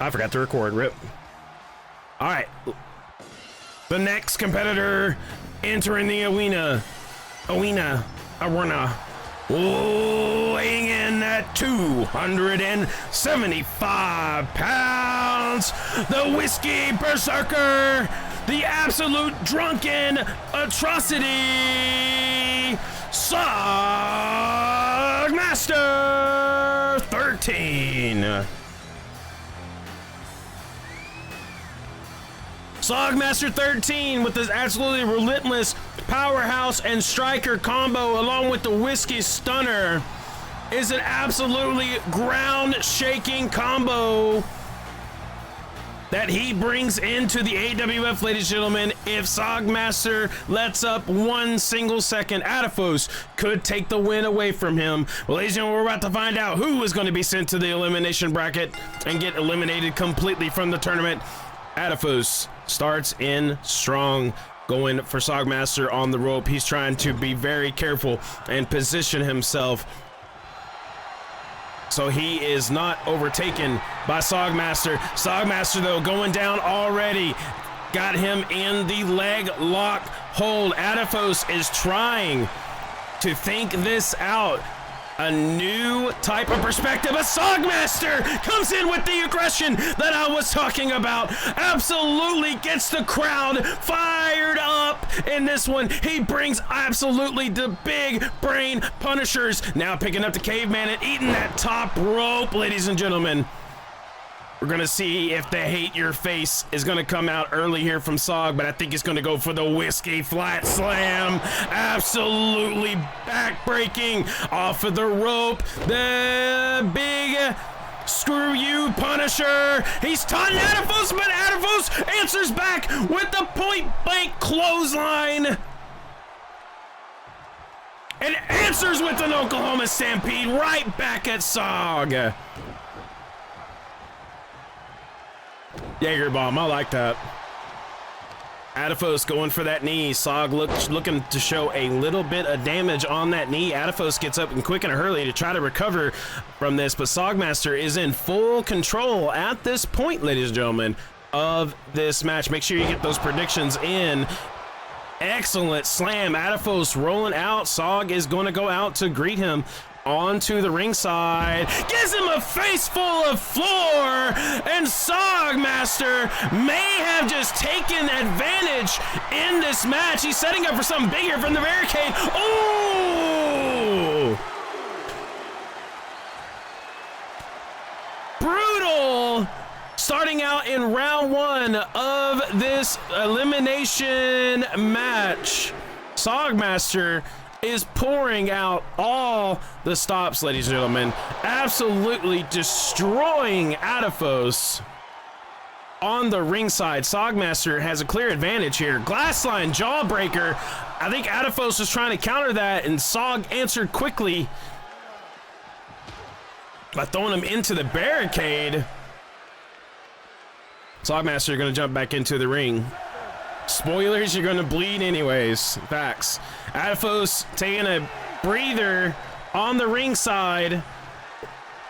I forgot to record, rip. All right. The next competitor entering the arena. Weighing in at 275 pounds, the whiskey berserker, the absolute drunken atrocity, Sogmaster 13. Sogmaster 13 with this absolutely relentless powerhouse and striker combo along with the whiskey stunner is an absolutely ground-shaking combo that he brings into the AWF, ladies and gentlemen. If Sogmaster lets up 1 single second, Atofose could take the win away from him. Well, ladies and gentlemen, we're about to find out who is going to be sent to the elimination bracket and get eliminated completely from the tournament. Atofose starts in strong, going for Sogmaster on the rope. He's trying to be very careful and position himself so he is not overtaken by Sogmaster. Sogmaster, though, going down already. Got him in the leg lock hold. Atofose is trying to think this out. A new type of perspective. A Sogmaster comes in with the aggression that I was talking about. Absolutely gets the crowd fired up in this one. He brings absolutely the big brain punishers. Now picking up the caveman and eating that top rope, ladies and gentlemen. We're going to see if the hate your face is going to come out early here from Sog, but I think he's going to go for the whiskey flat slam. Absolutely back-breaking off of the rope. The big screw you punisher. He's taunting Atofose, but Atofose answers back with the point-blank clothesline. And answers with an Oklahoma Stampede right back at Sog. Jaeger bomb, I like that. Atofose going for that knee. Sog looking to show a little bit of damage on that knee. Atofose gets up in quick and a hurry to try to recover from this, but Sogmaster is in full control at this point, ladies and gentlemen, of this match. Make sure you get those predictions in. Excellent slam. Atofose rolling out. Sog is going to go out to greet him onto the ringside, gives him a face full of floor, and Sogmaster may have just taken advantage in this match. He's setting up for something bigger from the barricade. Oh! Brutal! Starting out in round 1 of this elimination match, Sogmaster is pouring out all the stops, ladies and gentlemen. Absolutely destroying Atofose on the ringside. Sogmaster has a clear advantage here. Glassline jawbreaker. I think Atofose was trying to counter that, and Sog answered quickly by throwing him into the barricade. Sogmaster going to jump back into the ring. Spoilers, you're going to bleed anyways. Facts. Atofose taking a breather on the ringside.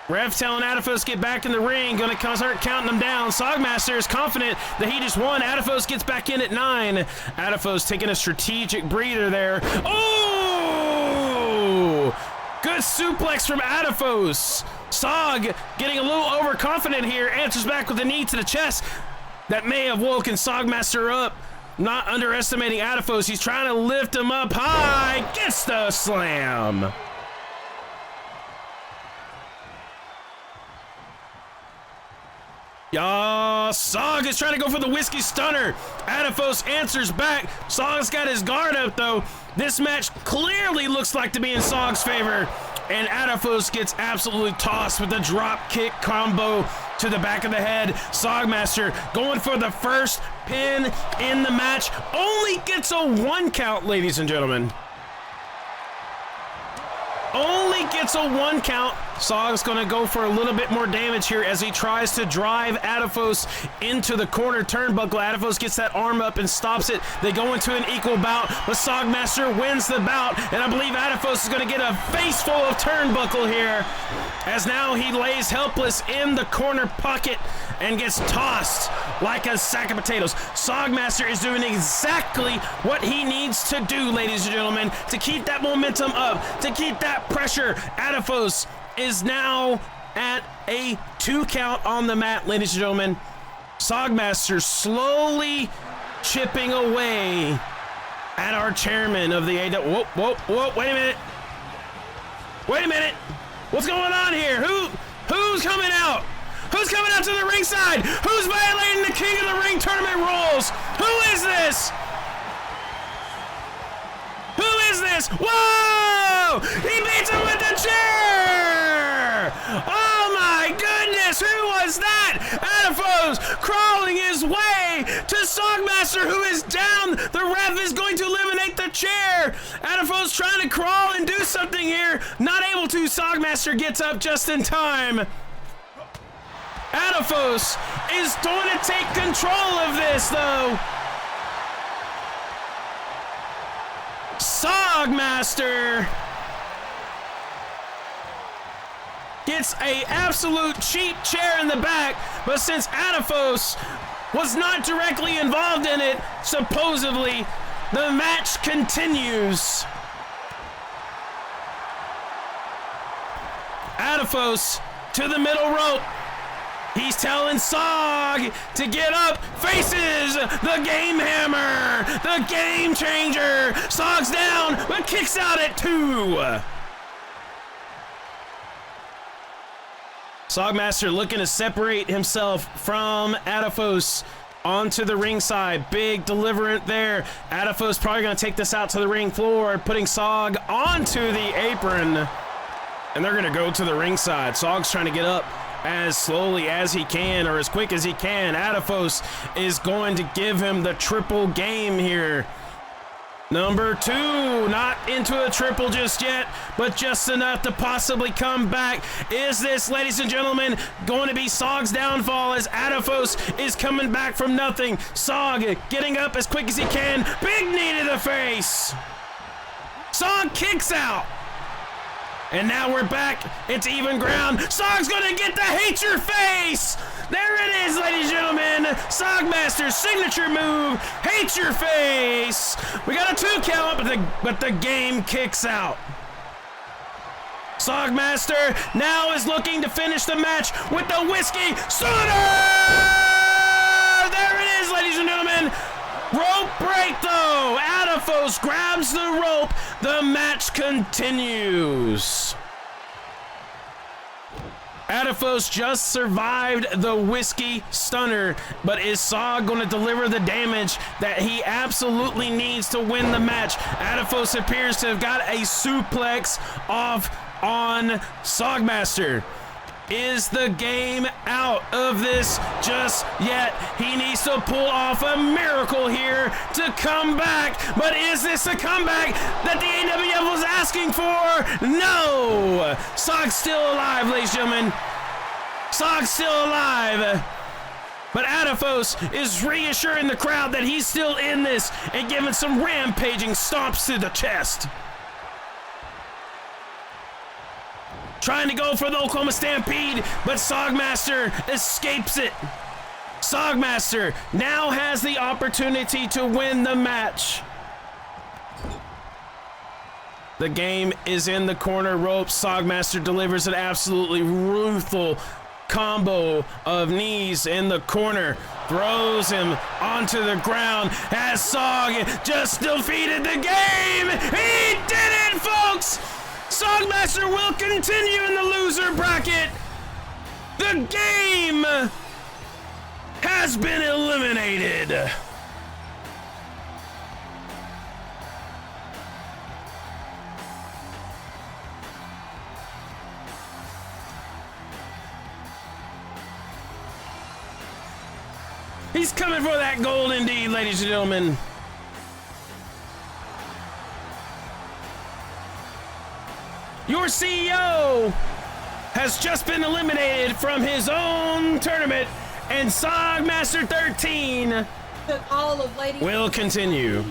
Ref telling Atofose get back in the ring. Going to start counting them down. Sogmaster is confident that he just won. Atofose gets back in at 9. Atofose taking a strategic breather there. Oh! Good suplex from Atofose. Sog getting a little overconfident here. Answers back with a knee to the chest. That may have woken Sogmaster up. Not underestimating Atofose. He's trying to lift him up high. Gets the slam. Sog is trying to go for the whiskey stunner. Atofose answers back. Sog's got his guard up, though. This match clearly looks like to be in Sog's favor. And Atofose gets absolutely tossed with a drop kick combo to the back of the head. Sogmaster going for the first pin in the match. Only gets a 1 count, ladies and gentlemen. Only gets a 1 count. Sog's going to go for a little bit more damage here as he tries to drive Atofose into the corner turnbuckle. Atofose gets that arm up and stops it. They go into an equal bout, but Sogmaster wins the bout, and I believe Atofose is going to get a face full of turnbuckle here, as now he lays helpless in the corner pocket and gets tossed like a sack of potatoes. Sogmaster is doing exactly what he needs to do, ladies and gentlemen, to keep that momentum up, to keep that pressure. Atofose is now at a 2 count on the mat, ladies and gentlemen. Sogmaster slowly chipping away at our chairman of the AWF. Whoa, wait a minute. Wait a minute. What's going on here? Who's coming out? Who's coming out to the ringside? Who's violating the King of the Ring tournament rules? Who is this? Who is this? Whoa! He beats him with the chair! Oh my goodness, who was that? Atofose crawling his way to Sogmaster, who is down. The ref is going to eliminate the chair. Atofose trying to crawl and do something here. Not able to. Sogmaster gets up just in time. Atofose is going to take control of this, though. Sogmaster gets a absolute cheap chair in the back, but since Atofose was not directly involved in it, supposedly, the match continues. Atofose to the middle rope. He's telling Sog to get up, faces the game hammer, the game changer. Sog's down, but kicks out at 2. Sogmaster looking to separate himself from Atofose onto the ringside. Big deliverant there. Atofose probably going to take this out to the ring floor, putting Sog onto the apron. And they're going to go to the ringside. Sog's trying to get up as slowly as he can, or as quick as he can. Atofose is going to give him the triple game here. Number 2, not into a triple just yet, but just enough to possibly come back. Is this, ladies and gentlemen, going to be Sog's downfall as Atofose is coming back from nothing? Sog getting up as quick as he can. Big knee to the face. Sog kicks out. And now we're back into even ground. Sog's gonna get the hate your face! There it is, ladies and gentlemen. Sogmaster's signature move, hate your face. We got a 2 count, but the game kicks out. Sogmaster now is looking to finish the match with the whiskey stunner! There it is, ladies and gentlemen. Rope break though. Atofose grabs the rope. The match continues. Atofose just survived the whiskey stunner, but is Sog going to deliver the damage that he absolutely needs to win the match? Atofose appears to have got a suplex off on Sogmaster. Is the game out of this just yet? He needs to pull off a miracle here to come back. But is this a comeback that the AWF was asking for? No! Sog's still alive, ladies and gentlemen. Sog's still alive. But Atofose is reassuring the crowd that he's still in this and giving some rampaging stomps to the chest. Trying to go for the Oklahoma Stampede, but Sogmaster escapes it. Sogmaster now has the opportunity to win the match. The game is in the corner ropes. Sogmaster delivers an absolutely ruthless combo of knees in the corner. Throws him onto the ground as Sog just defeated the game. He did it, folks! Sogmaster will continue in the loser bracket. The game has been eliminated. He's coming for that gold indeed, ladies and gentlemen. Your CEO has just been eliminated from his own tournament, and Sogmaster 13 will continue.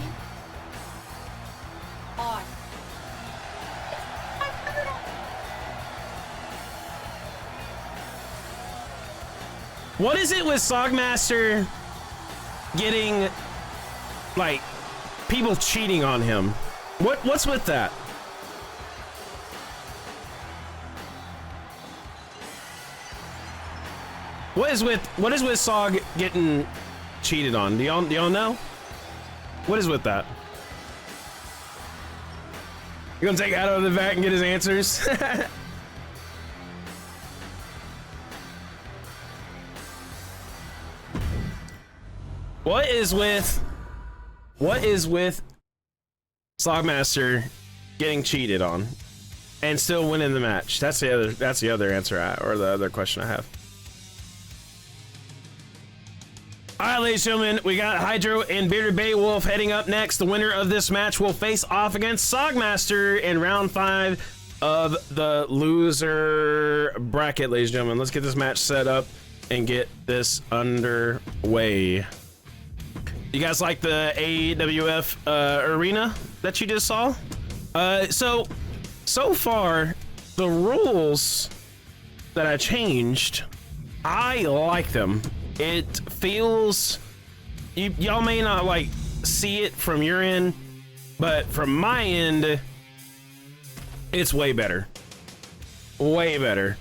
What is it with Sogmaster getting, like, people cheating on him? What's with that? What is with Sog getting cheated on? Do y'all know? What is with that? You gonna take Atto to the back and get his answers? What is with Sogmaster getting cheated on and still winning the match? That's the other answer or the other question I have. All right, ladies and gentlemen, we got Hydro and Bearded Beowulf heading up next. The winner of this match will face off against Sogmaster in round 5 of the loser bracket, ladies and gentlemen. Let's get this match set up and get this underway. You guys like the AWF arena that you just saw? So far, the rules that I changed, I like them. It feels, y'all may not like see it from your end, but from my end, it's way better. Way better.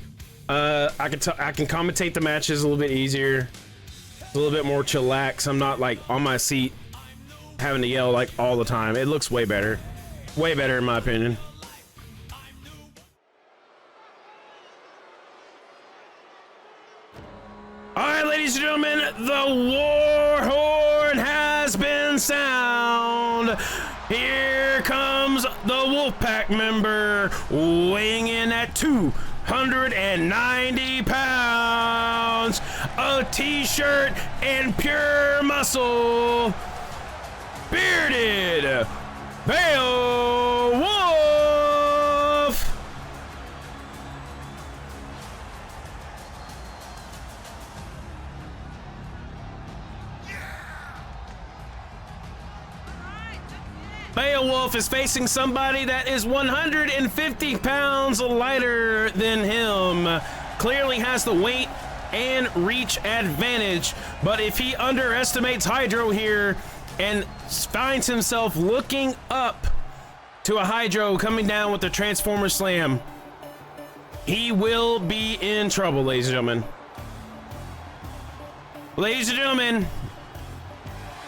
I can commentate the matches a little bit easier, a little bit more chillax. I'm not like on my seat having to yell like all the time. It looks way better. Way better in my opinion. All right, ladies and gentlemen, the war horn has been sound. Here comes the Wolfpack member, weighing in at 290 pounds, a t-shirt and pure muscle, Bearded Beowulf. Beowulf is facing somebody that is 150 pounds lighter than him. Clearly has the weight and reach advantage, but if he underestimates Hydro here and finds himself looking up to a Hydro coming down with the Transformer Slam, he will be in trouble, ladies and gentlemen. Ladies and gentlemen,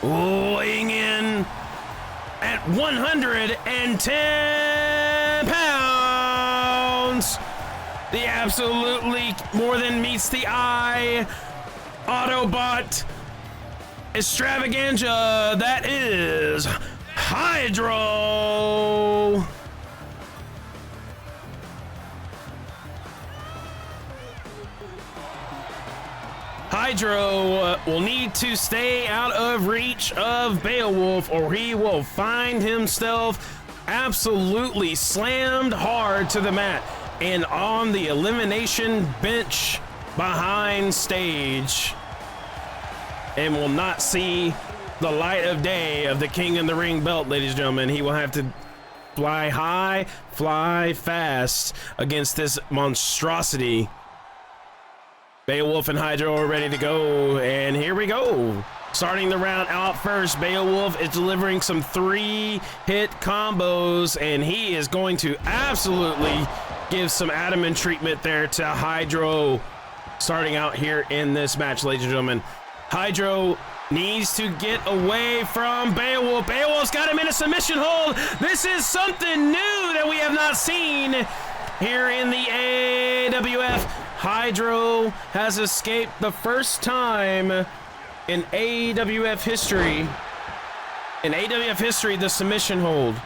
weighing in at 110 pounds, the absolutely more than meets the eye Autobot extravaganza that is Hydro. Hydro will need to stay out of reach of Beowulf, or he will find himself absolutely slammed hard to the mat and on the elimination bench behind stage, and will not see the light of day of the King in the Ring belt, ladies and gentlemen. He will have to fly high, fly fast against this monstrosity. Beowulf and Hydro are ready to go, and here we go. Starting the round out first, Beowulf is delivering some 3-hit combos, and he is going to absolutely give some adamant treatment there to Hydro. Starting out here in this match, ladies and gentlemen. Hydro needs to get away from Beowulf. Beowulf's got him in a submission hold. This is something new that we have not seen here in the AWF. Hydro has escaped the first time in AWF history. In AWF history, the submission hold.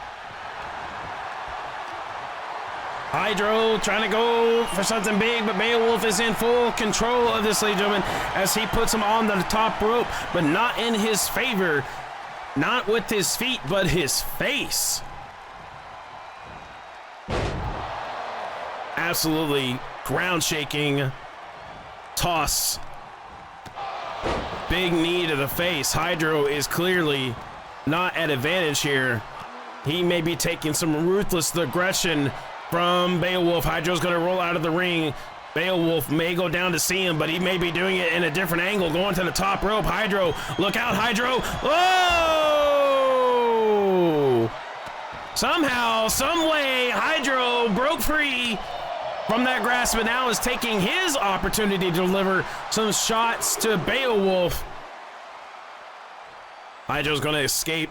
Hydro trying to go for something big, but Beowulf is in full control of this, ladies and gentlemen, as he puts him on the top rope, but not in his favor. Not with his feet, but his face. Absolutely ground shaking toss. Big knee to the face. Hydro is clearly not at advantage here. He may be taking some ruthless aggression from Beowulf. Hydro's going to roll out of the ring. Beowulf may go down to see him, but he may be doing it in a different angle, going to the top rope. Hydro, look out, Hydro. Oh! Somehow, some way, Hydro broke free from that grasp, but now is taking his opportunity to deliver some shots to Beowulf. Hydro's going to escape.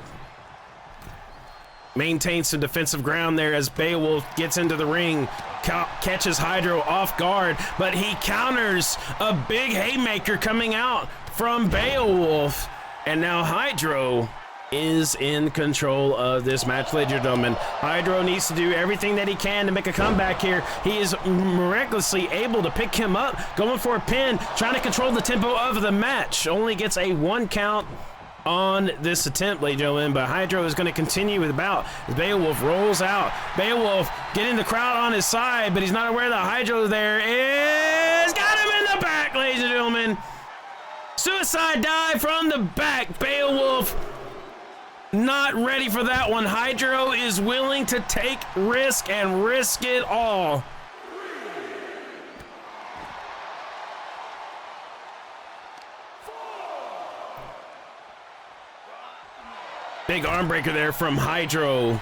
Maintains some defensive ground there as Beowulf gets into the ring, catches Hydro off guard, but he counters a big haymaker coming out from Beowulf, and now Hydro is in control of this match, ladies and gentlemen. Hydro needs to do everything that he can to make a comeback here. He is miraculously able to pick him up, going for a pin, trying to control the tempo of the match. Only gets a 1 count on this attempt, ladies and gentlemen, but Hydro is going to continue with the bout as Beowulf rolls out. Beowulf getting the crowd on his side, but he's not aware that Hydro there is got him in the back, ladies and gentlemen. Suicide dive from the back. Beowulf not ready for that one. Hydro is willing to take risk and risk it all. Big arm breaker there from Hydro,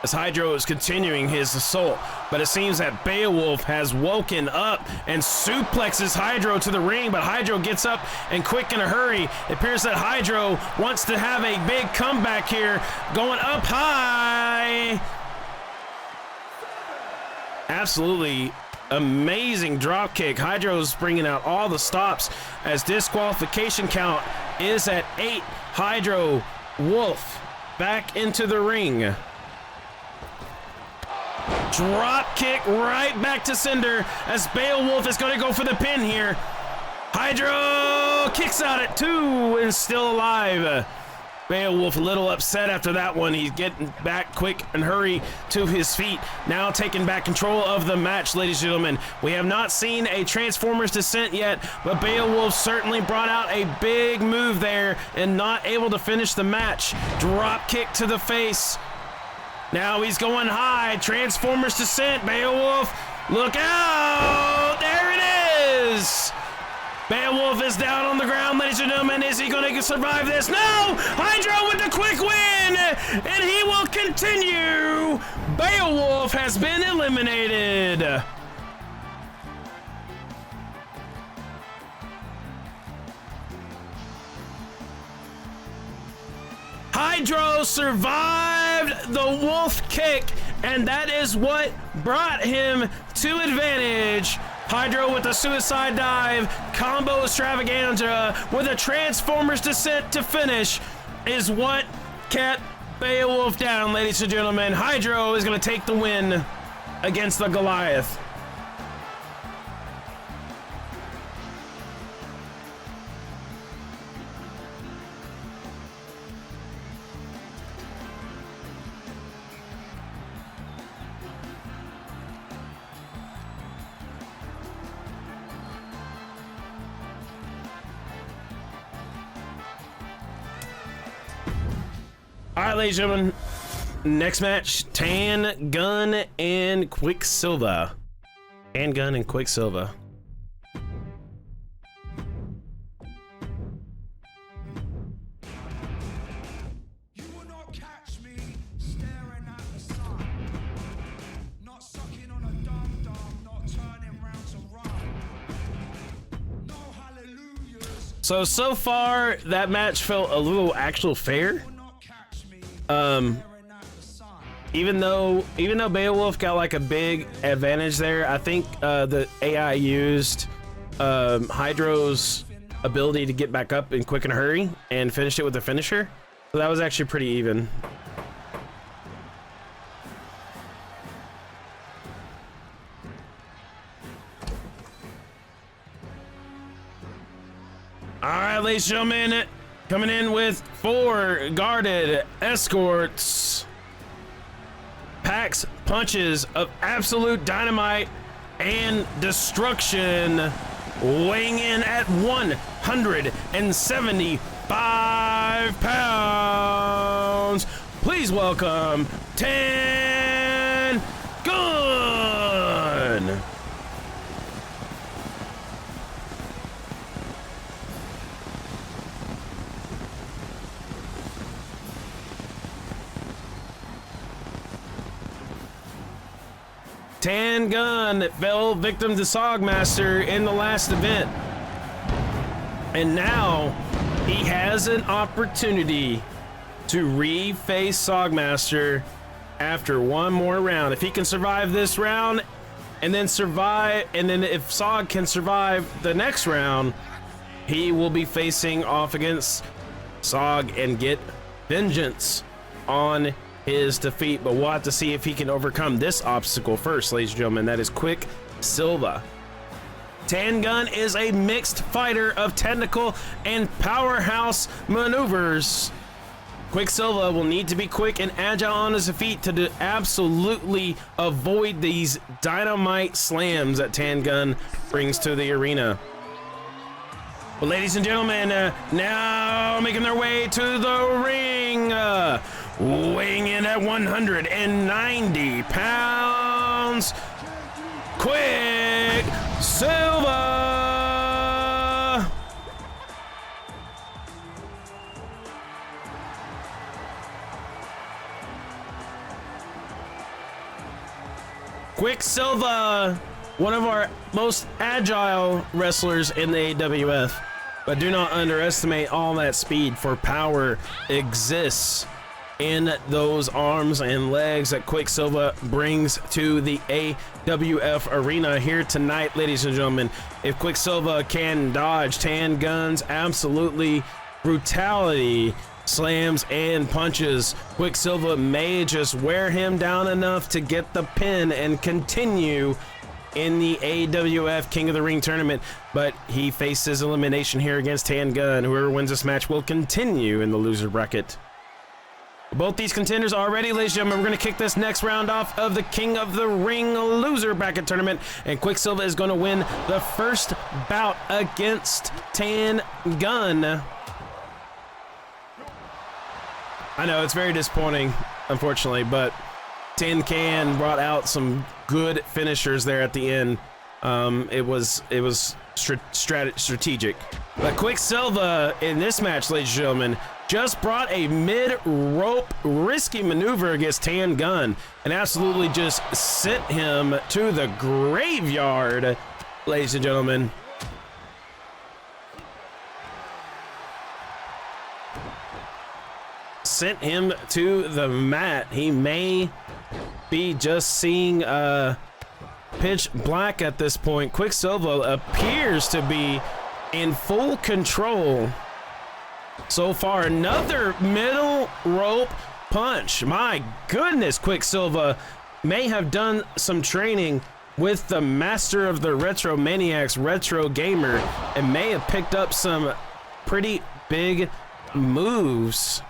as Hydro is continuing his assault, but it seems that Beowulf has woken up and suplexes Hydro to the ring, but Hydro gets up and quick in a hurry. It appears that Hydro wants to have a big comeback here, going up high. Absolutely amazing drop kick. Hydro's bringing out all the stops as disqualification count is at 8. Hydro Wolf back into the ring. Drop kick right back to Cinder as Beowulf is going to go for the pin here. Hydro kicks out at 2 and still alive. Beowulf a little upset after that one. He's getting back quick and hurry to his feet. Now taking back control of the match, ladies and gentlemen. We have not seen a Transformers descent yet, but Beowulf certainly brought out a big move there and not able to finish the match. Drop kick to the face. Now he's going high. Transformers descent. Beowulf, look out! There it is! Beowulf is down on the ground, ladies and gentlemen. Is he going to survive this? No! Hydro with the quick win! And he will continue! Beowulf has been eliminated. Hydro survived the wolf kick, and that is what brought him to advantage. Hydro with a suicide dive, combo extravaganza with a Transformers descent to finish is what kept Beowulf down, ladies and gentlemen. Hydro is going to take the win against the Goliath. All right, ladies and gentlemen, next match, Tan Gun and Quicksilver. Tan Gun and Quicksilver. You will not catch me staring at the sun, not sucking on a dum-dum, not turning round to run. No hallelujahs. So far, that match felt a little actual fair. Even though Beowulf got like a big advantage there, I think the AI used Hydro's ability to get back up in quick and hurry and finished it with a finisher. So that was actually pretty even. All right, ladies and gentlemen, coming in with 4 guarded escorts. Packs punches of absolute dynamite and destruction, weighing in at 175 pounds. Please welcome Tan Gun. Tan Gun fell victim to Sogmaster in the last event. And now he has an opportunity to re-face Sogmaster after one more round. If he can survive this round and then if Sog can survive the next round, he will be facing off against Sog and get vengeance on his defeat. But we'll have to see if he can overcome this obstacle first, ladies and gentlemen. That is Quicksilva. Tan Gun is a mixed fighter of technical and powerhouse maneuvers. Quicksilva will need to be quick and agile on his feet to absolutely avoid these dynamite slams that Tan Gun brings to the arena. But ladies and gentlemen, now making their way to the ring, weighing in at 190 pounds, Quicksilva. Quicksilva, one of our most agile wrestlers in the AWF, but do not underestimate all that speed, for power exists in those arms and legs that Quicksilva brings to the AWF arena here tonight, ladies and gentlemen. If Quicksilva can dodge Tan Gun's absolutely brutality, slams and punches, Quicksilva may just wear him down enough to get the pin and continue in the AWF King of the Ring tournament, but he faces elimination here against Tan Gun. Whoever wins this match will continue in the loser bracket. Both these contenders are ready, ladies and gentlemen. We're going to kick this next round off of the King of the Ring loser bracket tournament, and Quicksilva is going to win the first bout against Tan Gun. I know it's very disappointing, unfortunately, but Tin Can brought out some good finishers there at the end. It was strategic. But Quicksilva in this match, ladies and gentlemen, just brought a mid-rope risky maneuver against Tan Gun and absolutely just sent him to the graveyard, ladies and gentlemen. Sent him to the mat. He may be just seeing pitch black at this point. Quicksilva appears to be in full control so far. Another middle rope punch. My goodness, Quicksilva may have done some training with the master of the Retro Maniacs, Retro Gamer, and may have picked up some pretty big moves.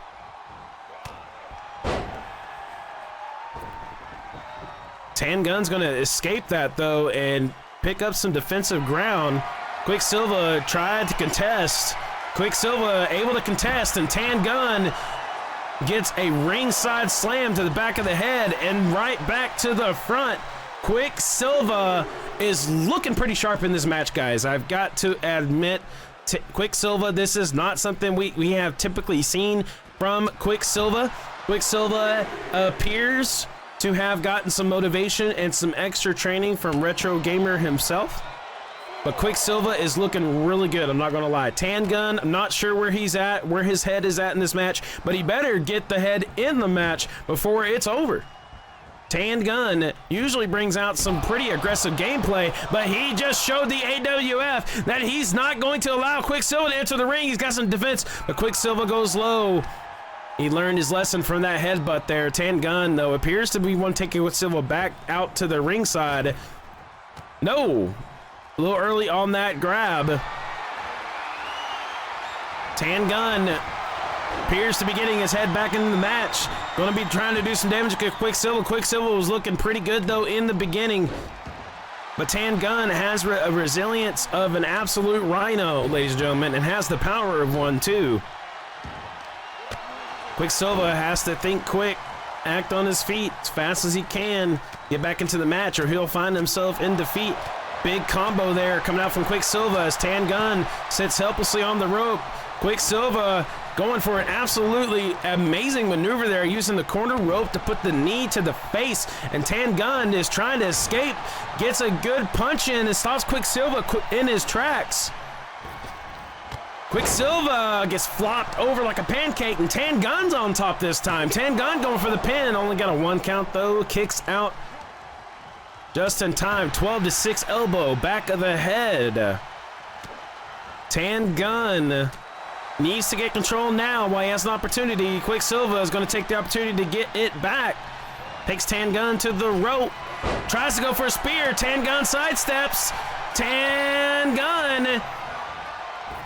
Tan Gun's going to escape that, though, and pick up some defensive ground. Quicksilva tried to contest. Quicksilva able to contest, and Tan Gun gets a ringside slam to the back of the head and right back to the front. Quicksilva is looking pretty sharp in this match, guys. I've got to admit, Quicksilva, this is not something we have typically seen from Quicksilva. Quicksilva appears to have gotten some motivation and some extra training from Retro Gamer himself. But Quicksilva is looking really good, I'm not gonna lie. Tan Gun, I'm not sure where he's at, where his head is at in this match, but he better get the head in the match before it's over. Tan Gun usually brings out some pretty aggressive gameplay, but he just showed the AWF that he's not going to allow Quicksilva to enter the ring. He's got some defense, but Quicksilva goes low. He learned his lesson from that headbutt there. Tan Gun, though, appears to be one taking Quicksilva back out to the ringside. No, a little early on that grab. Tan Gun appears to be getting his head back into the match. Going to be trying to do some damage to Quicksilva. Quicksilva was looking pretty good, though, in the beginning. But Tan Gun has a resilience of an absolute rhino, ladies and gentlemen, and has the power of one, too. Quicksilva has to think quick, act on his feet as fast as he can, get back into the match, or he'll find himself in defeat. Big combo there coming out from Quicksilva as Tan Gun sits helplessly on the rope. Quicksilver going for an absolutely amazing maneuver there, using the corner rope to put the knee to the face, and Tan Gun is trying to escape, gets a good punch in and stops Quicksilver in his tracks. Quicksilver gets flopped over like a pancake, and Tan Gun's on top this time. Tan Gun going for the pin, only got a 1 count though, kicks out just in time. 12-6 elbow, back of the head. Tan Gun needs to get control now while he has an opportunity. Quicksilver is going to take the opportunity to get it back. Takes Tan Gun to the rope. Tries to go for a spear. Tan Gun sidesteps. Tan Gun.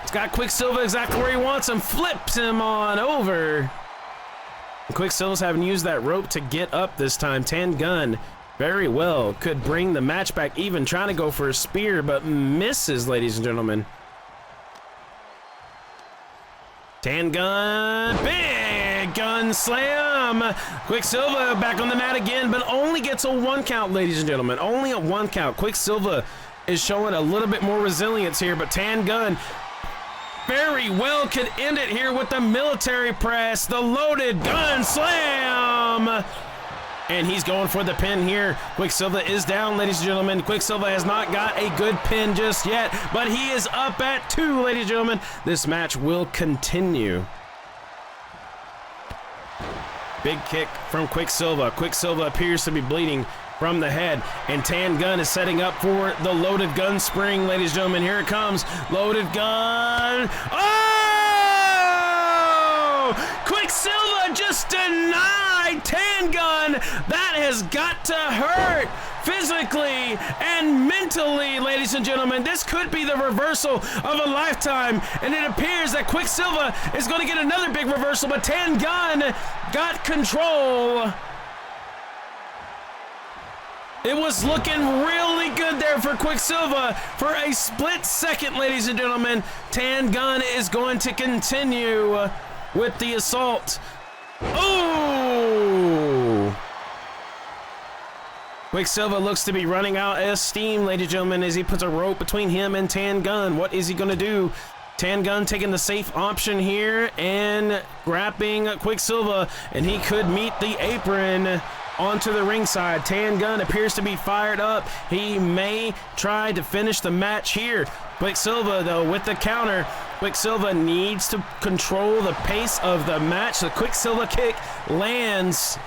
It's got Quicksilver exactly where he wants him. Flips him on over. Quicksilver's having used that rope to get up this time. Tan Gun very well could bring the match back, even trying to go for a spear, but misses, ladies and gentlemen. Tan Gun, big gun slam. Quicksilver back on the mat again, but only gets a 1 count, ladies and gentlemen. Only a 1 count. Quicksilver is showing a little bit more resilience here, but Tan Gun very well could end it here with the military press, the loaded gun slam. And he's going for the pin here. Quicksilver is down, ladies and gentlemen. Quicksilver has not got a good pin just yet, but he is up at 2, ladies and gentlemen. This match will continue. Big kick from Quicksilver. Quicksilver appears to be bleeding from the head, and Tan Gun is setting up for the loaded gun spring, ladies and gentlemen. Here it comes. Loaded gun. Oh! Quicksilver just denied Tan Gun. That has got to hurt physically and mentally, ladies and gentlemen. This could be the reversal of a lifetime, and it appears that Quicksilver is going to get another big reversal, but Tan Gun got control. It was looking really good there for Quicksilver for a split second, ladies and gentlemen. Tan Gun is going to continue with the assault. Oh! Quicksilver looks to be running out of steam, ladies and gentlemen, as he puts a rope between him and Tan Gun. What is he going to do? Tan Gun taking the safe option here and grabbing Quicksilver, and he could meet the apron onto the ringside. Tan Gun appears to be fired up. He may try to finish the match here. Quicksilver, though, with the counter. Quicksilver needs to control the pace of the match. The Quicksilver kick lands.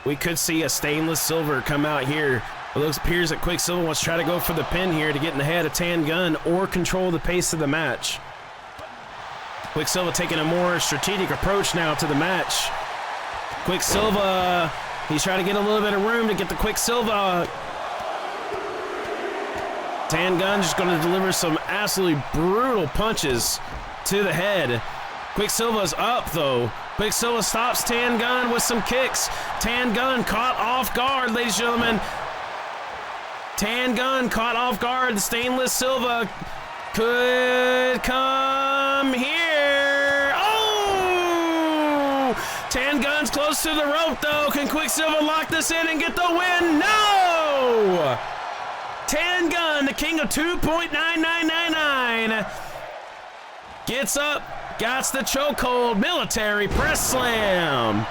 We could see a stainless silver come out here. It appears that Quicksilver wants to try to go for the pin here to get in the head of Tan Gun or control the pace of the match. Quicksilver taking a more strategic approach now to the match. Quicksilver, he's trying to get a little bit of room to get the Quicksilver. Tan Gun just going to deliver some absolutely brutal punches to the head. Quicksilver's up, though. Quicksilver stops Tan Gun with some kicks. Tan Gun caught off guard, ladies and gentlemen. Tan Gun caught off guard. The stainless silver could come here. Oh! Tan Gun's close to the rope, though. Can Quicksilver lock this in and get the win? No! Tan Gun, the king of 2.9999, gets up, got the chokehold, military press slam.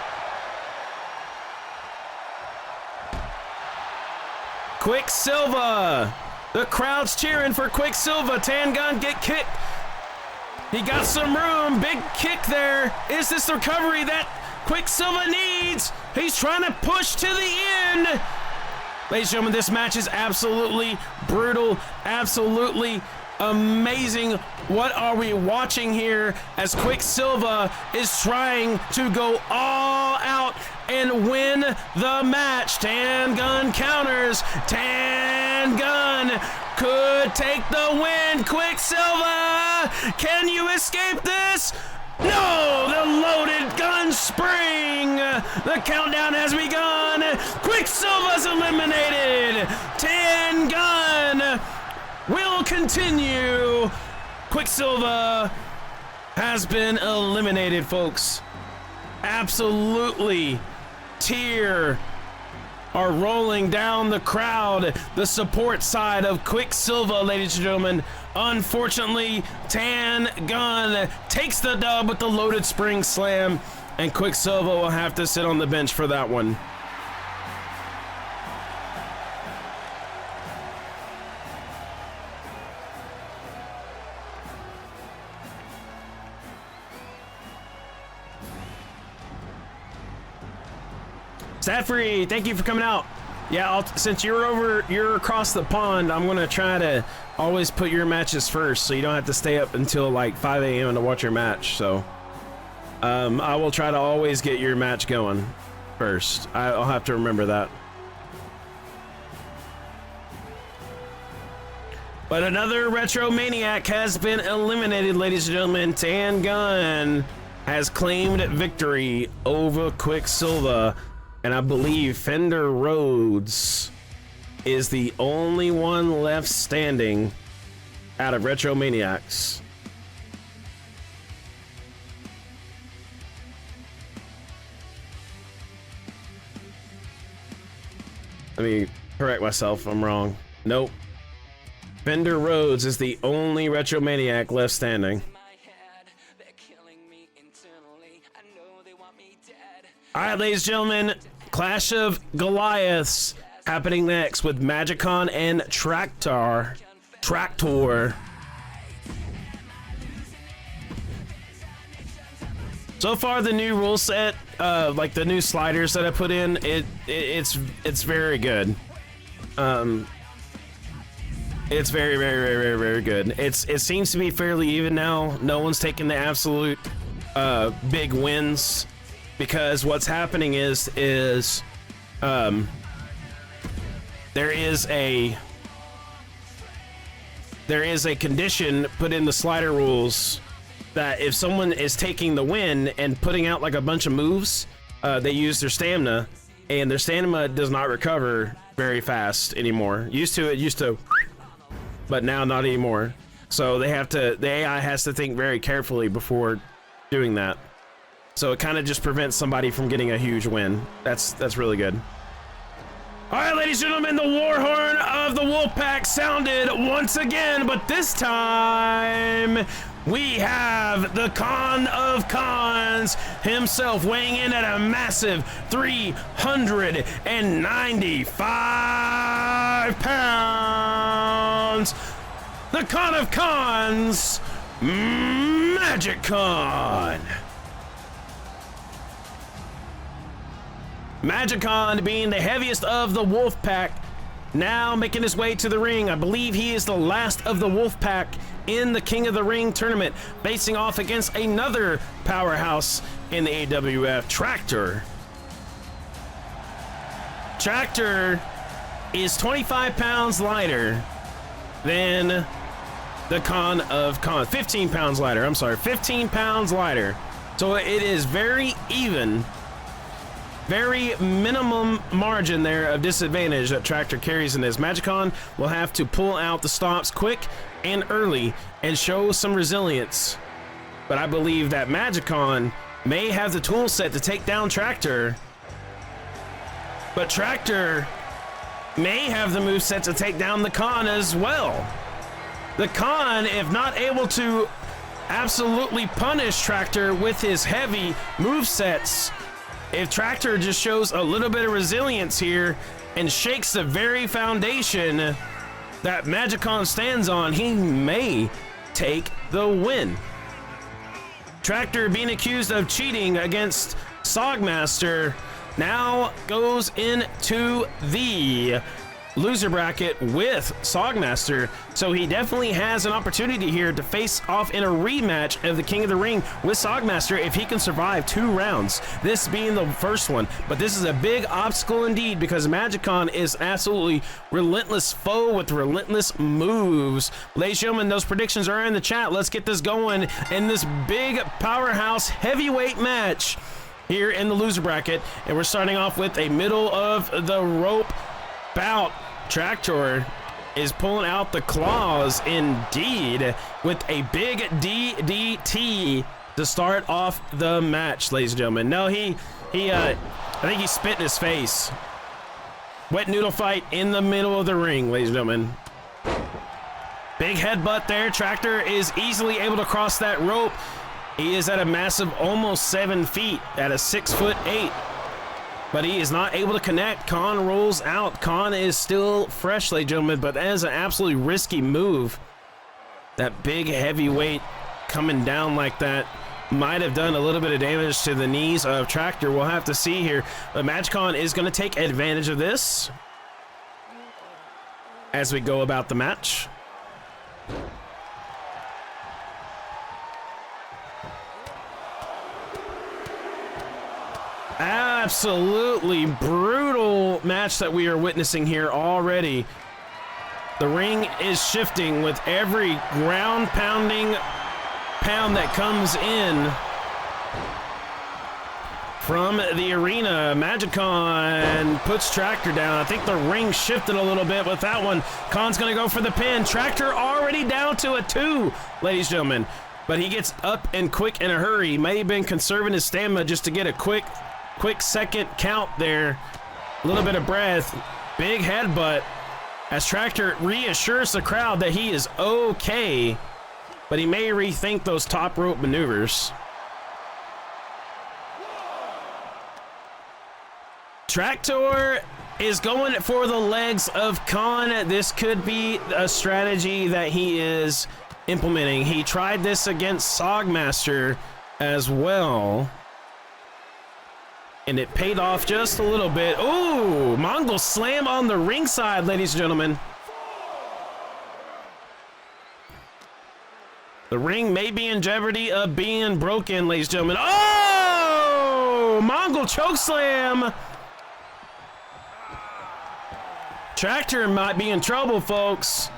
Quicksilver, the crowd's cheering for Quicksilver. Tan Gun get kicked. He got some room, big kick there. Is this the recovery that Quicksilver needs? He's trying to push to the end. Ladies and gentlemen, this match is absolutely brutal, absolutely amazing. What are we watching here as Quicksilver is trying to go all out and win the match? Tan Gun counters. Tan Gun could take the win. Quicksilver, can you escape this? No, the loaded gun spring. The countdown has begun. Quicksilver's eliminated. Tan Gun will continue. Quicksilver has been eliminated, folks. Absolutely tear are rolling down the crowd. The support side of Quicksilver, ladies and gentlemen. Unfortunately, Tan Gun takes the dub with the loaded spring slam, and Quicksilver will have to sit on the bench for that one. Statfree, thank you for coming out. Yeah, since you're across the pond, I'm gonna try to always put your matches first, so you don't have to stay up until like 5 a.m. to watch your match. So, I will try to always get your match going first. I'll have to remember that. But another Retro Maniac has been eliminated, ladies and gentlemen. Tan Gun has claimed victory over Quicksilver. And I believe Fender Rhodes is the only one left standing out of Retro Maniacs. Let me correct myself, I'm wrong. Nope. Fender Rhodes is the only Retro Maniac left standing. All right, ladies and gentlemen, Clash of Goliaths happening next with Magicon and Tractor. So far, the new rule set, like the new sliders that I put in, it's very good. It's very good. It seems to be fairly even now. No one's taking the absolute big wins. Because what's happening is there is a condition put in the slider rules that if someone is taking the win and putting out like a bunch of moves, they use their stamina, and their stamina does not recover very fast anymore. Used to, but now not anymore. So the AI has to think very carefully before doing that. So it kind of just prevents somebody from getting a huge win. That's really good. All right, ladies and gentlemen, the war horn of the Wolfpack sounded once again, but this time we have the Con of Cons himself weighing in at a massive 395 pounds. The Con of Cons, Magicon. Magicon being the heaviest of the Wolfpack, now making his way to the ring. I believe he is the last of the Wolfpack in the King of the Ring tournament, facing off against another powerhouse in the AWF, Tractor. Tractor is 25 pounds lighter than the Con of Cons. 15 pounds lighter, I'm sorry, 15 pounds lighter. So it is very even. Very minimum margin there of disadvantage that Tractor carries in this. Magicon will have to pull out the stops quick and early and show some resilience. But I believe that Magicon may have the tool set to take down Tractor. But Tractor may have the moveset to take down the Con as well. The Con, if not able to absolutely punish Tractor with his heavy movesets, if Tractor just shows a little bit of resilience here and shakes the very foundation that Magicon stands on, he may take the win. Tractor, being accused of cheating against Sogmaster, now goes into the loser bracket with Sogmaster, so he definitely has an opportunity here to face off in a rematch of the King of the Ring with Sogmaster if he can survive 2 rounds, this being the first one. But this is a big obstacle indeed, because Magicon is absolutely relentless foe with relentless moves. Ladies and gentlemen, those predictions are in the chat. Let's get this going in this big powerhouse heavyweight match here in the loser bracket, and we're starting off with a middle of the rope bout. Tractor is pulling out the claws indeed with a big DDT to start off the match, ladies and gentlemen. No, I think he spit in his face. Wet noodle fight in the middle of the ring, ladies and gentlemen. Big headbutt there. Tractor is easily able to cross that rope. He is at a massive almost 7 feet at a 6'8". But he is not able to connect. Khan rolls out. Khan is still fresh, ladies and gentlemen, but that is an absolutely risky move. That big heavyweight coming down like that might have done a little bit of damage to the knees of Tractor. We'll have to see here. But MagicCon is going to take advantage of this as we go about the match. Absolutely brutal match that we are witnessing here already. The ring is shifting with every ground pounding pound that comes in from the arena. MagicCon puts Tractor down. I think the ring shifted a little bit with that one. Khan's going to go for the pin. Tractor already down to a 2, ladies and gentlemen. But he gets up and quick in a hurry. He may have been conserving his stamina just to get a quick second count there. A little bit of breath. Big headbutt as Tractor reassures the crowd that he is okay, but he may rethink those top rope maneuvers. Tractor is going for the legs of Khan. This could be a strategy that he is implementing. He tried this against Sogmaster as well, and it paid off just a little bit. Ooh, Mongol slam on the ringside, ladies and gentlemen. The ring may be in jeopardy of being broken, ladies and gentlemen. Oh, Mongol chokeslam. Tractor might be in trouble, folks.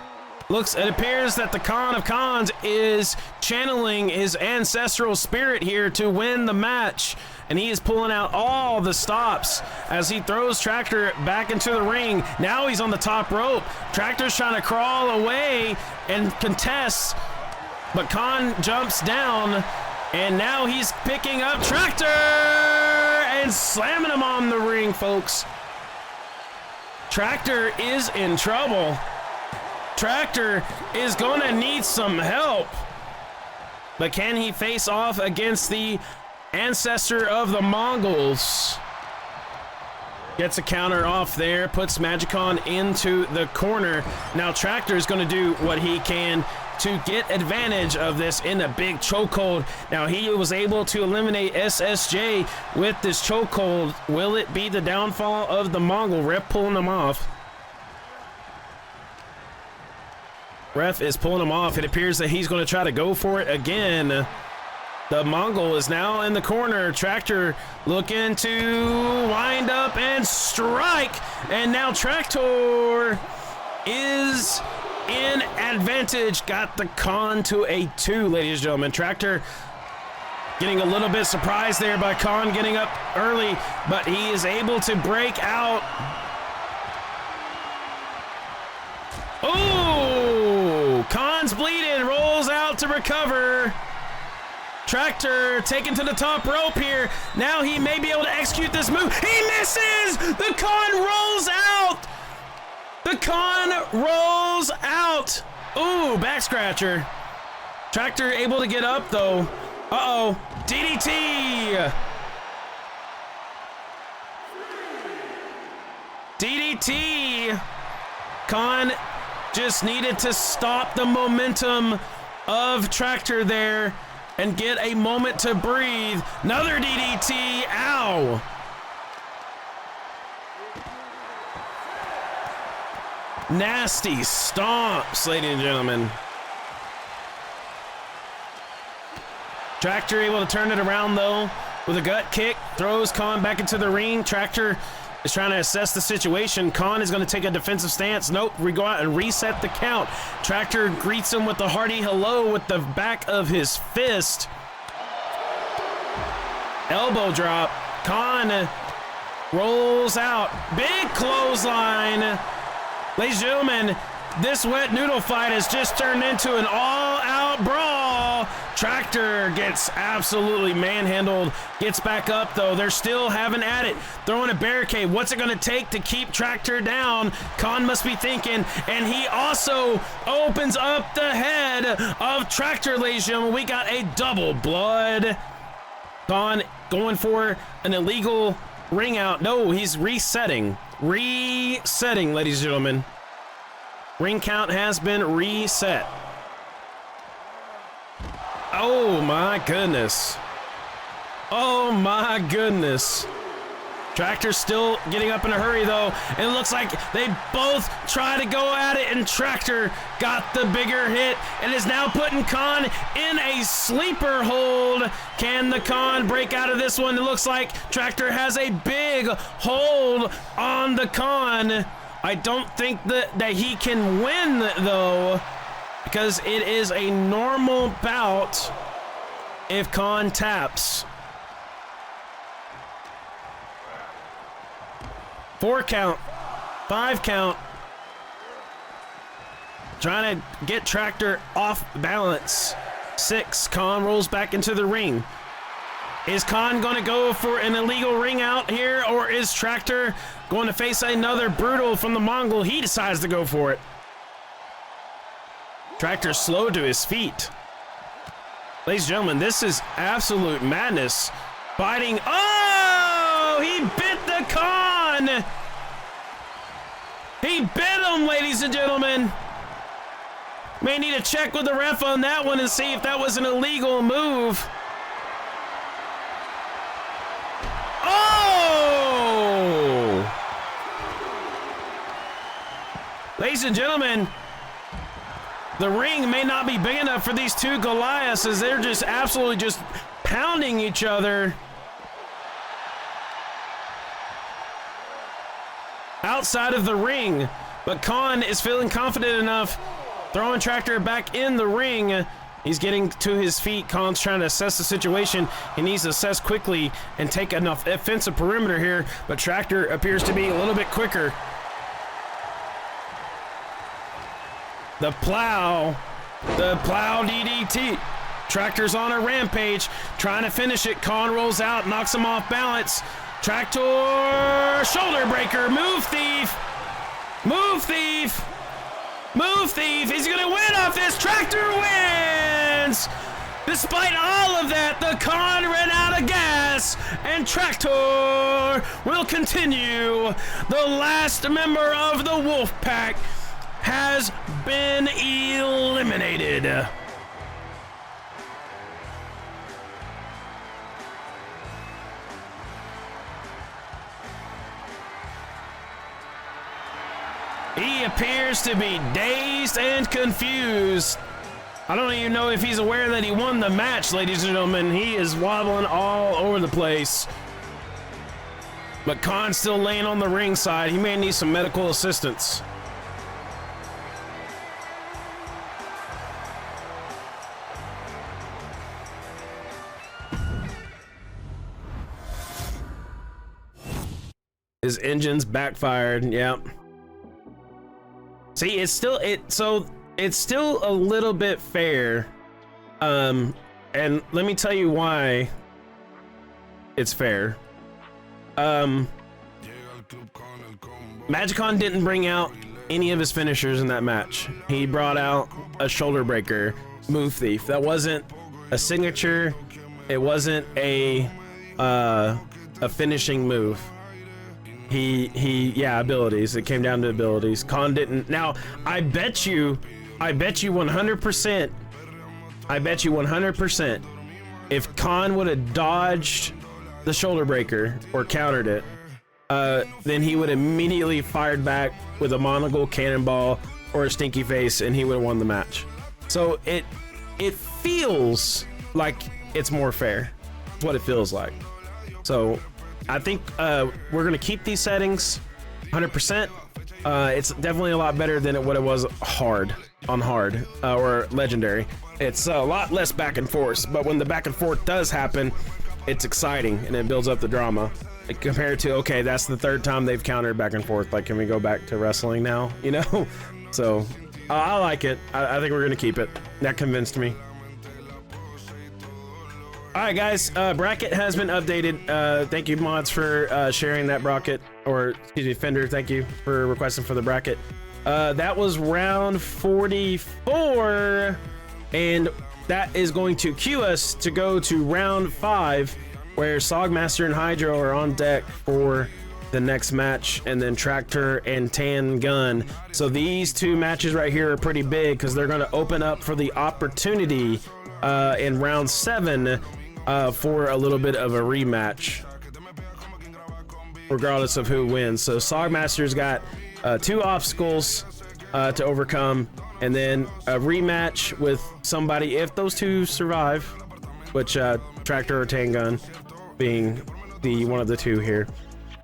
It appears that the Khan of Khans is channeling his ancestral spirit here to win the match. And he is pulling out all the stops as he throws Tractor back into the ring. Now he's on the top rope. Tractor's trying to crawl away and contest, but Khan jumps down, and now he's picking up Tractor and slamming him on the ring, folks. Tractor is in trouble. Tractor is going to need some help. But can he face off against the ancestor of the Mongols? Gets a counter off there, puts MagicCon into the corner. Now Tractor is going to do what he can to get advantage of this in a big chokehold. Now he was able to eliminate SSJ with this chokehold. Will it be the downfall of the Mongol? Ref pulling him off. Ref is pulling him off. It appears that he's going to try to go for it again. The Mongol is now in the corner. Tractor looking to wind up and strike. And now Tractor is in advantage. Got the Khan to a 2, ladies and gentlemen. Tractor getting a little bit surprised there by Khan getting up early, but he is able to break out. Oh, Khan's bleeding, rolls out to recover. Tractor taken to the top rope here. Now he may be able to execute this move. He misses! The Khan rolls out! The Khan rolls out! Ooh, back scratcher. Tractor able to get up though. Uh-oh, DDT! DDT! Khan just needed to stop the momentum of Tractor there and get a moment to breathe. Another DDT, ow! Nasty stomps, ladies and gentlemen. Tractor able to turn it around though with a gut kick, throws Khan back into the ring. Tractor is trying to assess the situation. Khan is going to take a defensive stance. Nope, we go out and reset the count. Tractor greets him with the hearty hello with the back of his fist. Elbow drop. Khan rolls out. Big clothesline. Ladies and gentlemen, this wet noodle fight has just turned into an all-out brawl. Tractor gets absolutely manhandled, gets back up though. They're still having at it, throwing a barricade. What's it gonna take to keep Tractor down? Khan must be thinking, and he also opens up the head of Tractor, ladies and gentlemen. We got a double blood. Khan going for an illegal ring out. No, he's resetting, ladies and gentlemen. Ring count has been reset. Oh my goodness. Oh my goodness. Tractor's still getting up in a hurry though. It looks like they both try to go at it, and Tractor got the bigger hit and is now putting Khan in a sleeper hold. Can the Khan break out of this one? It looks like Tractor has a big hold on the Khan. I don't think that he can win though, because it is a normal bout if Khan taps. 4 count, 5 count. Trying to get Tractor off balance. 6, Khan rolls back into the ring. Is Khan going to go for an illegal ring out here, or is Tractor going to face another brutal from the Mongol? He decides to go for it. Tractor slow to his feet. Ladies and gentlemen, this is absolute madness. Fighting. Oh, he bit the Khan. He bit him, ladies and gentlemen. May need to check with the ref on that one and see if that was an illegal move. Oh! Ladies and gentlemen, the ring may not be big enough for these two Goliaths, as they're just absolutely just pounding each other. Outside of the ring, but Khan is feeling confident enough, throwing Tractor back in the ring. He's getting to his feet. Khan's trying to assess the situation. He needs to assess quickly and take enough offensive perimeter here, but Tractor appears to be a little bit quicker. The plow DDT. Tractor's on a rampage, trying to finish it. Khan rolls out, knocks him off balance. Tractor shoulder breaker, move thief. Move thief. Move thief. He's gonna win off this. Tractor wins. Despite all of that, the Khan ran out of gas, and Tractor will continue. The last member of the Wolf Pack has been eliminated. He appears to be dazed and confused. I don't even know if he's aware that he won the match, ladies and gentlemen. He is wobbling all over the place. But Khan's still laying on the ringside. He may need some medical assistance. His engine's backfired, yep. See, it's still a little bit fair. And let me tell you why it's fair. Magicon didn't bring out any of his finishers in that match. He brought out a shoulder breaker, move thief. That wasn't a signature. It wasn't a finishing move. Yeah, abilities. It came down to abilities. Khan didn't. Now, I bet you 100%, if Khan would have dodged the shoulder breaker or countered it, then he would immediately fired back with a monocle cannonball or a stinky face, and he would have won the match. So it feels like it's more fair. It's what it feels like. So I think we're gonna keep these settings 100%. It's definitely a lot better than what it was on hard or legendary. It's a lot less back and forth, but when the back and forth does happen, it's exciting and it builds up the drama. Like, compared to, okay, that's the third time they've countered back and forth. Like, can we go back to wrestling now? You know? So I like it. I think we're gonna keep it. That convinced me. All right, guys, bracket has been updated. Thank you, mods, for sharing that bracket, or excuse me, Fender, thank you for requesting for the bracket. That was round 44, and that is going to cue us to go to round 5, where Sogmaster and Hydro are on deck for the next match, and then Tractor and Tan Gun. So these two matches right here are pretty big because they're going to open up for the opportunity in round 7 for a little bit of a rematch, regardless of who wins. So Sogmaster's got 2 obstacles to overcome, and then a rematch with somebody if those two survive, which Tractor or Tan Gun being the one of the two here.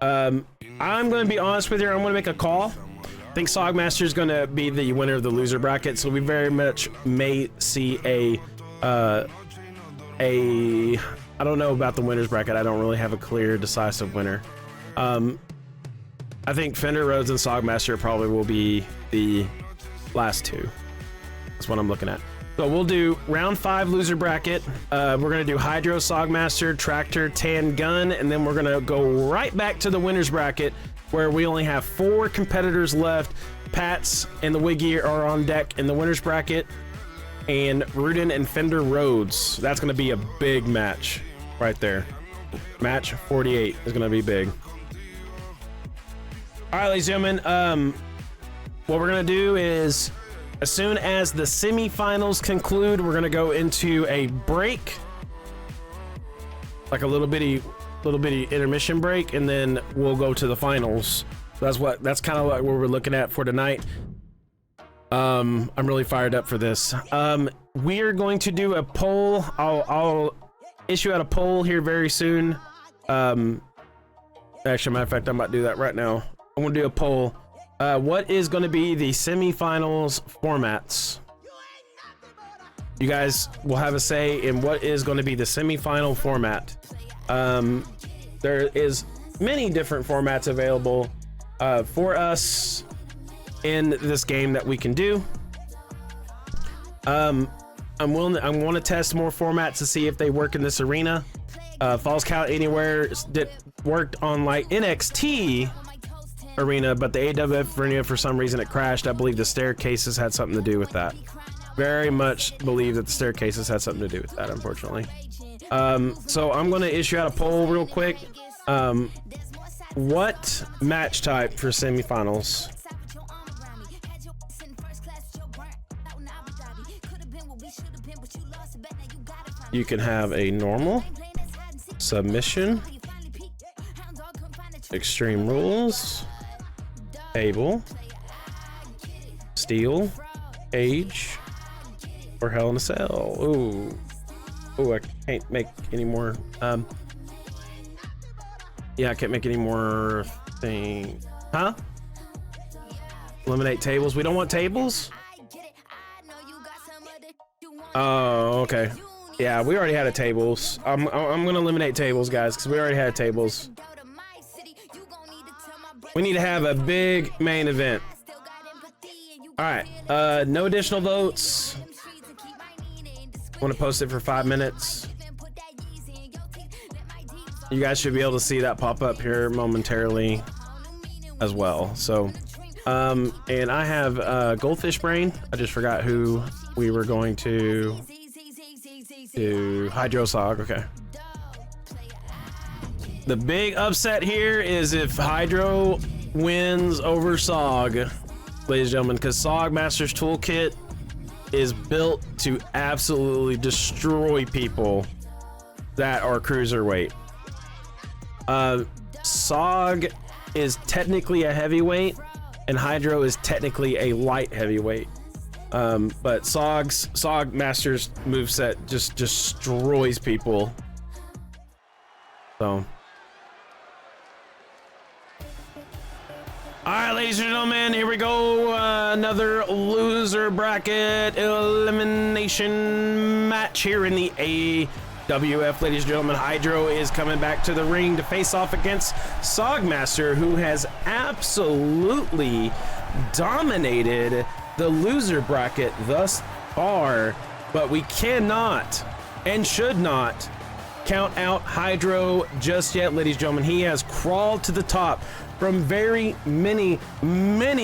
I'm going to be honest with you. I'm going to make a call. I think Sogmaster is going to be the winner of the loser bracket, so we very much may see a I don't know about the winners bracket. I don't really have a clear, decisive winner. I think Fender, Rhodes, and Sogmaster probably will be the last two. That's what I'm looking at. So we'll do round 5 loser bracket. We're gonna do Hydro, Sogmaster, Tractor, Tan Gun, and then we're gonna go right back to the winners bracket, where we only have 4 competitors left. Pats and the Wiggy are on deck in the winners bracket, and Rudin and Fender Rhodes. That's gonna be a big match right there. Match 48 is gonna be big. All right, ladies and gentlemen, what we're gonna do is, as soon as the semifinals conclude, we're gonna go into a break, like a little bitty intermission break, and then we'll go to the finals. That's kind of like what we're looking at for tonight. I'm really fired up for this. We're going to do a poll. I'll issue out a poll here very soon. Actually, matter of fact, I'm about to do that right now. I'm gonna do a poll. What is going to be the semifinals formats? You guys will have a say in what is going to be the semifinal format. There is many different formats available for us in this game that we can do. I want to test more formats to see if they work in this arena. Falls Count Anywhere worked on like NXT arena, but the AWF arena, for some reason, it crashed. I believe the staircases had something to do with that. Very much believe that the staircases had something to do with that, unfortunately. So I'm going to issue out a poll real quick. What match type for semifinals? You can have a normal, submission, extreme rules, table, steel, cage, or hell in a cell. Ooh, I can't make any more. Yeah, I can't make any more things. Huh? Eliminate tables. We don't want tables? Oh, okay. Yeah, we already had a tables. I'm gonna eliminate tables, guys, because we already had tables. We need to have a big main event. All right, no additional votes. I want to post it for 5 minutes. You guys should be able to see that pop up here momentarily as well. So, and I have Goldfish Brain. I just forgot who we were going to do. Hydro Sog, okay. The big upset here is if Hydro wins over Sog, ladies and gentlemen, because Sogmaster's toolkit is built to absolutely destroy people that are cruiserweight. Sog is technically a heavyweight, and Hydro is technically a light heavyweight. But Sogmaster's moveset just destroys people. So. All right, ladies and gentlemen, here we go. Another loser bracket elimination match here in the AWF. Ladies and gentlemen, Hydro is coming back to the ring to face off against Sogmaster, who has absolutely dominated the loser bracket thus far. But we cannot and should not count out Hydro just yet, ladies and gentlemen. He has crawled to the top from very many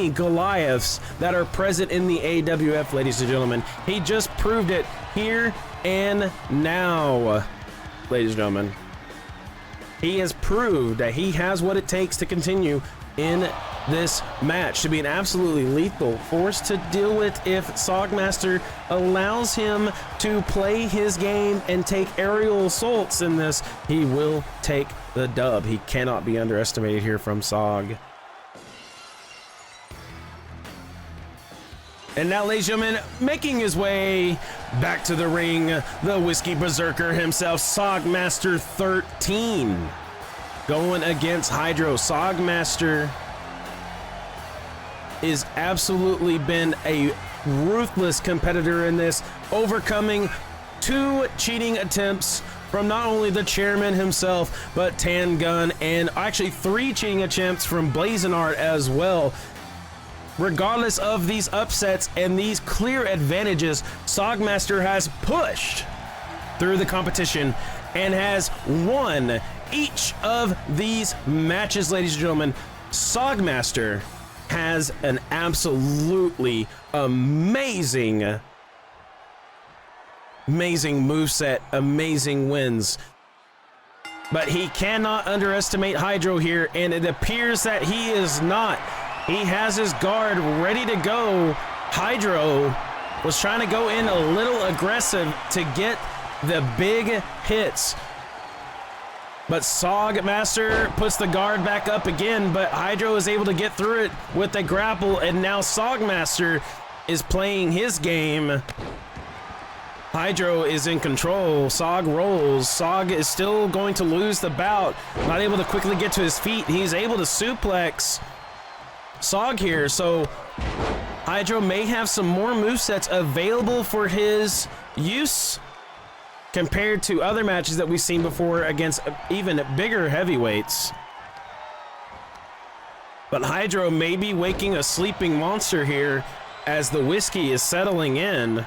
Goliaths that are present in the AWF, ladies and gentlemen. He just proved it here and now, ladies and gentlemen. He has proved that he has what it takes to continue in this match, to be an absolutely lethal force to deal with if Sogmaster allows him to play his game and take aerial assaults in this. He will take the dub. He cannot be underestimated here from Sog. And now, ladies and gentlemen, making his way back to the ring, the Whiskey Berserker himself, Sogmaster 13, going against Hydro. Sogmaster is absolutely been a ruthless competitor in this, overcoming 2 cheating attempts from not only the chairman himself, but Tan Gun, and actually 3 cheating attempts from Blazonart as well. Regardless of these upsets and these clear advantages, Sogmaster has pushed through the competition and has won each of these matches, ladies and gentlemen. Sogmaster has an absolutely amazing moveset, amazing wins. But he cannot underestimate Hydro here, and it appears that he is not. He has his guard ready to go. Hydro was trying to go in a little aggressive to get the big hits, but Sogmaster puts the guard back up again, but Hydro is able to get through it with a grapple, and now Sogmaster is playing his game. Hydro is in control. Sog rolls. Sog is still going to lose the bout. Not able to quickly get to his feet. He's able to suplex Sog here, so Hydro may have some more movesets available for his use compared to other matches that we've seen before against even bigger heavyweights. But Hydro may be waking a sleeping monster here as the whiskey is settling in.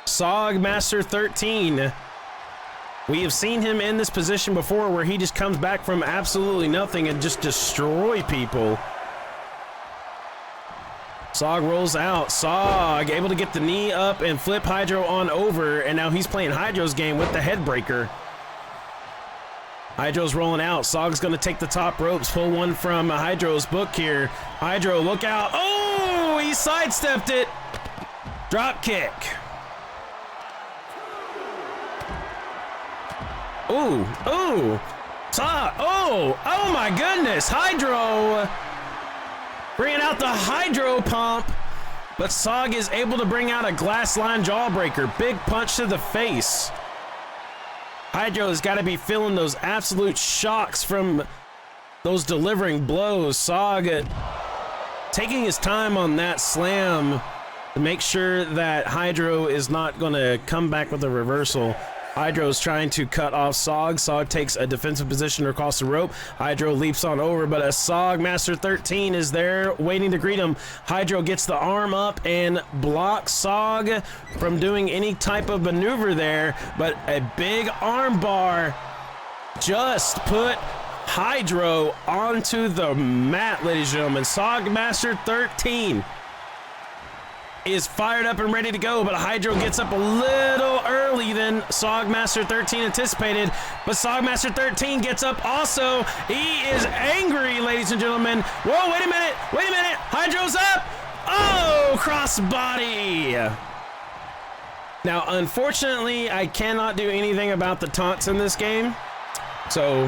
Sogmaster 13. We have seen him in this position before where he just comes back from absolutely nothing and just destroy people. Sog rolls out. Sog able to get the knee up and flip Hydro on over, and now he's playing Hydro's game with the head breaker. Hydro's rolling out. Sog's going to take the top ropes, pull one from Hydro's book here. Hydro, look out. Oh, he sidestepped it. Drop kick. Ooh, ooh. Sog, oh my goodness. Hydro bringing out the Hydro pump, but Sog is able to bring out a glass line jawbreaker. Big punch to the face. Hydro has got to be feeling those absolute shocks from those delivering blows. Sog taking his time on that slam to make sure that Hydro is not going to come back with a reversal. Hydro's trying to cut off Sog. Sog takes a defensive position across the rope. Hydro leaps on over, but a Sogmaster 13 is there waiting to greet him. Hydro gets the arm up and blocks Sog from doing any type of maneuver there, but a big arm bar just put Hydro onto the mat, ladies and gentlemen. Sogmaster 13 is fired up and ready to go, but Hydro gets up a little early than Sogmaster 13 anticipated, but Sogmaster 13 gets up also. He is angry, ladies and gentlemen. Whoa, wait a minute, Hydro's up. Oh, crossbody. Now, unfortunately, I cannot do anything about the taunts in this game, so.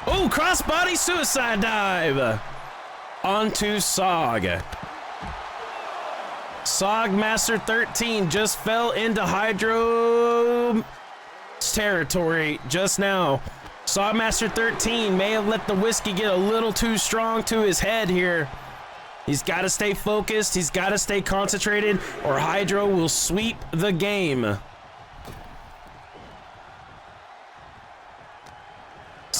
Oh, crossbody suicide dive onto Sog. Sogmaster 13 just fell into Hydro's territory just now. Sogmaster 13 may have let the whiskey get a little too strong to his head here. He's got to stay focused. He's got to stay concentrated, or Hydro will sweep the game.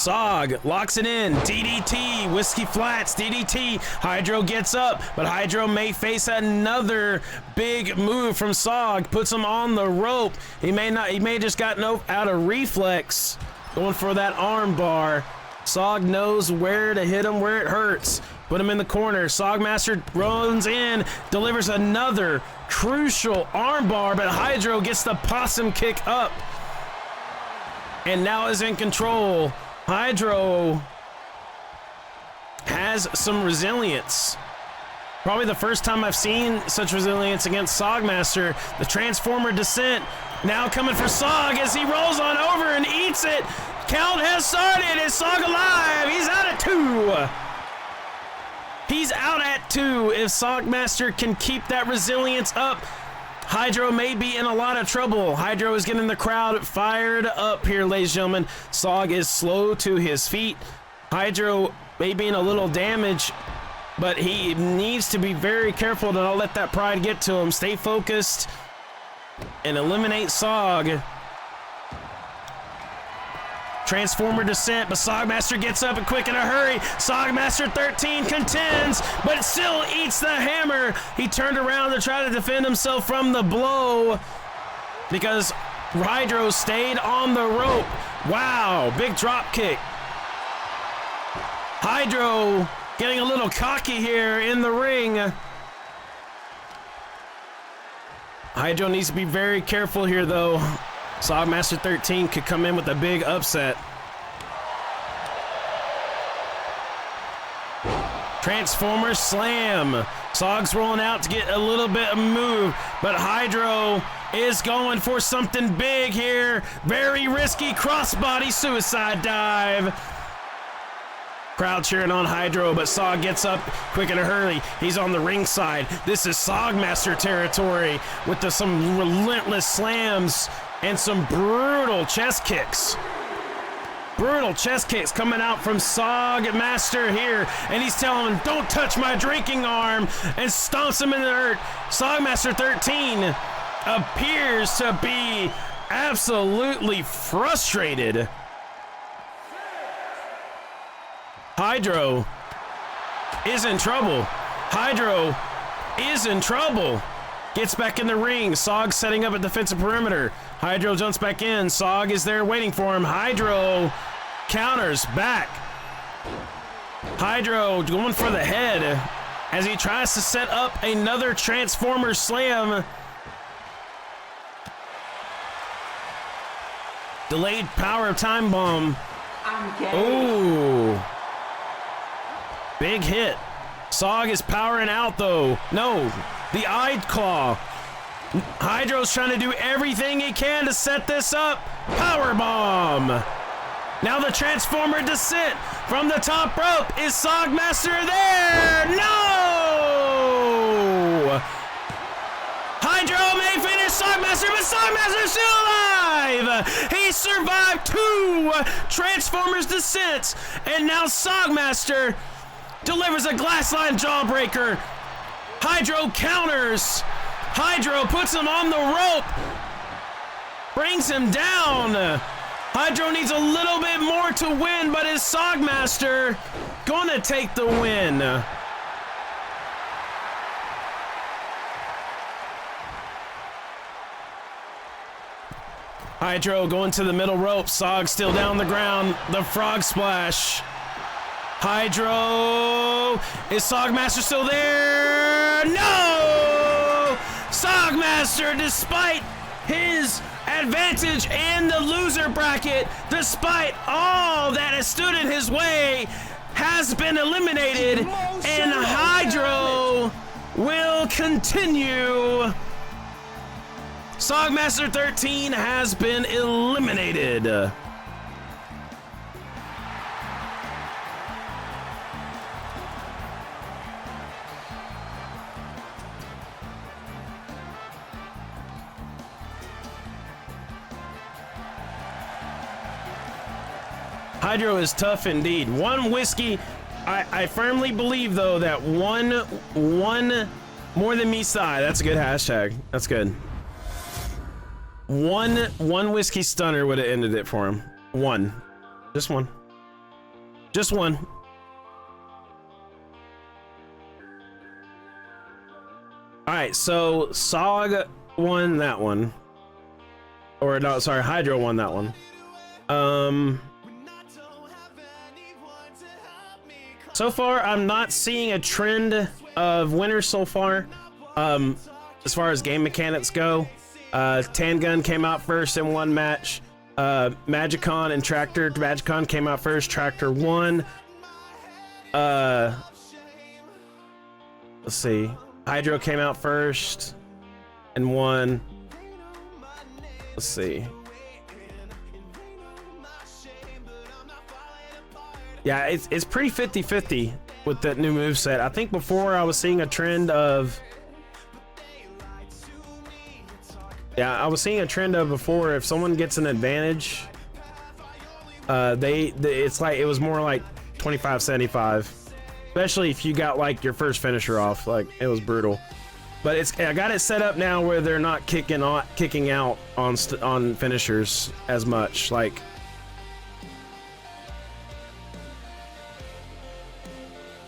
Sog locks it in. DDT, Whiskey Flats, DDT. Hydro gets up, but Hydro may face another big move from Sog. Puts him on the rope. He may just gotten out of reflex. Going for that arm bar. Sog knows where to hit him, where it hurts. Put him in the corner. Sogmaster runs in, delivers another crucial arm bar, but Hydro gets the possum kick up and now is in control. Hydro has some resilience. Probably the first time I've seen such resilience against Sogmaster. The Transformer descent now coming for Sog as he rolls on over and eats it. Count has started. Is Sog alive? He's out at 2. He's out at 2. If Sogmaster can keep that resilience up, Hydro may be in a lot of trouble. Hydro is getting the crowd fired up here, ladies and gentlemen. Sog is slow to his feet. Hydro may be in a little damage, but he needs to be very careful to not let that pride get to him. Stay focused and eliminate Sog. Transformer descent, but Sogmaster gets up and quick in a hurry. Sogmaster 13 contends, but still eats the hammer. He turned around to try to defend himself from the blow because Hydro stayed on the rope. Wow, big drop kick. Hydro getting a little cocky here in the ring. Hydro needs to be very careful here, though. Sogmaster 13 could come in with a big upset. Transformer slam. Sog's rolling out to get a little bit of move, but Hydro is going for something big here. Very risky crossbody suicide dive. Crowd cheering on Hydro, but Sog gets up quick in a hurry. He's on the ringside. This is Sogmaster territory with some relentless slams and some brutal chest kicks. Brutal chest kicks coming out from Sogmaster here, and he's telling him, don't touch my drinking arm, and stomps him in the dirt. Sogmaster 13 appears to be absolutely frustrated. Hydro is in trouble. Hydro is in trouble. Gets back in the ring. Sog setting up a defensive perimeter. Hydro jumps back in. Sog is there waiting for him. Hydro counters back. Hydro going for the head as he tries to set up another Transformer slam. Delayed power of time bomb. Oh. Big hit. Sog is powering out though. No, the eye claw. Hydro's trying to do everything he can to set this up. Power bomb. Now the Transformer descent from the top rope. Is Sogmaster there? No! Hydro may finish Sogmaster, but Sogmaster's still alive! He survived 2 Transformers descents, and now Sogmaster delivers a glass line jawbreaker. Hydro counters. Hydro puts him on the rope. Brings him down. Hydro needs a little bit more to win, but is Sogmaster gonna take the win? Hydro going to the middle rope. Sog still down the ground. The frog splash. Hydro. Is Sogmaster still there? No! Sogmaster, despite his advantage in the loser bracket, despite all that has stood in his way, has been eliminated, and Hydro will continue. Sogmaster 13 has been eliminated. Hydro is tough indeed. One whiskey. I firmly believe though that one more than me side. That's a good hashtag. That's good. One whiskey stunner would have ended it for him. One. Just one. Just one. All right, so Sog won that one. Or no, sorry, Hydro won that one. So far, I'm not seeing a trend of winners so far. As far as game mechanics go, Tangun came out first in one match. Magicon and Tractor. Magicon came out first. Tractor won. Let's see. Hydro came out first and won. Let's see. Yeah, it's pretty 50-50 with that new moveset. I think before I was seeing a trend of... Yeah, I was seeing a trend of before if someone gets an advantage, it's like, it was more like 25-75. Especially if you got like your first finisher off, like it was brutal. But I got it set up now where they're not kicking out on finishers as much. Like,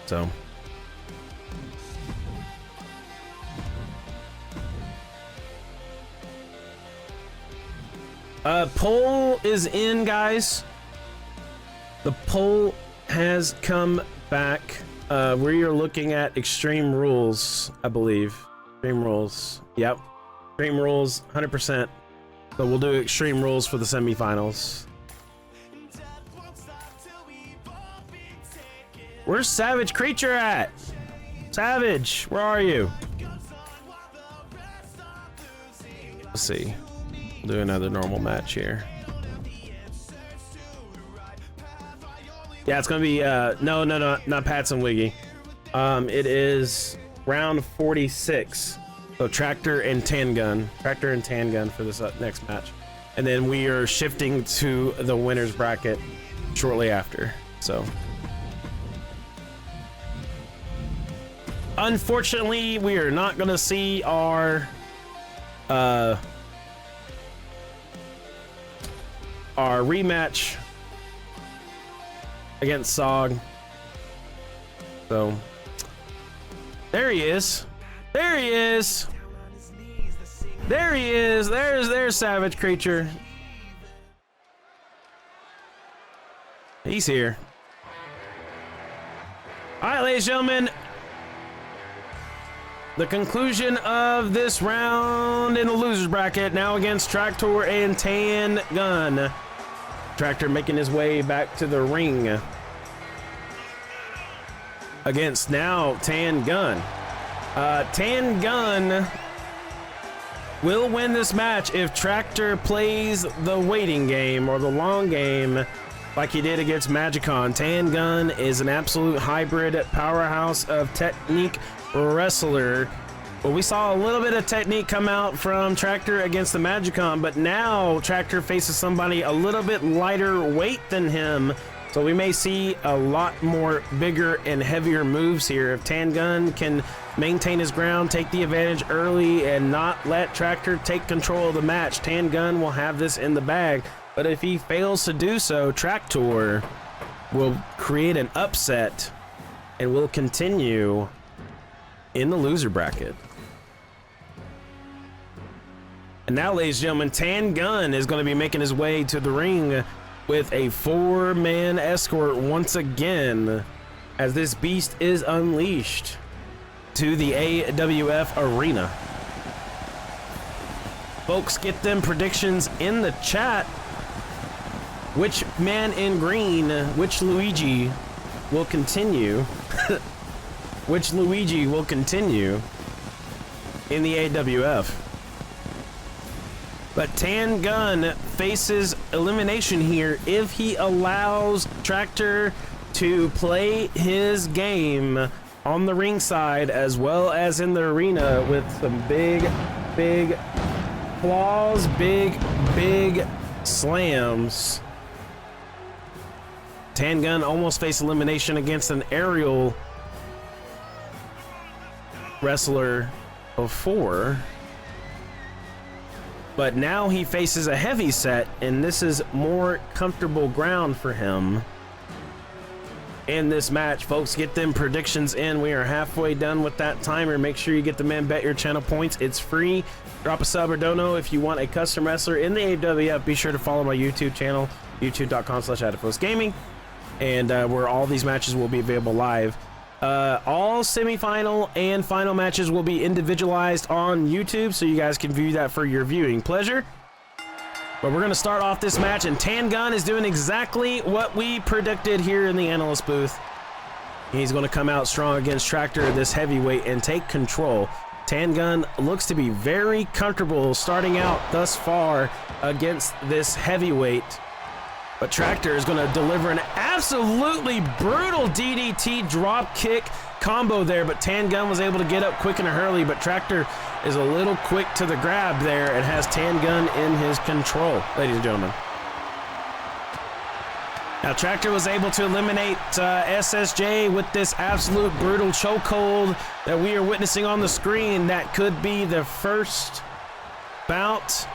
so. Poll is in, guys. The poll has come back. We are looking at Extreme Rules, I believe. Extreme Rules. Yep. Extreme Rules, 100%. So we'll do Extreme Rules for the semifinals. Where's Savage Creature at? Savage, where are you? Let's see. We'll do another normal match here. Yeah, it's gonna be no, not Pats and Wiggy. It is round 46. So Tractor and Tangun for this next match, and then we are shifting to the winners bracket shortly after. So, unfortunately, we are not gonna see our rematch against Sog. So there he is. There he is. There he is. There's Savage Creature. He's here. All right, ladies and gentlemen, the conclusion of this round in the losers bracket, now against Tractor and Tangun. Tractor making his way back to the ring against now Tangun. Tangun will win this match if Tractor plays the waiting game or the long game like he did against Magicon. Tangun is an absolute hybrid powerhouse of technique wrestler. Well, we saw a little bit of technique come out from Tractor against the Magicon, but now Tractor faces somebody a little bit lighter weight than him, so we may see a lot more bigger and heavier moves here. If Tangun can maintain his ground, take the advantage early, and not let Tractor take control of the match, Tangun will have this in the bag. But if he fails to do so, Tractor will create an upset and will continue in the loser bracket. And now, ladies and gentlemen, Tangun is going to be making his way to the ring with a 4-man escort once again, as this beast is unleashed to the AWF arena. Folks, get them predictions in the chat. Which man in green, which Luigi will continue? Which Luigi will continue in the AWF? But Tangun faces elimination here if he allows Tractor to play his game on the ringside as well as in the arena with some big claws, big slams. Tangun almost faced elimination against an aerial wrestler before, but now he faces a heavy set, and this is more comfortable ground for him. in this match. Folks, get them predictions in. We are halfway done with that timer. Make sure you get the Men Bet Your Channel points. It's free. Drop a sub or dono if you want a custom wrestler in the AWF. Be sure to follow my YouTube channel, youtube.com/atofosegaming, and where all these matches will be available live. All semifinal and final matches will be individualized on YouTube, so you guys can view that for your viewing pleasure. But we're going to start off this match, and Tan Gun is doing exactly what we predicted here in the analyst booth. He's going to come out strong against Tractor, this heavyweight, and take control. Tan Gun looks to be very comfortable starting out thus far against this heavyweight. But Tractor is going to deliver an absolutely brutal DDT drop kick combo there, but Tan Gun was able to get up quick in a hurry, but Tractor is a little quick to the grab there and has Tan Gun in his control, ladies and gentlemen. Now Tractor was able to eliminate SSJ with this absolute brutal chokehold that we are witnessing on the screen. That could be the first bout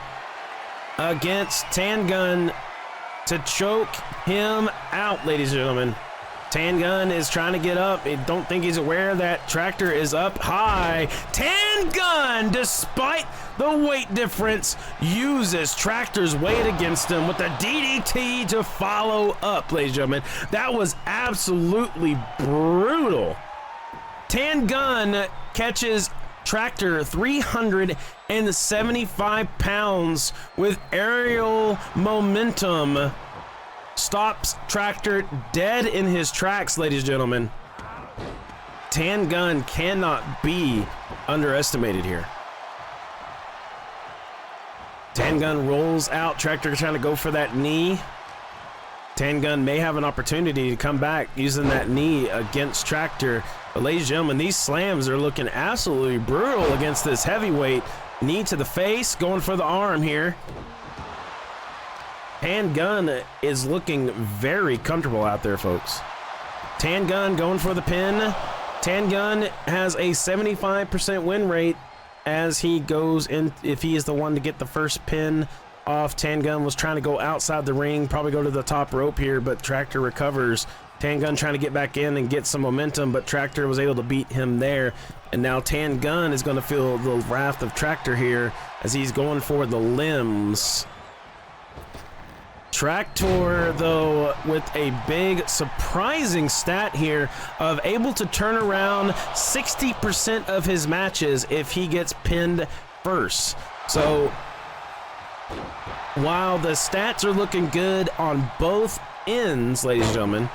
against Tan Gun to choke him out, ladies and gentlemen. Tan Gun is trying to get up. I don't think he's aware that Tractor is up high. Tan Gun, despite the weight difference, uses Tractor's weight against him with a DDT to follow up, ladies and gentlemen. That was absolutely brutal. Tan Gun catches Tractor 375 pounds with aerial momentum. Stops Tractor dead in his tracks, ladies and gentlemen. Tan Gun cannot be underestimated here. Tan Gun rolls out. Tractor trying to go for that knee. Tan Gun may have an opportunity to come back using that knee against Tractor. But ladies and gentlemen, these slams are looking absolutely brutal against this heavyweight. Knee to the face, going for the arm here. Tan Gun is looking very comfortable out there, folks. Tan Gun going for the pin. Tan Gun has a 75% win rate as he goes in. If he is the one to get the first pin off, Tan Gun was trying to go outside the ring, probably go to the top rope here, but Tractor recovers. Tan Gun trying to get back in and get some momentum, but Tractor was able to beat him there. And now Tan Gun is going to feel the wrath of Tractor here as he's going for the limbs. Tractor, though, with a big surprising stat here of able to turn around 60% of his matches if he gets pinned first. So while the stats are looking good on both ends, ladies and gentlemen,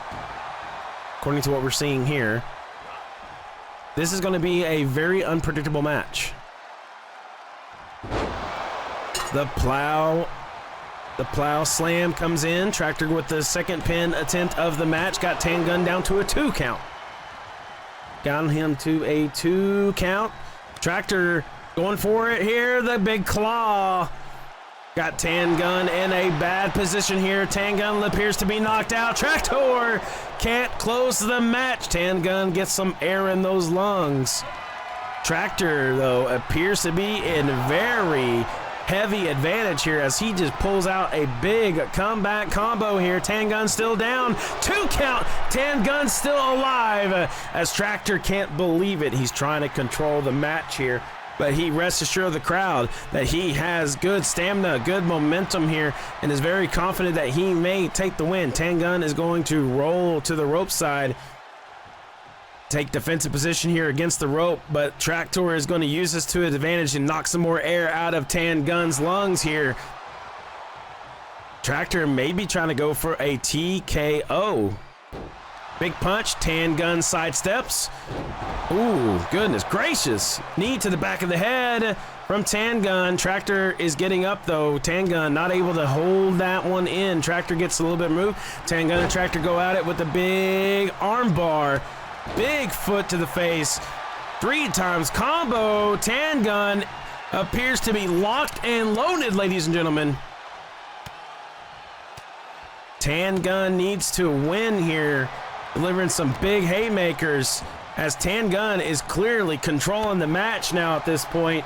according to what we're seeing here, this is going to be a very unpredictable match. The plow slam comes in. Tractor with the second pin attempt of the match. Got Tan Gun down to a 2 count. Got him to a 2 count. Tractor going for it here. The big claw. Got Tan Gun in a bad position here. Tan Gun appears to be knocked out. Tractor can't close the match. Tan Gun gets some air in those lungs. Tractor, though, appears to be in very heavy advantage here as he just pulls out a big comeback combo here. Tan Gun still down. 2 count. Tan Gun still alive as Tractor can't believe it. He's trying to control the match here, but he rests assured the crowd that he has good stamina, good momentum here, and is very confident that he may take the win. Tan Gun is going to roll to the rope side, take defensive position here against the rope, but Tractor is going to use this to his advantage and knock some more air out of Tan Gun's lungs here. Tractor may be trying to go for a TKO. Big punch. Tan Gun sidesteps. Ooh, goodness gracious. Knee to the back of the head from Tan Gun. Tractor is getting up, though. Tan Gun not able to hold that one in. Tractor gets a little bit moved. Tan Gun and Tractor go at it with a big arm bar. Big foot to the face. 3 times combo. Tan Gun appears to be locked and loaded, ladies and gentlemen. Tan Gun needs to win here, delivering some big haymakers as Tan Gun is clearly controlling the match now at this point.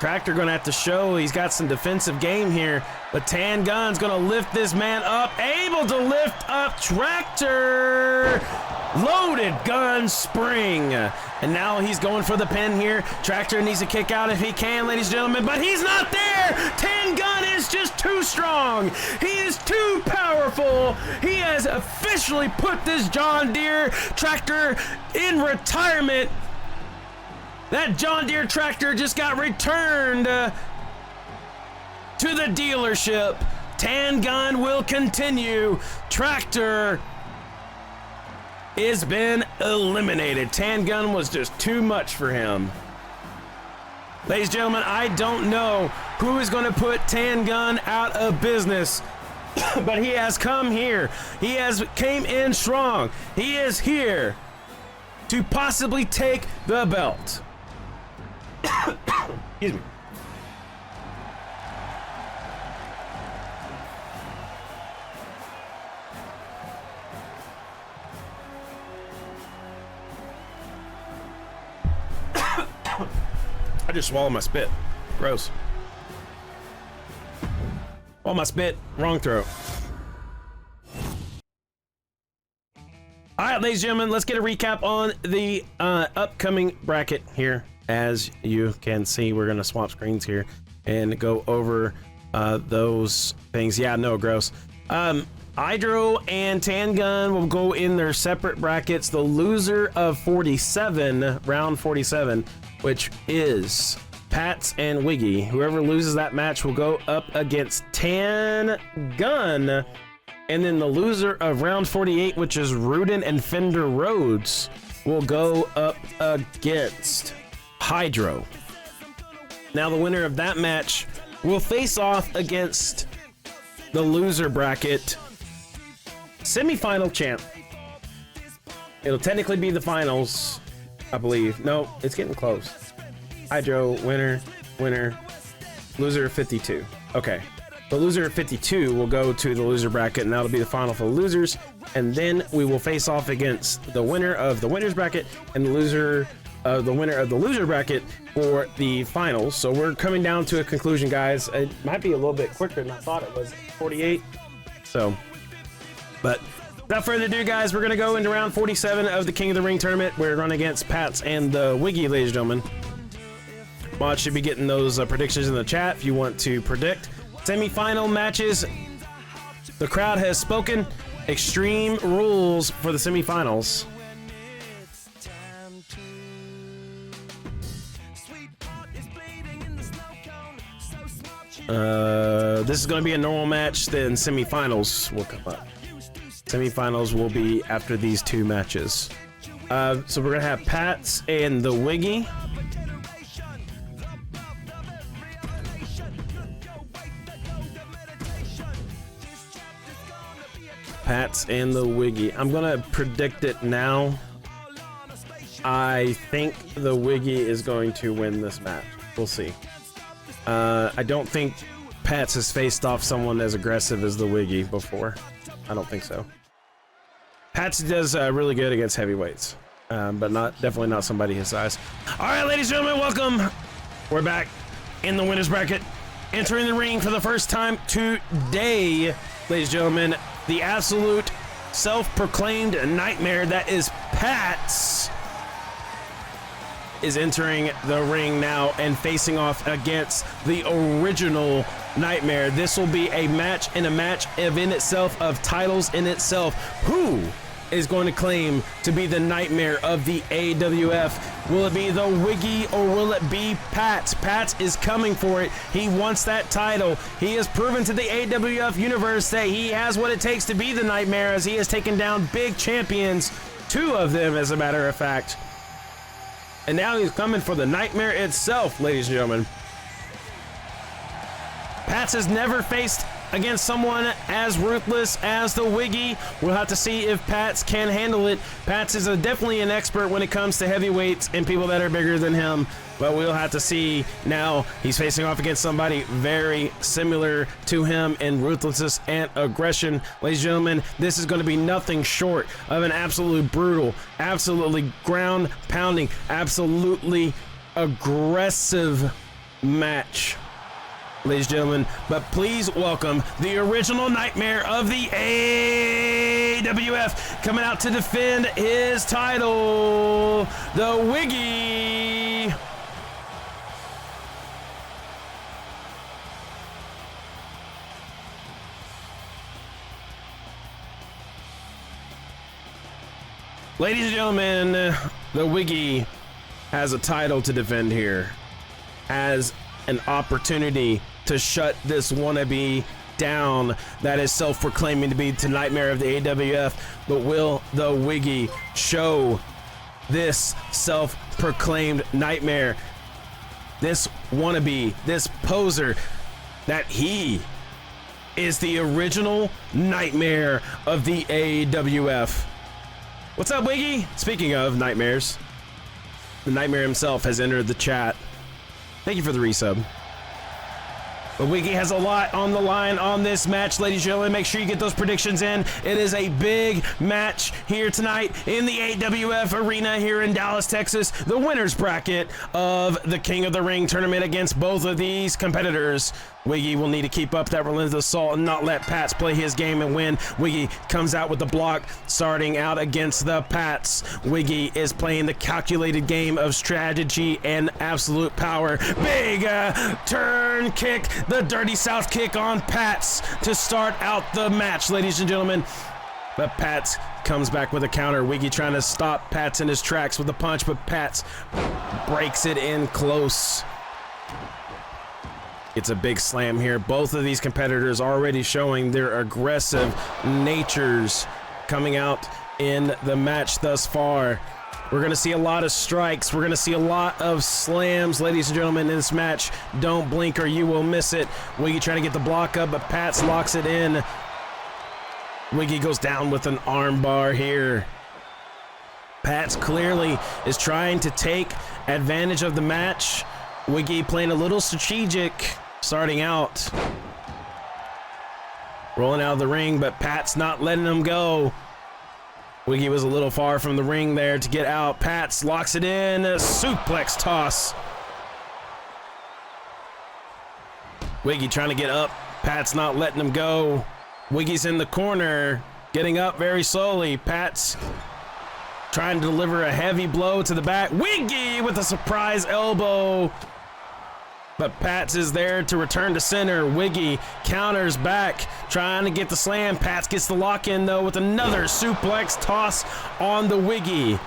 Tractor gonna have to show he's got some defensive game here, but Tan Gun's gonna lift this man up, able to lift up Tractor. Loaded gun spring. And now he's going for the pin here. Tractor needs to kick out if he can, ladies and gentlemen, but he's not there. Tan Gun is just too strong. He is too powerful. He has officially put this John Deere tractor in retirement. That John Deere tractor just got returned to the dealership. Tan Gun will continue. Tractor has been eliminated. Tan Gun was just too much for him. Ladies and gentlemen, I don't know who is going to put Tan Gun out of business, but he has come here. He has came in strong. He is here to possibly take the belt. Excuse me. I just swallowed my spit. Gross. Swallow my spit. Wrong throat. All right, ladies and gentlemen, let's get a recap on the upcoming bracket here. As you can see, we're going to swap screens here and go over those things. Yeah, no, gross. Hydro and Tan Gun will go in their separate brackets. The loser of 47, round 47, which is Pats and Wiggy. Whoever loses that match will go up against Tan Gun. And then the loser of round 48, which is Rudin and Fender Rhodes, will go up against Hydro. Now the winner of that match will face off against the loser bracket semifinal champ. It'll technically be the finals, I believe. No, it's getting close. Hydro, winner, loser of 52. Okay. The loser of 52 will go to the loser bracket, and that'll be the final for the losers. And then we will face off against the winner of the winners bracket and the loser of the winner of the loser bracket for the finals. So we're coming down to a conclusion, guys. It might be a little bit quicker than I thought it was. 48. So, but without further ado, guys, we're going to go into round 47 of the King of the Ring tournament. We're running against Pats and the Wiggy, ladies and gentlemen. Mod should be getting those predictions in the chat if you want to predict. Semi-final matches. The crowd has spoken. Extreme rules for the semi-finals. This is going to be a normal match, then semi-finals will come up. Semi-finals will be after these two matches. So we're going to have Pats and the Wiggy. Pats and the Wiggy. I'm going to predict it now. I think the Wiggy is going to win this match. We'll see. I don't think Pats has faced off someone as aggressive as the Wiggy before. I don't think so. Pats does really good against heavyweights, but definitely not somebody his size. All right, ladies and gentlemen, welcome. We're back in the winners bracket. Entering the ring for the first time today, ladies and gentlemen, the absolute self-proclaimed nightmare that is Pats is entering the ring now and facing off against the original Nightmare. This will be a match in a match of in itself, of titles in itself. Who is going to claim to be the Nightmare of the AWF? Will it be the Wiggy or will it be Pats? Pats is coming for it. He wants that title. He has proven to the AWF universe that he has what it takes to be the Nightmare, as he has taken down big champions, 2 of them as a matter of fact. And now he's coming for the Nightmare itself, ladies and gentlemen. Pats has never faced against someone as ruthless as the Wiggy. We'll have to see if Pats can handle it. Pats is definitely an expert when it comes to heavyweights and people that are bigger than him, but we'll have to see. Now he's facing off against somebody very similar to him in ruthlessness and aggression. Ladies and gentlemen, this is going to be nothing short of an absolutely brutal, absolutely ground pounding, absolutely aggressive match, ladies and gentlemen. But please welcome the original Nightmare of the AWF, coming out to defend his title, the Wiggy. Ladies and gentlemen, the Wiggy has a title to defend here, has an opportunity to shut this wannabe down that is self-proclaiming to be the Nightmare of the AWF. But will the Wiggy show this self-proclaimed Nightmare, this wannabe, this poser, that he is the original Nightmare of the AWF? What's up, Wiggy? Speaking of nightmares, the Nightmare himself has entered the chat. Thank you for the resub. But Wiggy has a lot on the line on this match, ladies and gentlemen. Make sure you get those predictions in. It is a big match here tonight in the AWF arena here in Dallas, Texas. The winner's bracket of the King of the Ring tournament against both of these competitors. Wiggy will need to keep up that relentless assault and not let Pats play his game and win. Wiggy comes out with the block, starting out against the Pats. Wiggy is playing the calculated game of strategy and absolute power. Big turn kick, the Dirty South kick on Pats to start out the match, ladies and gentlemen. But Pats comes back with a counter. Wiggy trying to stop Pats in his tracks with a punch, but Pats breaks it in close. It's a big slam here. Both of these competitors already showing their aggressive natures coming out in the match thus far. We're going to see a lot of strikes. We're going to see a lot of slams, ladies and gentlemen, in this match. Don't blink or you will miss it. Wiggy trying to get the block up, but Pats locks it in. Wiggy goes down with an arm bar here. Pats clearly is trying to take advantage of the match. Wiggy playing a little strategic, starting out. Rolling out of the ring, but Pat's not letting him go. Wiggy was a little far from the ring there to get out. Pats locks it in, a suplex toss. Wiggy trying to get up. Pat's not letting him go. Wiggy's in the corner, getting up very slowly. Pat's trying to deliver a heavy blow to the back. Wiggy with a surprise elbow. But Pats is there to return to center. Wiggy counters back, trying to get the slam. Pats gets the lock in, though, with another suplex toss on the Wiggy.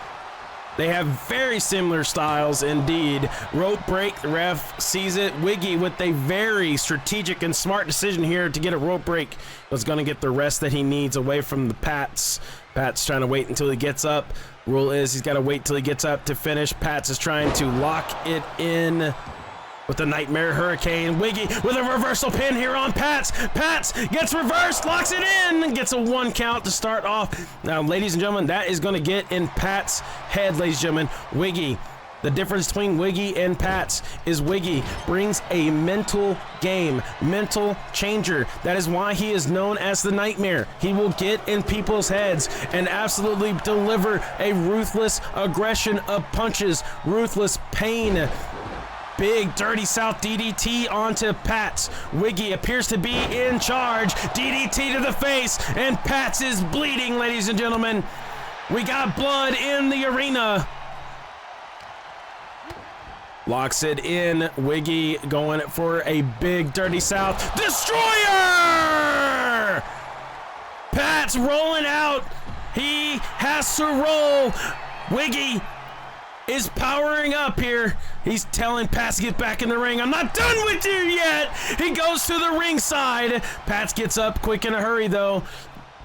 They have very similar styles indeed. Rope break, the ref sees it. Wiggy with a very strategic and smart decision here to get a rope break. Was going to get the rest that he needs away from the Pats. Pats trying to wait until he gets up. Rule is he's got to wait till he gets up to finish. Pats is trying to lock it in with the Nightmare Hurricane. Wiggy with a reversal pin here on Pats. Pats gets reversed, locks it in, gets a 1 count to start off. Now, ladies and gentlemen, that is going to get in Pats' head, ladies and gentlemen. Wiggy, the difference between Wiggy and Pats is Wiggy brings a mental game, mental changer. That is why he is known as the Nightmare. He will get in people's heads and absolutely deliver a ruthless aggression of punches, ruthless pain. Big Dirty South DDT onto Pats. Wiggy appears to be in charge. DDT to the face, and Pats is bleeding, ladies and gentlemen. We got blood in the arena. Locks it in. Wiggy going for a big Dirty South Destroyer! Pats rolling out. He has to roll. Wiggy is powering up here. He's telling Pats to get back in the ring. I'm not done with you yet. He goes to the ringside. Pats gets up quick in a hurry, though.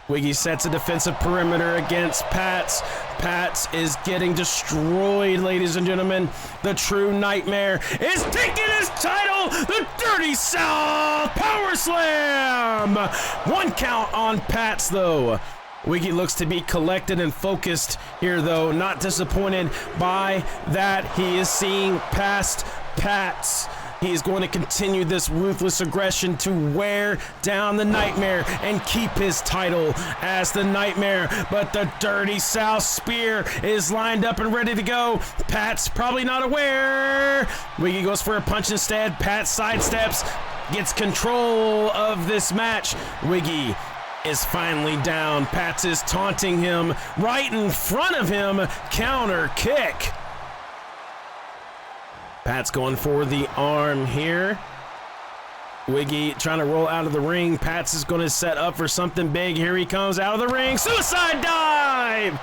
Wiggy sets a defensive perimeter against Pats. Pats is getting destroyed, ladies and gentlemen. The true Nightmare is taking his title, the Dirty South Power Slam. 1 count on Pats, though. Wiggy looks to be collected and focused here, though. Not disappointed by that. He is seeing past Pats. He is going to continue this ruthless aggression to wear down the Nightmare and keep his title as the Nightmare. But the Dirty South Spear is lined up and ready to go. Pat's probably not aware. Wiggy goes for a punch instead. Pat sidesteps, gets control of this match. Wiggy is finally down. Pats is taunting him right in front of him. Counter kick. Pat's going for the arm here. Wiggy trying to roll out of the ring. Pats is going to set up for something big. Here he comes out of the ring. Suicide dive!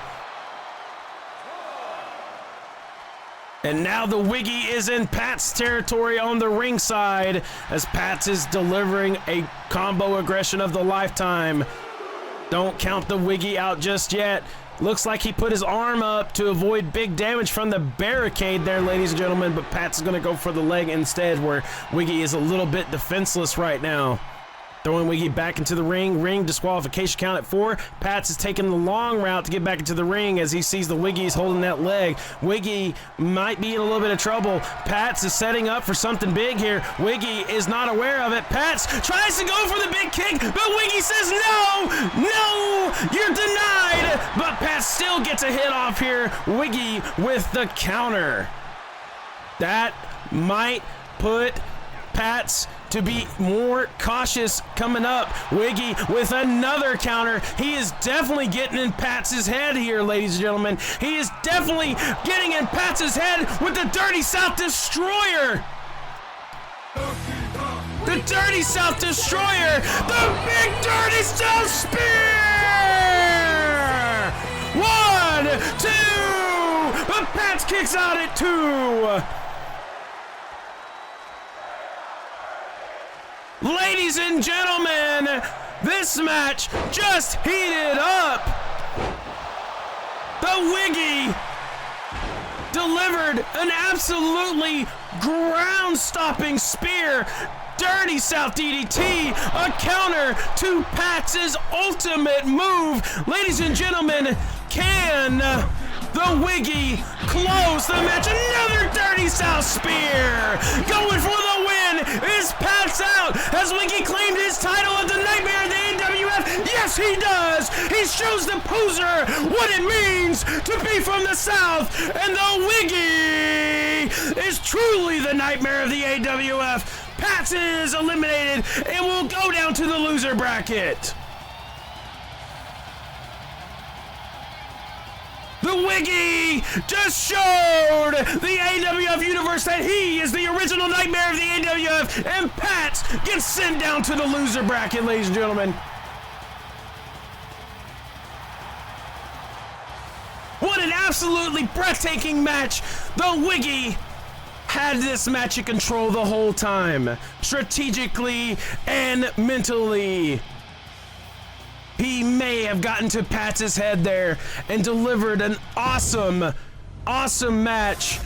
And now the Wiggy is in Pat's territory on the ringside as Pat's is delivering a combo aggression of the lifetime. Don't count the Wiggy out just yet. Looks like he put his arm up to avoid big damage from the barricade there, ladies and gentlemen, but Pat's going to go for the leg instead, where Wiggy is a little bit defenseless right now. Throwing Wiggy back into the ring. Ring disqualification count at 4. Pats is taking the long route to get back into the ring as he sees the Wiggy's holding that leg. Wiggy might be in a little bit of trouble. Pats is setting up for something big here. Wiggy is not aware of it. Pats tries to go for the big kick, but Wiggy says no, you're denied. But Pats still gets a hit off here. Wiggy with the counter. That might put Pats to be more cautious coming up. Wiggy with another counter. He is definitely getting in Pats' head here, ladies and gentlemen. He is definitely getting in Pats' head with the Dirty South Destroyer. The Dirty South Destroyer. The big Dirty South Spear. 1, 2. But Pats kicks out at 2. Ladies and gentlemen, this match just heated up. The Wiggy delivered an absolutely ground-stopping spear. Dirty South DDT, a counter to Pat's ultimate move. Ladies and gentlemen, can the Wiggy close the match? Another Dirty South Spear. Going for the win is Pat's out. Has Wiggy claimed his title of the Nightmare of the AWF? Yes, he does. He shows the poser what it means to be from the South. And the Wiggy is truly the Nightmare of the AWF. Pat's is eliminated and will go down to the loser bracket. The Wiggy just showed the AWF universe that he is the original Nightmare of the AWF, and Pat gets sent down to the loser bracket, ladies and gentlemen. What an absolutely breathtaking match. The Wiggy had this match in control the whole time, strategically and mentally. He may have gotten to Pat's head there and delivered an awesome match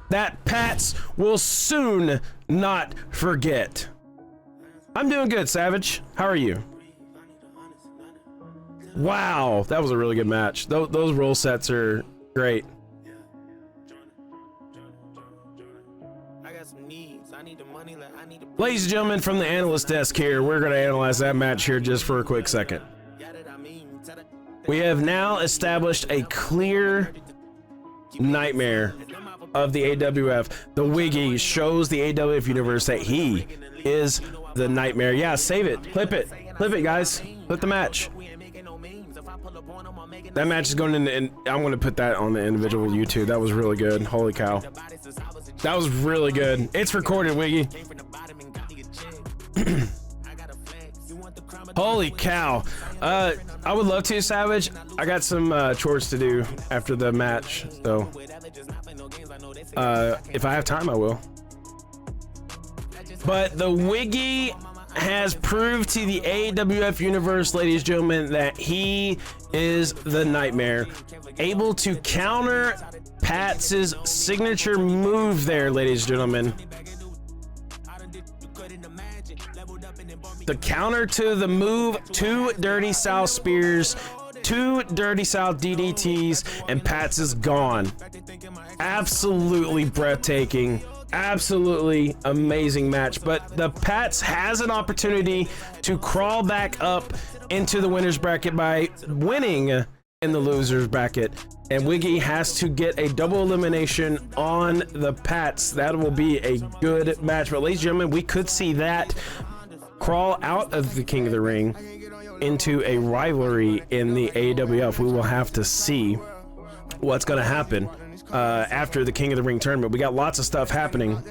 that Pats will soon not forget. I'm doing good, Savage. How are you? Wow, that was a really good match. Those roll sets are great. Ladies and gentlemen, from the analyst desk here, we're going to analyze that match here just for a quick second. We have now established a clear Nightmare of the AWF. The Wiggy shows the AWF universe that he is the Nightmare. Yeah, save it. Clip it. Clip it, guys. Clip the match. That match is going in, and I'm going to put that on the individual YouTube. That was really good. Holy cow. That was really good. It's recorded, Wiggy. Holy cow. I would love to, Savage. I got some chores to do after the match, so if I have time, I will. But the Wiggy has proved to the AWF universe, ladies and gentlemen, that he is the Nightmare. Able to counter Pat's signature move there, ladies and gentlemen. The counter to the move, 2 Dirty South Spears, 2 Dirty South DDTs, and Pat's is gone. Absolutely breathtaking. Absolutely amazing match, but the Pats has an opportunity to crawl back up into the winner's bracket by winning in the loser's bracket, and Wiggy has to get a double elimination on the Pats. That will be a good match, but ladies and gentlemen, we could see that crawl out of the King of the Ring into a rivalry in the AWF. We will have to see what's going to happen after the King of the Ring tournament. We got lots of stuff happening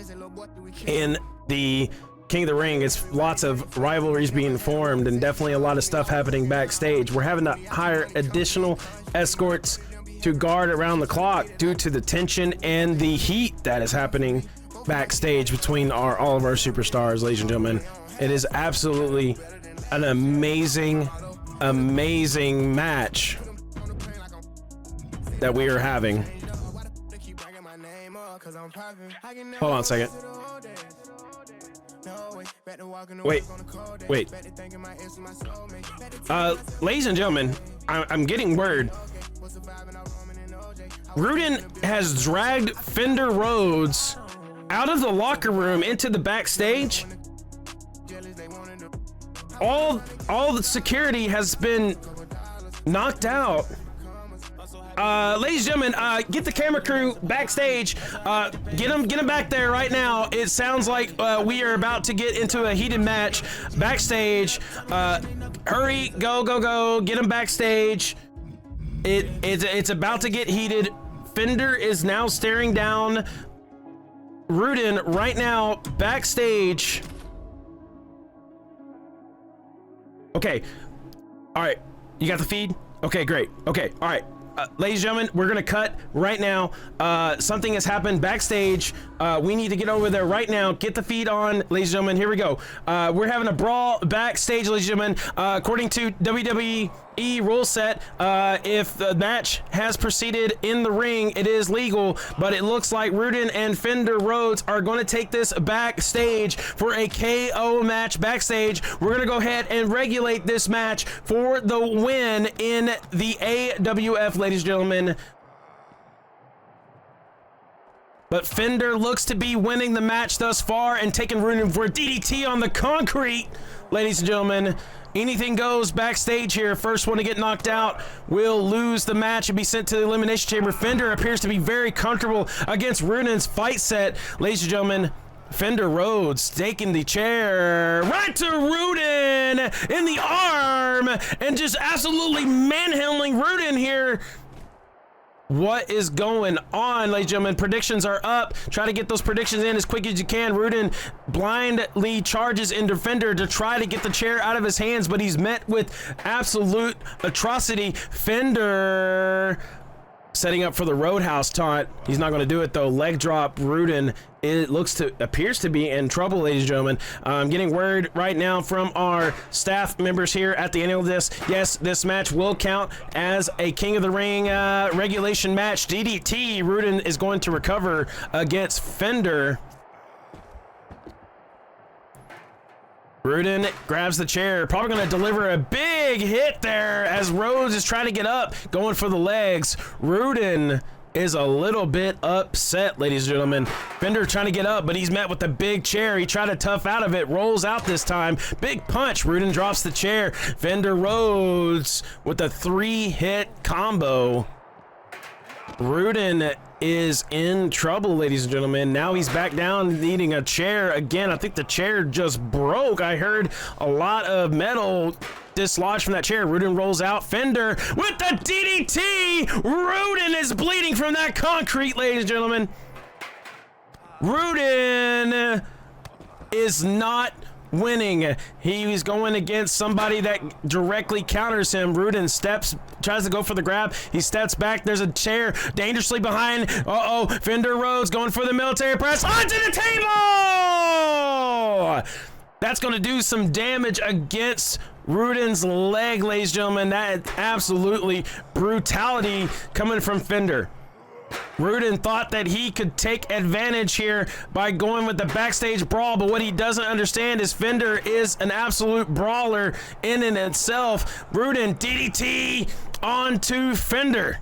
in the King of the Ring. It's lots of rivalries being formed and definitely a lot of stuff happening backstage. We're having to hire additional escorts to guard around the clock due to the tension and the heat that is happening backstage between all of our superstars, ladies and gentlemen. It is absolutely an amazing match that we are having. Hold on a second. Wait. Ladies and gentlemen, I'm getting word. Rudin has dragged Fender Rhodes out of the locker room into the backstage. All the security has been knocked out. Ladies and gentlemen, get the camera crew backstage. Get them back there right now. It sounds like we are about to get into a heated match backstage. Hurry, go. Get them backstage. It's about to get heated. Fender is now staring down Rudin right now backstage. Okay. All right. You got the feed? Okay, great. Okay. All right. Ladies and gentlemen, we're gonna cut right now. Something has happened backstage. We need to get over there right now. Get the feed on, ladies and gentlemen. Here we go. We're having a brawl backstage, ladies and gentlemen. According to WWE rule set, if the match has proceeded in the ring, it is legal, but it looks like Rudin and Fender Rhodes are going to take this backstage for a KO match backstage. We're going to go ahead and regulate this match for the win in the AWF, ladies and gentlemen. But Fender looks to be winning the match thus far and taking Rudin for a DDT on the concrete, ladies and gentlemen. Anything goes backstage here. First one to get knocked out will lose the match and be sent to the Elimination Chamber. Fender appears to be very comfortable against Rudin's fight set. Ladies and gentlemen, Fender Rhodes taking the chair right to Rudin in the arm and just absolutely manhandling Rudin here. What is going on, ladies and gentlemen? Predictions are up. Try to get those predictions in as quick as you can. Rudin blindly charges into Fender to try to get the chair out of his hands, but he's met with absolute atrocity. Fender setting up for the Roadhouse taunt. He's not going to do it though. Leg drop. Rudin, it appears to be in trouble, ladies and gentlemen. I'm getting word right now from our staff members here at the annual disc. Yes, this match will count as a King of the Ring regulation match. DDT. Rudin is going to recover against Fender. Rudin grabs the chair, probably going to deliver a big hit there as Rhodes is trying to get up, going for the legs. Rudin is a little bit upset, ladies and gentlemen. Fender trying to get up, but he's met with a big chair. He tried to tough out of it, rolls out this time. Big punch. Rudin drops the chair. Fender Rhodes with a 3-hit combo. Rudin is in trouble, ladies and gentlemen. Now he's back down needing a chair again. I think the chair just broke. I heard a lot of metal dislodged from that chair. Rudin rolls out. Fender with the DDT. Rudin is bleeding from that concrete, ladies and gentlemen. Rudin is not winning. He's going against somebody that directly counters him. Rudin tries to go for the grab. He steps back. There's a chair dangerously behind. Fender Rhodes going for the military press onto the table. That's going to do some damage against Rudin's leg, ladies and gentlemen. That is absolutely brutality coming from Fender. Rudin thought that he could take advantage here by going with the backstage brawl, but what he doesn't understand is Fender is an absolute brawler in and itself. Rudin DDT onto Fender.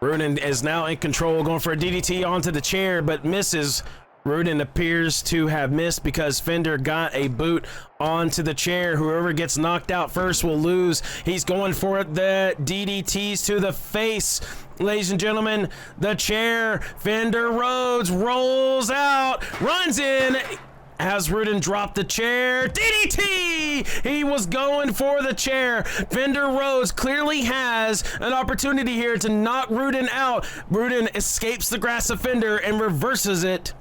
Rudin is now in control, going for a DDT onto the chair, but misses. Rudin appears to have missed because Fender got a boot onto the chair. Whoever gets knocked out first will lose. He's going for the DDTs to the face. Ladies and gentlemen, the chair, Fender Rhodes rolls out, runs in. Has Rudin dropped the chair? DDT! He was going for the chair. Fender Rhodes clearly has an opportunity here to knock Rudin out. Rudin escapes the grasp of Fender and reverses it.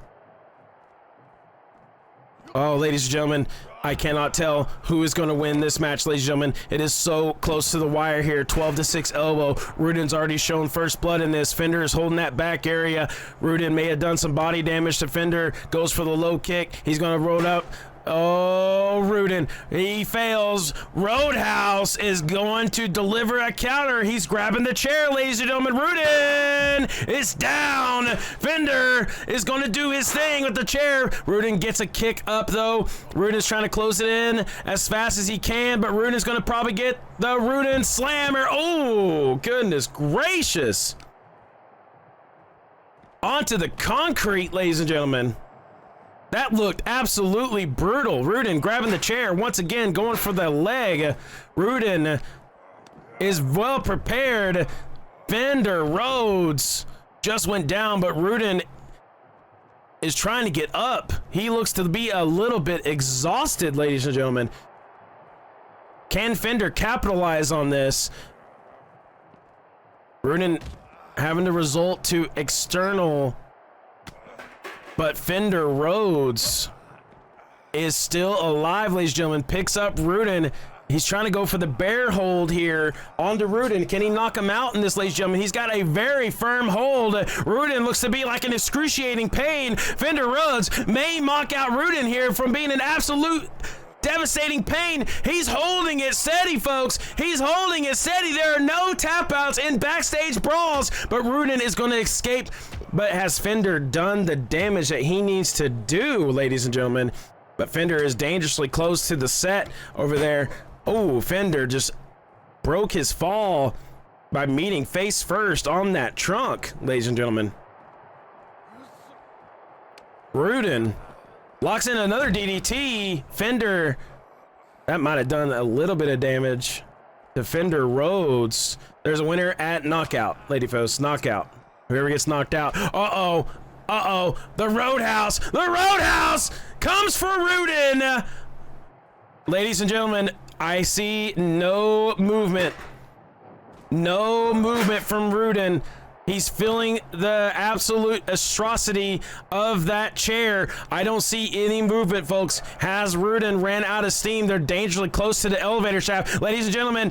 Oh, ladies and gentlemen, I cannot tell who is going to win this match, ladies and gentlemen. It is so close to the wire here. 12-6 elbow. Rudin's already shown first blood in this. Fender is holding that back area. Rudin may have done some body damage to Fender. Goes for the low kick. He's going to roll up. Oh, Rudin, he fails. Roadhouse is going to deliver a counter. He's grabbing the chair, ladies and gentlemen. Rudin is down. Fender is going to do his thing with the chair. Rudin gets a kick up, though. Rudin's trying to close it in as fast as he can, but Rudin's going to probably get the Rudin slammer. Oh, goodness gracious. Onto the concrete, ladies and gentlemen. That looked absolutely brutal. Rudin grabbing the chair once again, going for the leg. Rudin is well prepared. Fender Rhodes just went down, but Rudin is trying to get up. He looks to be a little bit exhausted, ladies and gentlemen. Can Fender capitalize on this? Rudin having to resort to external, but Fender Rhodes is still alive, ladies and gentlemen. Picks up Rudin. He's trying to go for the bear hold here onto Rudin. Can he knock him out in this, ladies and gentlemen? He's got a very firm hold. Rudin looks to be like in excruciating pain. Fender Rhodes may knock out Rudin here from being in absolute devastating pain. He's holding it steady, folks. He's holding it steady. There are no tap outs in backstage brawls, but Rudin is going to escape. But has Fender done the damage that he needs to do, ladies and gentlemen? But Fender is dangerously close to the set over there. Oh, Fender just broke his fall by meeting face first on that trunk, ladies and gentlemen. Rudin locks in another DDT. Fender, that might have done a little bit of damage to Fender Rhodes. There's a winner at knockout, lady folks, knockout. Whoever gets knocked out. Uh-oh. Uh-oh. The Roadhouse. The Roadhouse comes for Rudin. Ladies and gentlemen, I see no movement. No movement from Rudin. He's feeling the absolute atrocity of that chair. I don't see any movement, folks. Has Rudin ran out of steam? They're dangerously close to the elevator shaft. Ladies and gentlemen,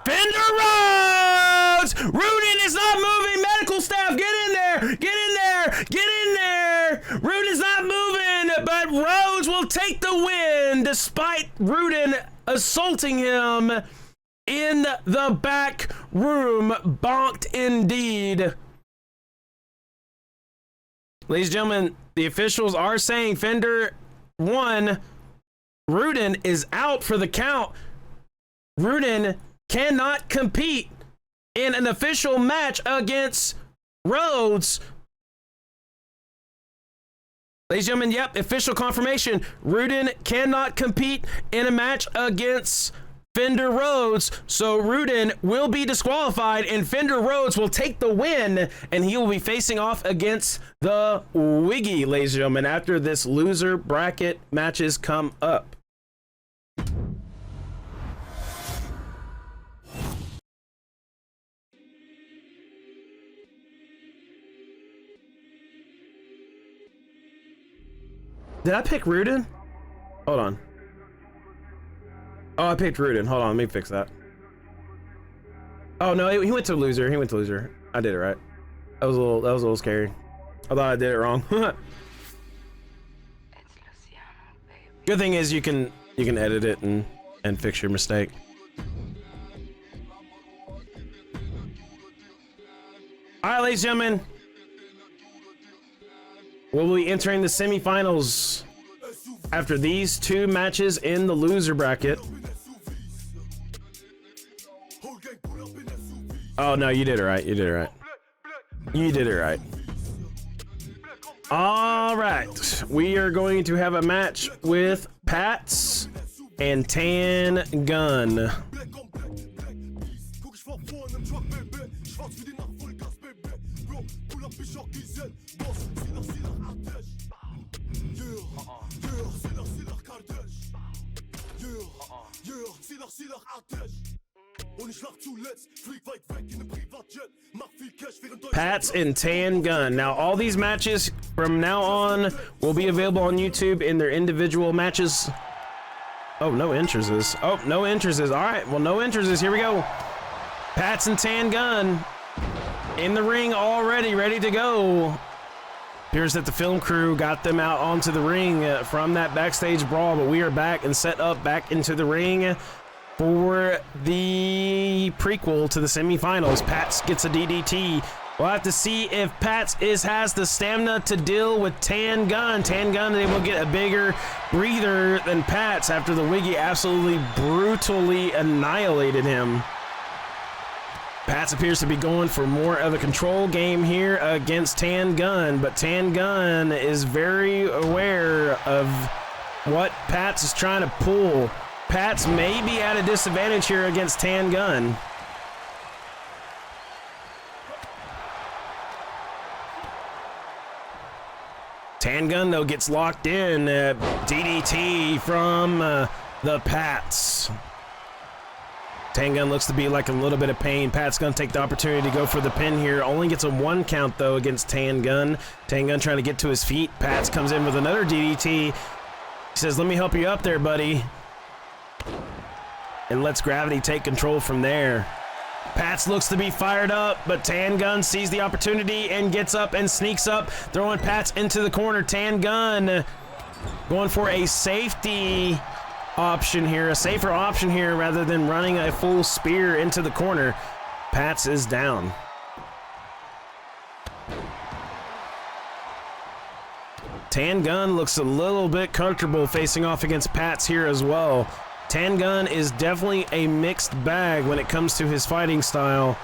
Fender Rhodes! Rudin is not moving. Medical staff, get in there! Get in there! Get in there! Rudin's not moving, but Rhodes will take the win despite Rudin assaulting him in the back room. Bonked indeed. Ladies and gentlemen, the officials are saying Fender won. Rudin is out for the count. Rudin cannot compete in an official match against Rhodes. Ladies and gentlemen, yep, official confirmation. Rudin cannot compete in a match against Fender Rhodes, so Rudin will be disqualified and Fender Rhodes will take the win, and he will be facing off against the Wiggy, ladies and gentlemen, after this loser bracket matches come up. Did I pick Rudin? Hold on. Oh, I picked Rudin. Hold on, let me fix that. Oh no, he went to loser. He went to loser. I did it right. That was a little scary. I thought I did it wrong. Good thing is you can edit it and fix your mistake. All right, ladies and gentlemen, we'll be entering the semifinals after these two matches in the loser bracket. Oh no, you did it right. You did it right. You did it right. All right, we are going to have a match with Pats and Tan Gun. Pats and Tan Gun. Now, all these matches from now on will be available on YouTube in their individual matches. Oh, no entrances. Oh, no entrances. All right, well, no entrances. Here we go. Pats and Tan Gun in the ring already, ready to go. Appears that the film crew got them out onto the ring from that backstage brawl, but we are back and set up back into the ring for the prequel to the semifinals. Pats gets a DDT. We'll have to see if Pats has the stamina to deal with Tan Gun. Tan Gun is able to get a bigger breather than Pats after the Wiggy absolutely brutally annihilated him. Pats appears to be going for more of a control game here against Tan Gun, but Tan Gun is very aware of what Pats is trying to pull. Pats may be at a disadvantage here against Tan Gun. Tan Gun, though, gets locked in. DDT from the Pats. Tan Gun looks to be like a little bit of pain. Pat's going to take the opportunity to go for the pin here. Only gets a 1 count, though, against Tan Gun. Tan Gun trying to get to his feet. Pats comes in with another DDT. He says, let me help you up there, buddy. And lets Gravity take control from there. Pats looks to be fired up, but Tan Gun sees the opportunity and gets up and sneaks up, throwing Pats into the corner. Tan Gun going for a safety option here, a safer option here rather than running a full spear into the corner. Pats is down. Tan Gun looks a little bit comfortable facing off against Pats here as well. Tan Gun is definitely a mixed bag when it comes to his fighting style.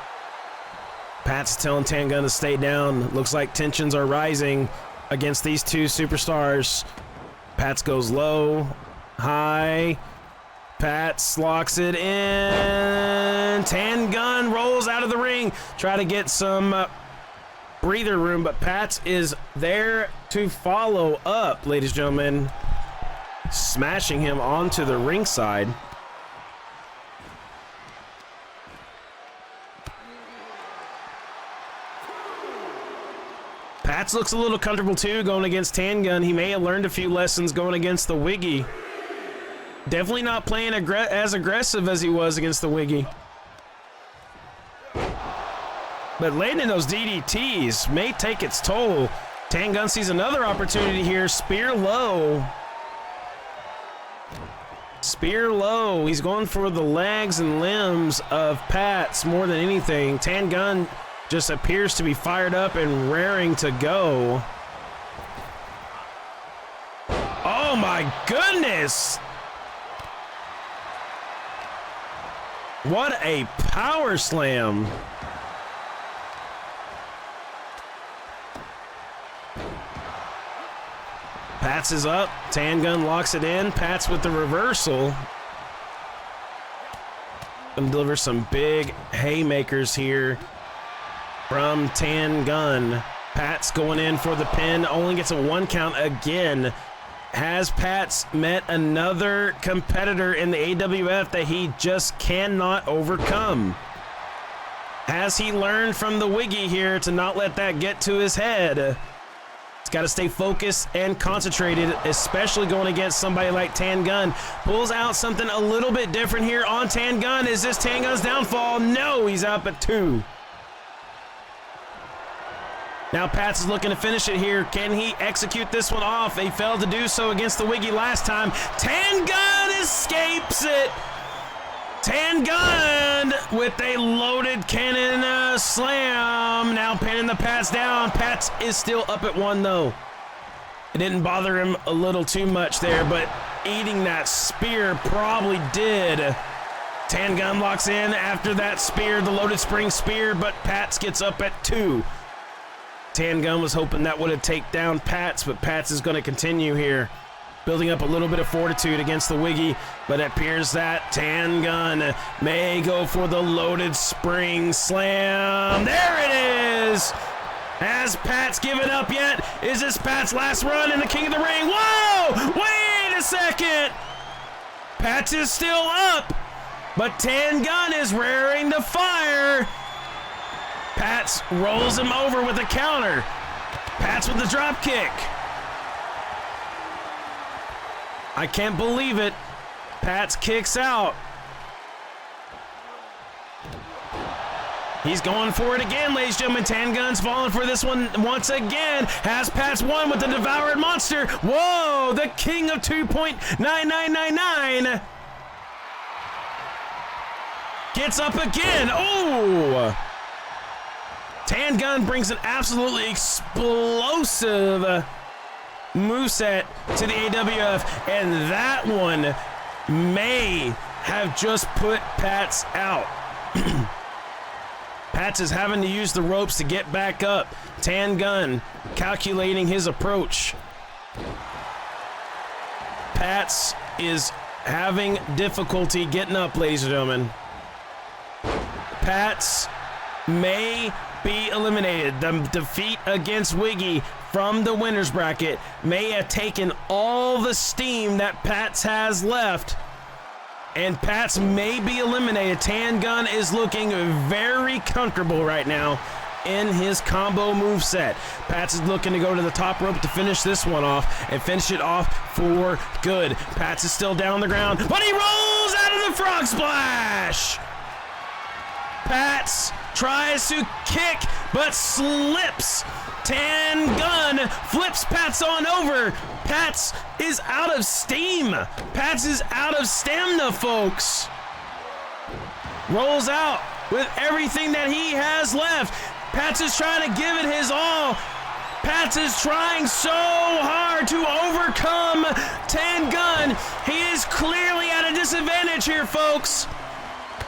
Pat's telling Tan Gun to stay down. Looks like tensions are rising against these two superstars. Pats goes low, high. Pats locks it in. Tan Gun rolls out of the ring. Try to get some breather room, but Pats is there to follow up, ladies and gentlemen. Smashing him onto the ringside. Pats looks a little comfortable too going against Tan Gun. He may have learned a few lessons going against the Wiggy. Definitely not playing as aggressive as he was against the Wiggy. But landing those DDTs may take its toll. Tan Gun sees another opportunity here. Spear low. Spear low. He's going for the legs and limbs of Pats more than anything. Tan Gun just appears to be fired up and raring to go. Oh my goodness! What a power slam! Pats is up. Tan Gun locks it in. Pats with the reversal. Gonna deliver some big haymakers here from Tan Gun. Pats going in for the pin. Only gets a 1 count again. Has Pats met another competitor in the AWF that he just cannot overcome? Has he learned from the Wiggy here to not let that get to his head? He's got to stay focused and concentrated, especially going against somebody like Tan Gun. Pulls out something a little bit different here on Tan Gun. Is this Tan Gun's downfall? No, he's up at 2. Now Pats is looking to finish it here. Can he execute this one off? He failed to do so against the Wiggy last time. Tan Gun escapes it. Tan Gun with a loaded cannon slam. Now pinning the Pats down. Pats is still up at 1 though. It didn't bother him a little too much there, but eating that spear probably did. Tan Gun locks in after that spear, the loaded spring spear, but Pats gets up at 2. Tan Gun was hoping that would have taken down Pats, but Pats is going to continue here, building up a little bit of fortitude against the Wiggy, but it appears that Tan Gun may go for the loaded spring slam. There it is! Has Pats given up yet? Is this Pats' last run in the King of the Ring? Whoa! Wait a second! Pats is still up, but Tan Gun is raring to fire. Pats rolls him over with a counter. Pats with the drop kick. I can't believe it. Pats kicks out. He's going for it again, ladies and gentlemen. Tan Gun's falling for this one once again. Has Pats won with the Devoured Monster. Whoa, the king of 2.9999. Gets up again. Oh! Tan Gun brings an absolutely explosive moveset to the AWF, and that one may have just put Pats out. Pats is having to use the ropes to get back up. Tan Gun calculating his approach. Pats is having difficulty getting up, ladies and gentlemen. Pats may be eliminated. The defeat against Wiggy from the winner's bracket may have taken all the steam that Pats has left, and Pats may be eliminated. Tan Gun is looking very comfortable right now in his combo moveset. Pats is looking to go to the top rope to finish this one off and finish it off for good. Pats is still down on the ground, but he rolls out of the frog splash. Pats tries to kick, but slips. Tan Gun flips Pats on over. Pats is out of steam. Pats is out of stamina, folks. Rolls out with everything that he has left. Pats is trying to give it his all. Pats is trying so hard to overcome Tan Gun. He is clearly at a disadvantage here, folks.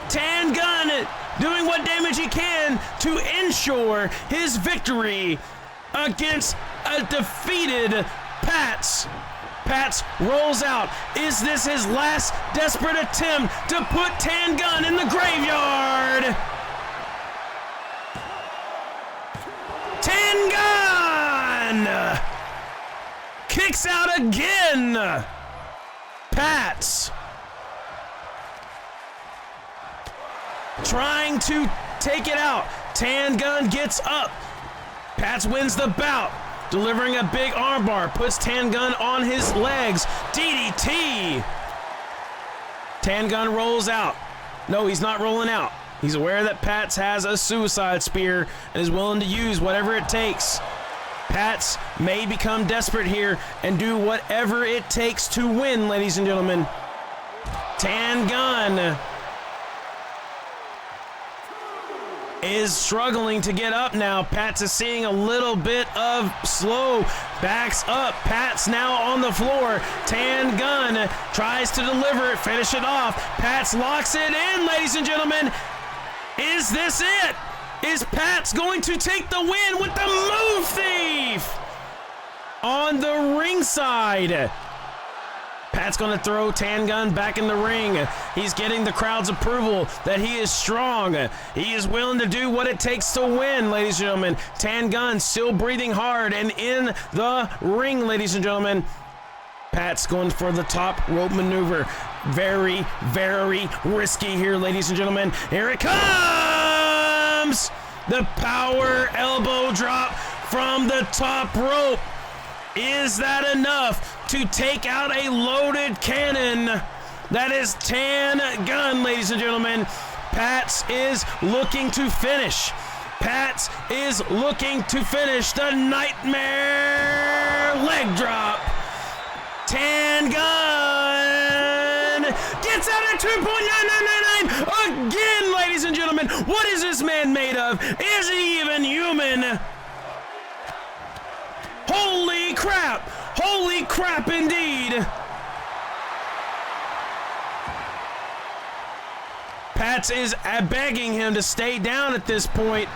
Tan Gun doing what damage he can to ensure his victory against a defeated Pats. Pats rolls out. Is this his last desperate attempt to put Tan Gun in the graveyard? Tan Gun kicks out again. Pats trying to take it out. Tan Gun gets up. Pats wins the bout, delivering a big armbar, puts Tan Gun on his legs. DDT. Tan Gun rolls out. No, he's not rolling out. He's aware that Pats has a suicide spear and is willing to use whatever it takes. Pats may become desperate here and do whatever it takes to win, ladies and gentlemen. Tan Gun is struggling to get up now. Pats is seeing a little bit of slow. Backs up. Pats now on the floor. Tan Gun tries to deliver it, finish it off. Pats locks it in, ladies and gentlemen. Is this it? Is Pats going to take the win with the move thief on the ringside? Pat's going to throw Tan Gun back in the ring. He's getting the crowd's approval that he is strong. He is willing to do what it takes to win, ladies and gentlemen. Tan Gun still breathing hard and in the ring, ladies and gentlemen. Pat's going for the top rope maneuver. Very, very risky here, ladies and gentlemen. Here it comes! The power elbow drop from the top rope. Is that enough to take out a loaded cannon? That is Tan Gun, ladies and gentlemen. Pats is looking to finish. Pats is looking to finish the nightmare leg drop. Tan Gun gets out at 2.9999 again, ladies and gentlemen. What is this man made of? Is he even human? Holy crap! Holy crap indeed! Pats is begging him to stay down at this point.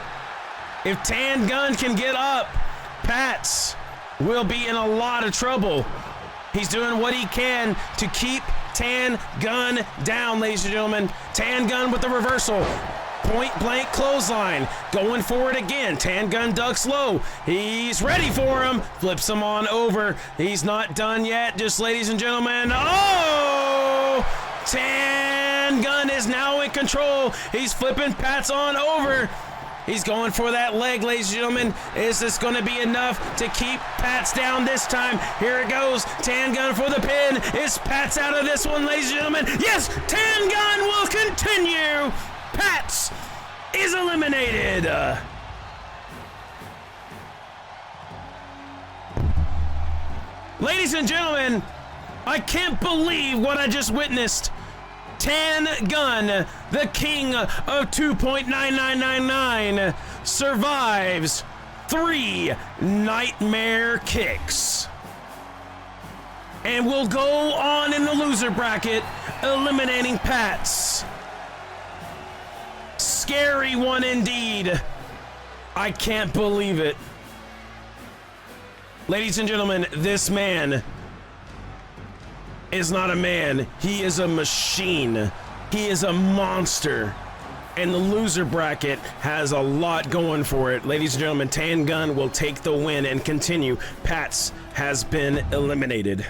If Tan Gun can get up, Pats will be in a lot of trouble. He's doing what he can to keep Tan Gun down, ladies and gentlemen. Tan Gun with the reversal. Point blank clothesline. Going for it again. Tan Gun ducks low. He's ready for him. Flips him on over. He's not done yet. Just, ladies and gentlemen. Oh! Tan Gun is now in control. He's flipping Pats on over. He's going for that leg, ladies and gentlemen. Is this going to be enough to keep Pats down this time? Here it goes. Tan Gun for the pin. Is Pats out of this one, ladies and gentlemen? Yes, Tan Gun will continue. Pats is eliminated. Ladies and gentlemen, I can't believe what I just witnessed. Tan Gun, the king of 2.9999, survives 3 nightmare kicks and will go on in the loser bracket, eliminating Pats. Scary one indeed. I can't believe it. Ladies and gentlemen, this man is not a man. He is a machine. He is a monster. And the loser bracket has a lot going for it. Ladies and gentlemen, Tan Gun will take the win and continue. Pats has been eliminated.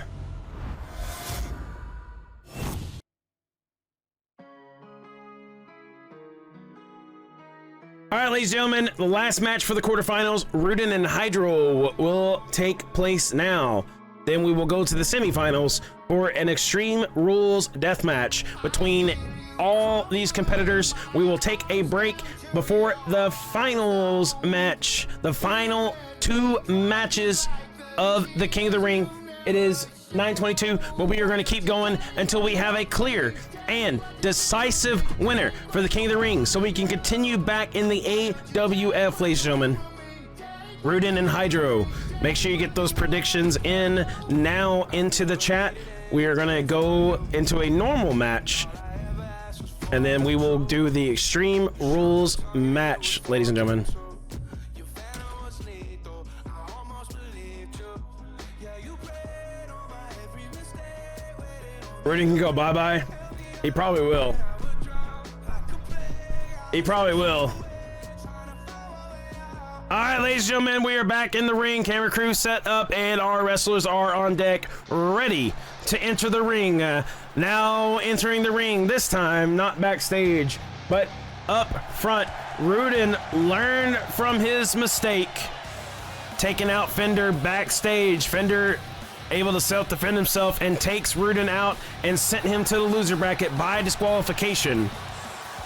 All right, ladies and gentlemen, the last match for the quarterfinals, Rudin and Hydro, will take place now. Then we will go to the semifinals for an Extreme Rules deathmatch between all these competitors. We will take a break before the finals match, the final 2 matches of the King of the Ring. It is 9:22, but we are going to keep going until we have a clear and decisive winner for the King of the Ring, so we can continue back in the AWF, ladies and gentlemen. Rudin and Hydro, make sure you get those predictions in now into the chat. We are going to go into a normal match, and then we will do the Extreme Rules match, ladies and gentlemen. Rudin can go bye-bye. He probably will. He probably will. All right, ladies and gentlemen, we are back in the ring. Camera crew set up, and our wrestlers are on deck, ready to enter the ring. Now entering the ring, this time not backstage, but up front. Rudin learned from his mistake, taking out Fender backstage. Fender able to self-defend himself and takes Rudin out and sent him to the loser bracket by disqualification.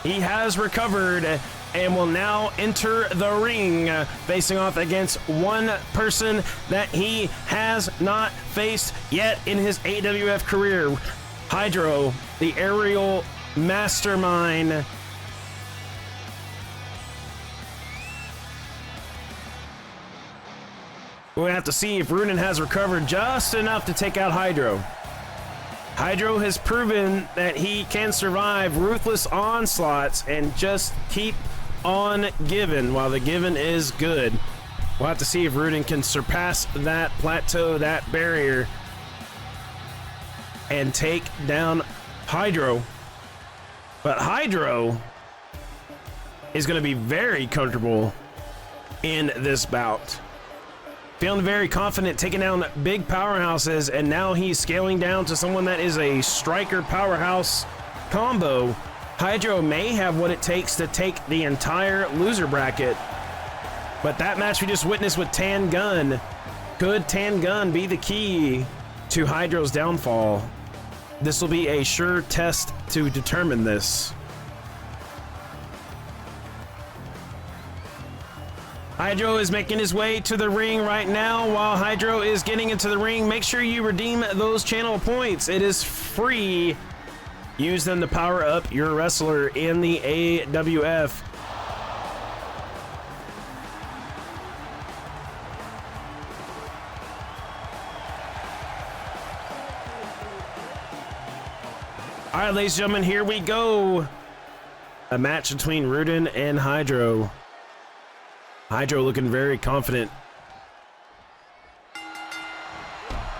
He has recovered and will now enter the ring, facing off against one person that he has not faced yet in his AWF career. Hydro, the aerial mastermind. We'll have to see if Rudin has recovered just enough to take out Hydro. Hydro has proven that he can survive ruthless onslaughts and just keep on giving while the giving is good. We'll have to see if Rudin can surpass that plateau, that barrier, and take down Hydro. But Hydro is going to be very comfortable in this bout. Feeling very confident, taking down big powerhouses, and now he's scaling down to someone that is a striker powerhouse combo. Hydro may have what it takes to take the entire loser bracket, but that match we just witnessed with Tan Gun, could Tan Gun be the key to Hydro's downfall? This will be a sure test to determine this. Hydro is making his way to the ring right now. While Hydro is getting into the ring, make sure you redeem those channel points. It is free. Use them to power up your wrestler in the AWF. All right, ladies and gentlemen, here we go. A match between Rudin and Hydro. Hydro looking very confident.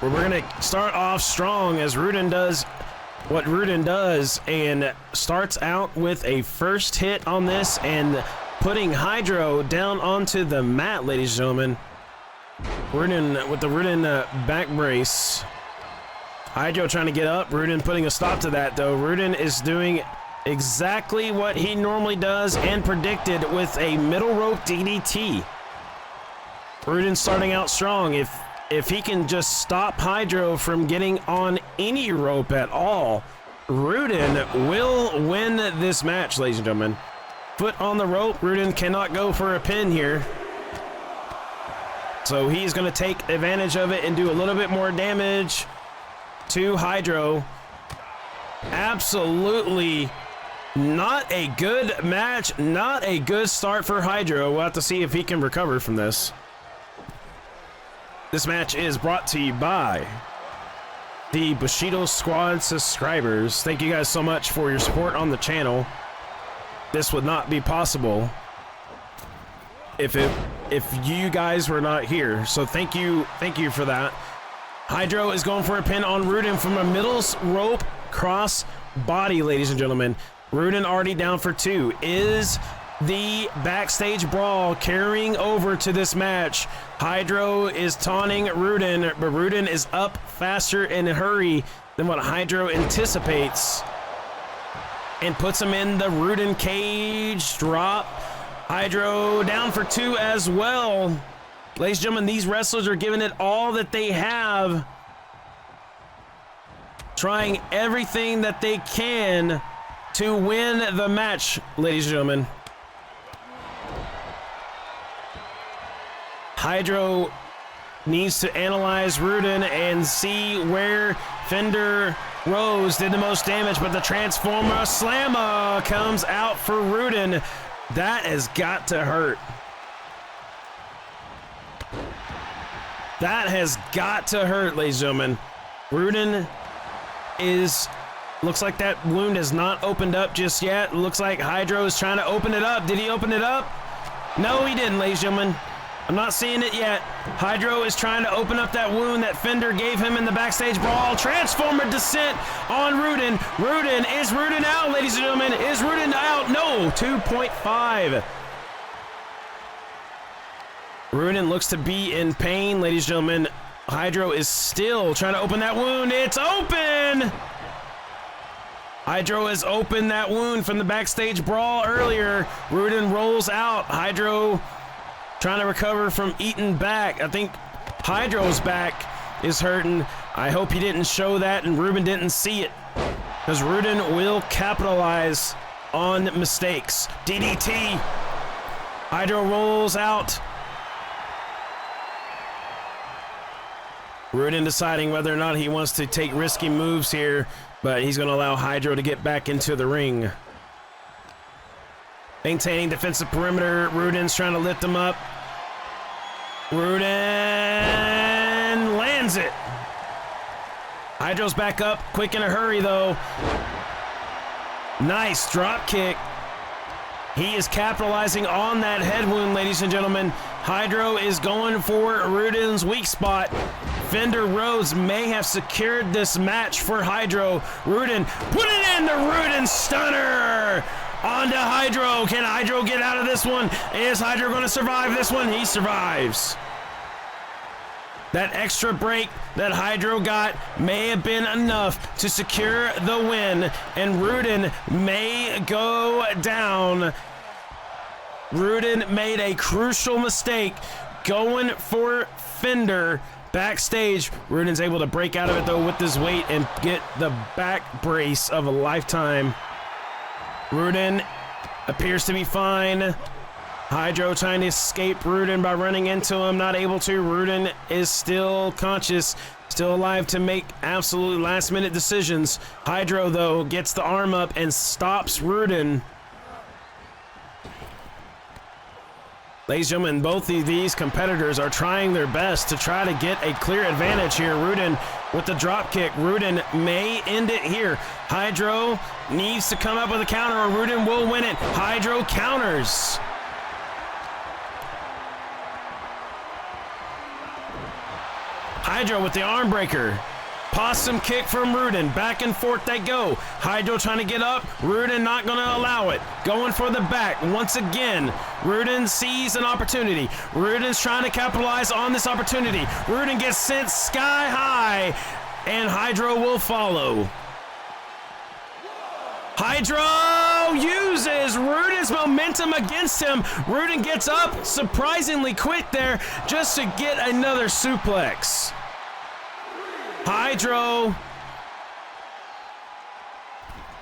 We're going to start off strong as Rudin does what Rudin does and starts out with a first hit on this and putting Hydro down onto the mat, ladies and gentlemen. Rudin with the Rudin back brace. Hydro trying to get up. Rudin putting a stop to that, though. Rudin is doing exactly what he normally does and predicted with a middle rope DDT. Rudin starting out strong. If he can just stop Hydro from getting on any rope at all, Rudin will win this match, ladies and gentlemen. Foot on the rope. Rudin cannot go for a pin here. So he's going to take advantage of it and do a little bit more damage to Hydro. Absolutely not a good match, not a good start for Hydro. We'll have to see if he can recover from this. This match is brought to you by the Bushido Squad subscribers. Thank you guys so much for your support on the channel. This would not be possible if you guys were not here. So thank you for that. Hydro is going for a pin on Rudin from a middle rope cross body, ladies and gentlemen. Rudin already down for 2. Is the backstage brawl carrying over to this match? Hydro is taunting Rudin, but Rudin is up faster in a hurry than what Hydro anticipates and puts him in the Rudin cage drop. Hydro down for 2 as well. Ladies and gentlemen, these wrestlers are giving it all that they have, trying everything that they can to win the match, ladies and gentlemen. Hydro needs to analyze Rudin and see where Fender Rose did the most damage, but the Transformer Slammer comes out for Rudin. That has got to hurt. That has got to hurt, ladies and gentlemen. Rudin looks like that wound has not opened up just yet. Looks like Hydro is trying to open it up. Did he open it up? No, he didn't, ladies and gentlemen. I'm not seeing it yet. Hydro is trying to open up that wound that Fender gave him in the backstage brawl. Transformer descent on Rudin. Is Rudin out, ladies and gentlemen? Is Rudin out? No, 2.5. Rudin looks to be in pain, ladies and gentlemen. Hydro is still trying to open that wound. It's open! Hydro has opened that wound from the backstage brawl earlier. Rudin rolls out. Hydro trying to recover from eating back. I think Hydro's back is hurting. I hope he didn't show that and Rudin didn't see it, because Rudin will capitalize on mistakes. DDT. Hydro rolls out. Rudin deciding whether or not he wants to take risky moves here, but he's going to allow Hydro to get back into the ring. Maintaining defensive perimeter. Rudin's trying to lift him up. Rudin lands it. Hydro's back up, quick in a hurry though. Nice drop kick. He is capitalizing on that head wound, ladies and gentlemen. Hydro is going for Rudin's weak spot. Fender Rhodes may have secured this match for Hydro. Rudin put it in the Rudin stunner onto Hydro. Can Hydro get out of this one? Is Hydro going to survive this one? He survives. That extra break that Hydro got may have been enough to secure the win, and Rudin may go down. Rudin made a crucial mistake going for Fender backstage. Rudin's able to break out of it though with his weight and get the back brace of a lifetime. Rudin appears to be fine. Hydro trying to escape Rudin by running into him, not able to. Rudin is still conscious, still alive to make absolute last-minute decisions. Hydro, though, gets the arm up and stops Rudin. Ladies and gentlemen, both of these competitors are trying their best to try to get a clear advantage here. Rudin with the drop kick. Rudin may end it here. Hydro needs to come up with a counter or Rudin will win it. Hydro counters. Hydro with the arm breaker. Possum kick from Rudin. Back and forth they go. Hydro trying to get up. Rudin not going to allow it. Going for the back once again. Rudin sees an opportunity. Rudin's trying to capitalize on this opportunity. Rudin gets sent sky high, and Hydro will follow. Hydro uses Rudin's momentum against him. Rudin gets up surprisingly quick there just to get another suplex. Hydro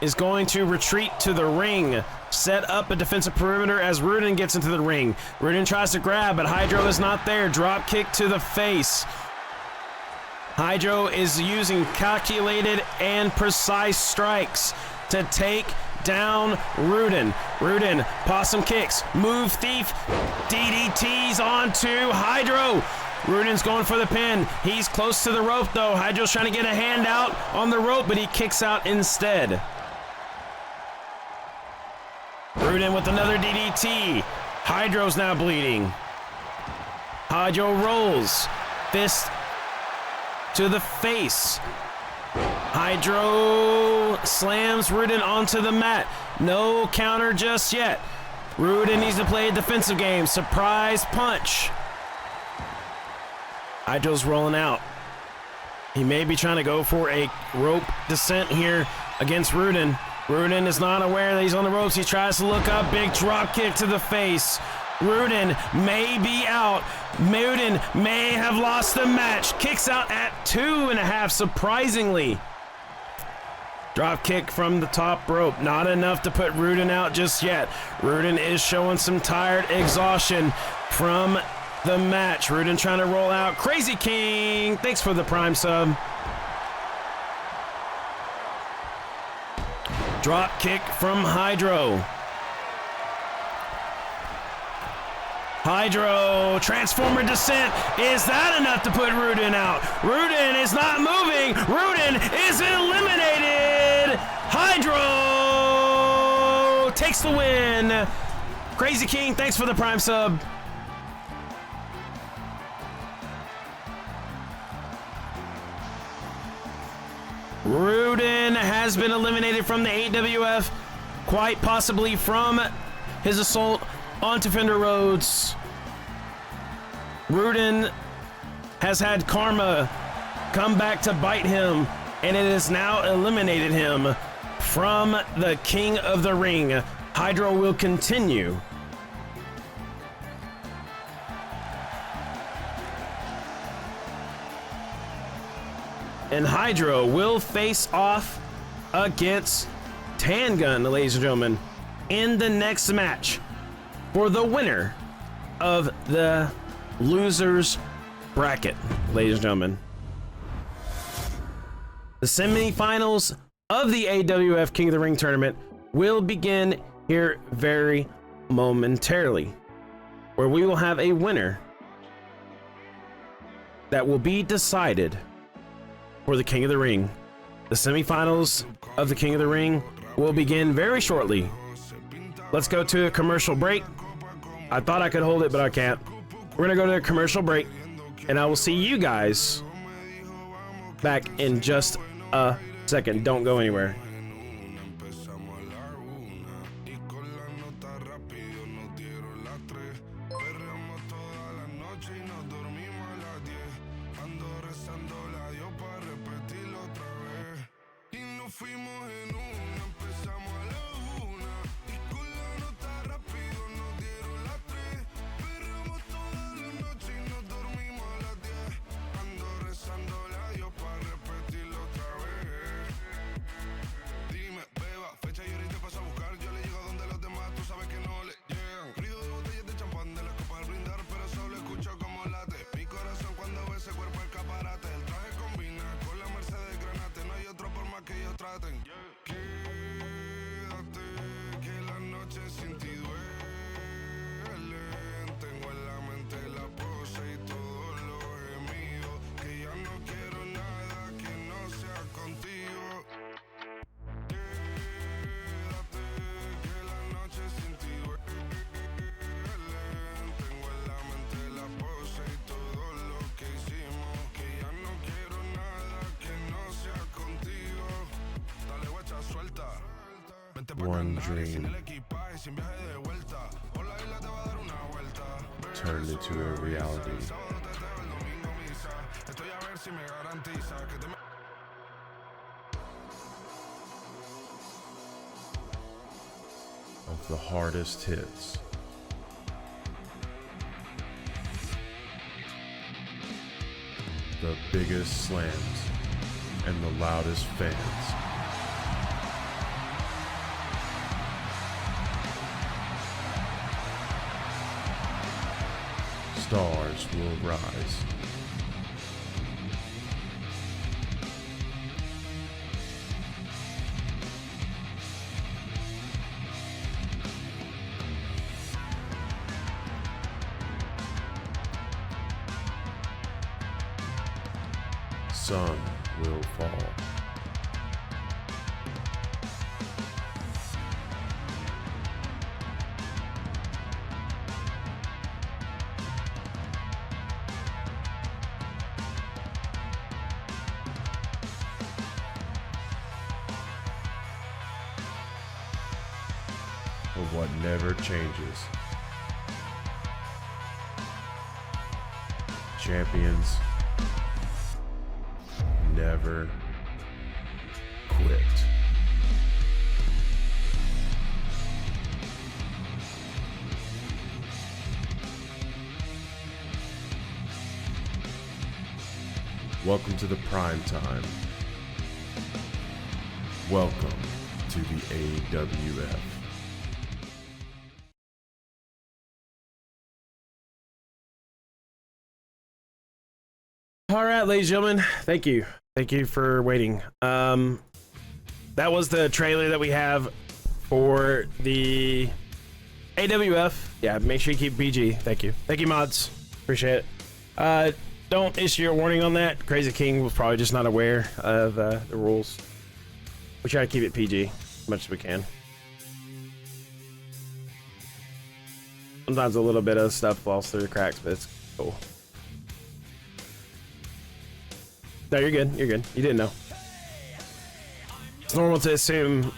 is going to retreat to the ring, set up a defensive perimeter as Rudin gets into the ring. Rudin tries to grab, but Hydro is not there. Drop kick to the face. Hydro is using calculated and precise strikes to take down Rudin. Rudin, possum kicks, move thief, DDTs onto Hydro. Rudin's going for the pin. He's close to the rope though. Hydro's trying to get a hand out on the rope, but he kicks out instead. Rudin with another DDT. Hydro's now bleeding. Hydro rolls. Fist to the face. Hydro slams Rudin onto the mat. No counter just yet. Rudin needs to play a defensive game. Surprise punch. Hydro's rolling out. He may be trying to go for a rope descent here against Rudin. Rudin is not aware that he's on the ropes. He tries to look up. Big drop kick to the face. Rudin may be out. Rudin may have lost the match. Kicks out at 2.5, surprisingly. Drop kick from the top rope. Not enough to put Rudin out just yet. Rudin is showing some tired exhaustion from the match. Rudin trying to roll out. Crazy King, thanks for the prime sub. Drop kick from Hydro. Hydro, Transformer descent. Is that enough to put Rudin out? Rudin is not moving. Rudin is eliminated. Hydro takes the win. Crazy King, thanks for the prime sub. Rudin has been eliminated from the AWF, quite possibly from his assault onto Fender Rhodes. Rudin has had karma come back to bite him, and it has now eliminated him from the King of the Ring. Hydro will continue. And Hydro will face off against Tangun, ladies and gentlemen, in the next match for the winner of the losers bracket, ladies and gentlemen. The semifinals of the AWF King of the Ring tournament will begin here very momentarily, where we will have a winner that will be decided for the King of the Ring. The semifinals of the King of the Ring will begin very shortly. Let's go to a commercial break. I thought I could hold it, but I can't. We're gonna go to a commercial break, and I will see you guys back in just a second. Don't go anywhere. One dream turned into a reality. Of the hardest hits. The biggest slams and the loudest fans. Stars will rise. Sun will fall. But what never changes. Champions never quit. Welcome to the prime time. Welcome to the AWF. All right, ladies and gentlemen, thank you. Thank you for waiting. That was the trailer that we have for the AWF. Yeah, make sure you keep PG. Thank you. Thank you, mods. Appreciate it. Don't issue a warning on that. Crazy King was probably just not aware of the rules. We try to keep it PG as much as we can. Sometimes a little bit of stuff falls through the cracks, but it's cool. No, you're good. You're good. You didn't know. It's normal to assume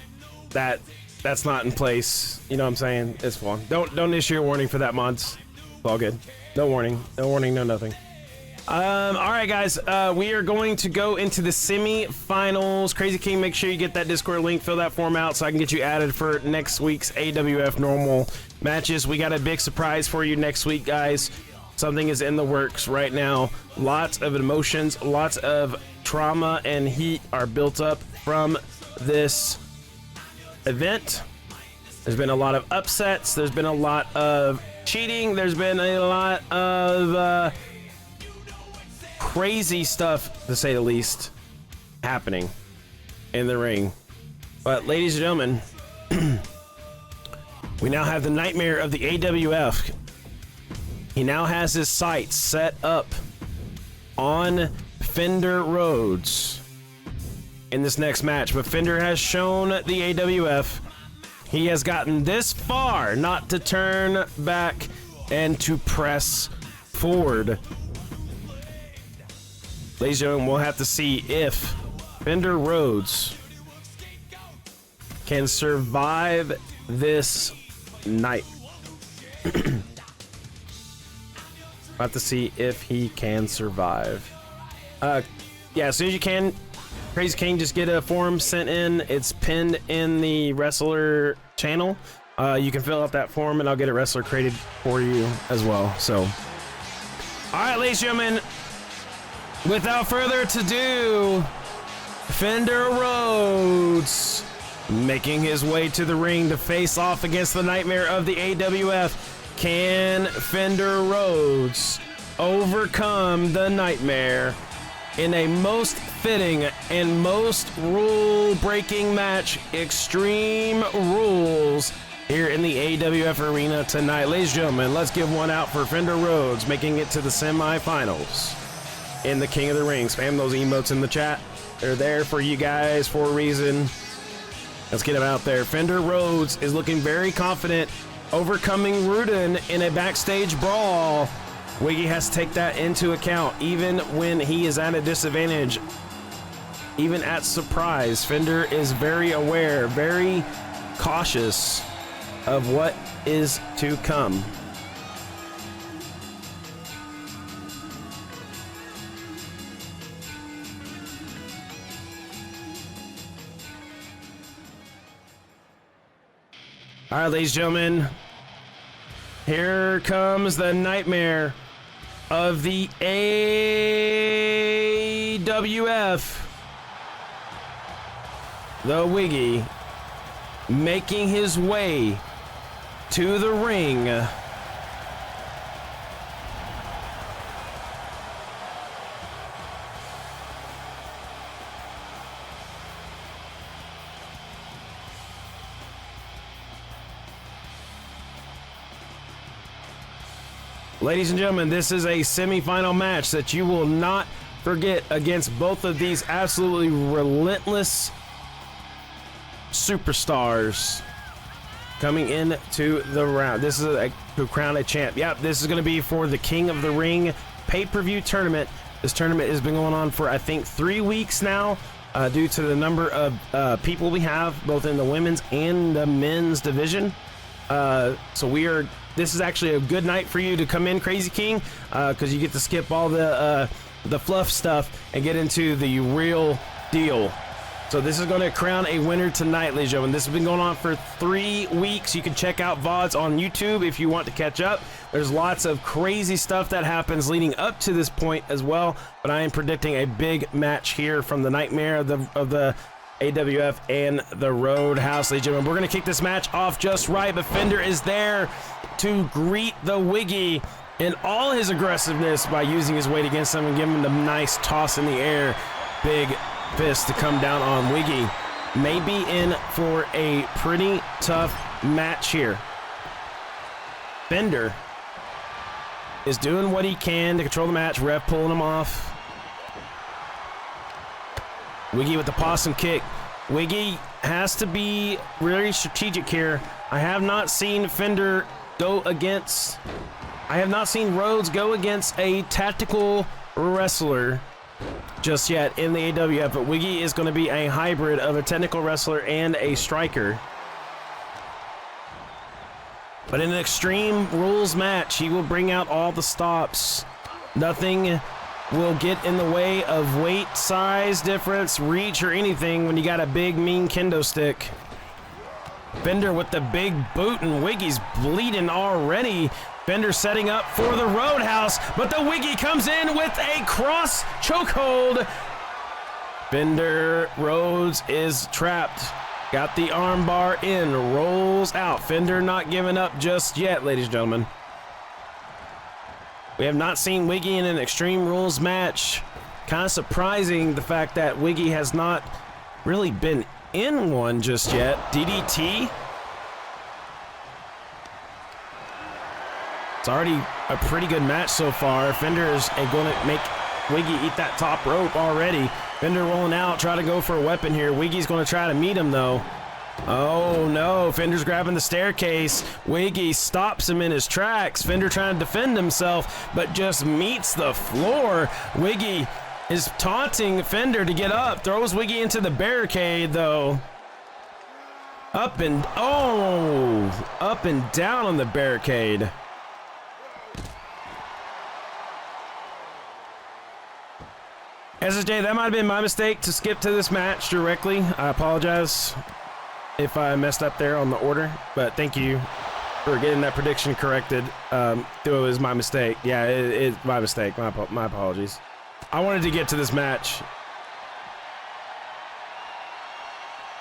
that that's not in place. You know what I'm saying? It's fun. Don't issue a warning for that, mods. It's all good. No warning. No warning. No nothing. All right, guys. We are going to go into the semi-finals. Crazy King, make sure you get that Discord link. Fill that form out so I can get you added for next week's AWF normal matches. We got a big surprise for you next week, guys. Something is in the works right now. Lots of emotions, lots of trauma and heat are built up from this event. There's been a lot of upsets. There's been a lot of cheating. There's been a lot of crazy stuff, to say the least, happening in the ring. But ladies and gentlemen, we now have the nightmare of the AWF. He now has his sights set up on Fender Rhodes in this next match, but Fender has shown the AWF he has gotten this far not to turn back and to press forward. Ladies and gentlemen, we'll have to see if Fender Rhodes can survive this night. We'll have to see if he can survive. Yeah, as soon as you can, Crazy King, just get a form sent in. It's pinned in the wrestler channel. You can fill out that form and I'll get a wrestler created for you as well. So, all right, ladies and gentlemen, without further ado, Fender Rhodes making his way to the ring to face off against the nightmare of the AWF. Can Fender Rhodes overcome the nightmare in a most fitting and most rule-breaking match, Extreme Rules, here in the AWF arena tonight? Ladies and gentlemen, let's give one out for Fender Rhodes making it to the semifinals in the King of the Ring. Spam those emotes in the chat. They're there for you guys for a reason. Let's get them out there. Fender Rhodes is looking very confident, overcoming Rudin in a backstage brawl. Wiggy has to take that into account, even when he is at a disadvantage. Even at surprise, Fender is very aware, very cautious of what is to come. All right, ladies and gentlemen, here comes the nightmare of the AWF. The Wiggy making his way to the ring. Ladies and gentlemen, this is a semifinal match that you will not forget against both of these absolutely relentless superstars coming into the round. This is to crown a champ. Yep, this is going to be for the King of the Ring pay-per-view tournament. This tournament has been going on for, I think, 3 weeks now due to the number of people we have both in the women's and the men's division. This is actually a good night for you to come in, Crazy King, because you get to skip all the fluff stuff and get into the real deal. So this is going to crown a winner tonight, ladies and gentlemen. This has been going on for 3 weeks. You can check out VODs on YouTube if you want to catch up. There's lots of crazy stuff that happens leading up to this point as well, but I am predicting a big match here from the nightmare of the AWF and the Roadhouse, ladies and gentlemen. We're going to kick this match off just right, but Fender is there to greet the Wiggy in all his aggressiveness by using his weight against him and giving him a nice toss in the air. Big fist to come down on Wiggy. Maybe in for a pretty tough match here. Fender is doing what he can to control the match. Ref pulling him off. Wiggy with the possum kick. Wiggy has to be very strategic here. I have not seen Fender go against... I have not seen Rhodes go against a tactical wrestler just yet in the AWF, but Wiggy is going to be a hybrid of a technical wrestler and a striker. But in an Extreme Rules match, he will bring out all the stops. Nothing will get in the way of weight, size difference, reach, or anything when you got a big, mean kendo stick. Fender with the big boot, and Wiggy's bleeding already. Fender setting up for the Roadhouse, but the Wiggy comes in with a cross chokehold. Fender Rhodes is trapped. Got the armbar in, rolls out. Fender not giving up just yet, ladies and gentlemen. We have not seen Wiggy in an Extreme Rules match. Kind of surprising the fact that Wiggy has not really been in one just yet. DDT. It's already a pretty good match so far. Fender is going to make Wiggy eat that top rope already. Fender rolling out, try to go for a weapon here. Wiggy's going to try to meet him though. Oh no, Fender's grabbing the staircase. Wiggy stops him in his tracks. Fender trying to defend himself, but just meets the floor. Wiggy is taunting Fender to get up. Throws Wiggy into the barricade though. Up and down on the barricade. SSJ, that might have been my mistake to skip to this match directly. I apologize if I messed up there on the order, but thank you for getting that prediction corrected. It was my mistake. Yeah, it's my mistake. My apologies. I wanted to get to this match.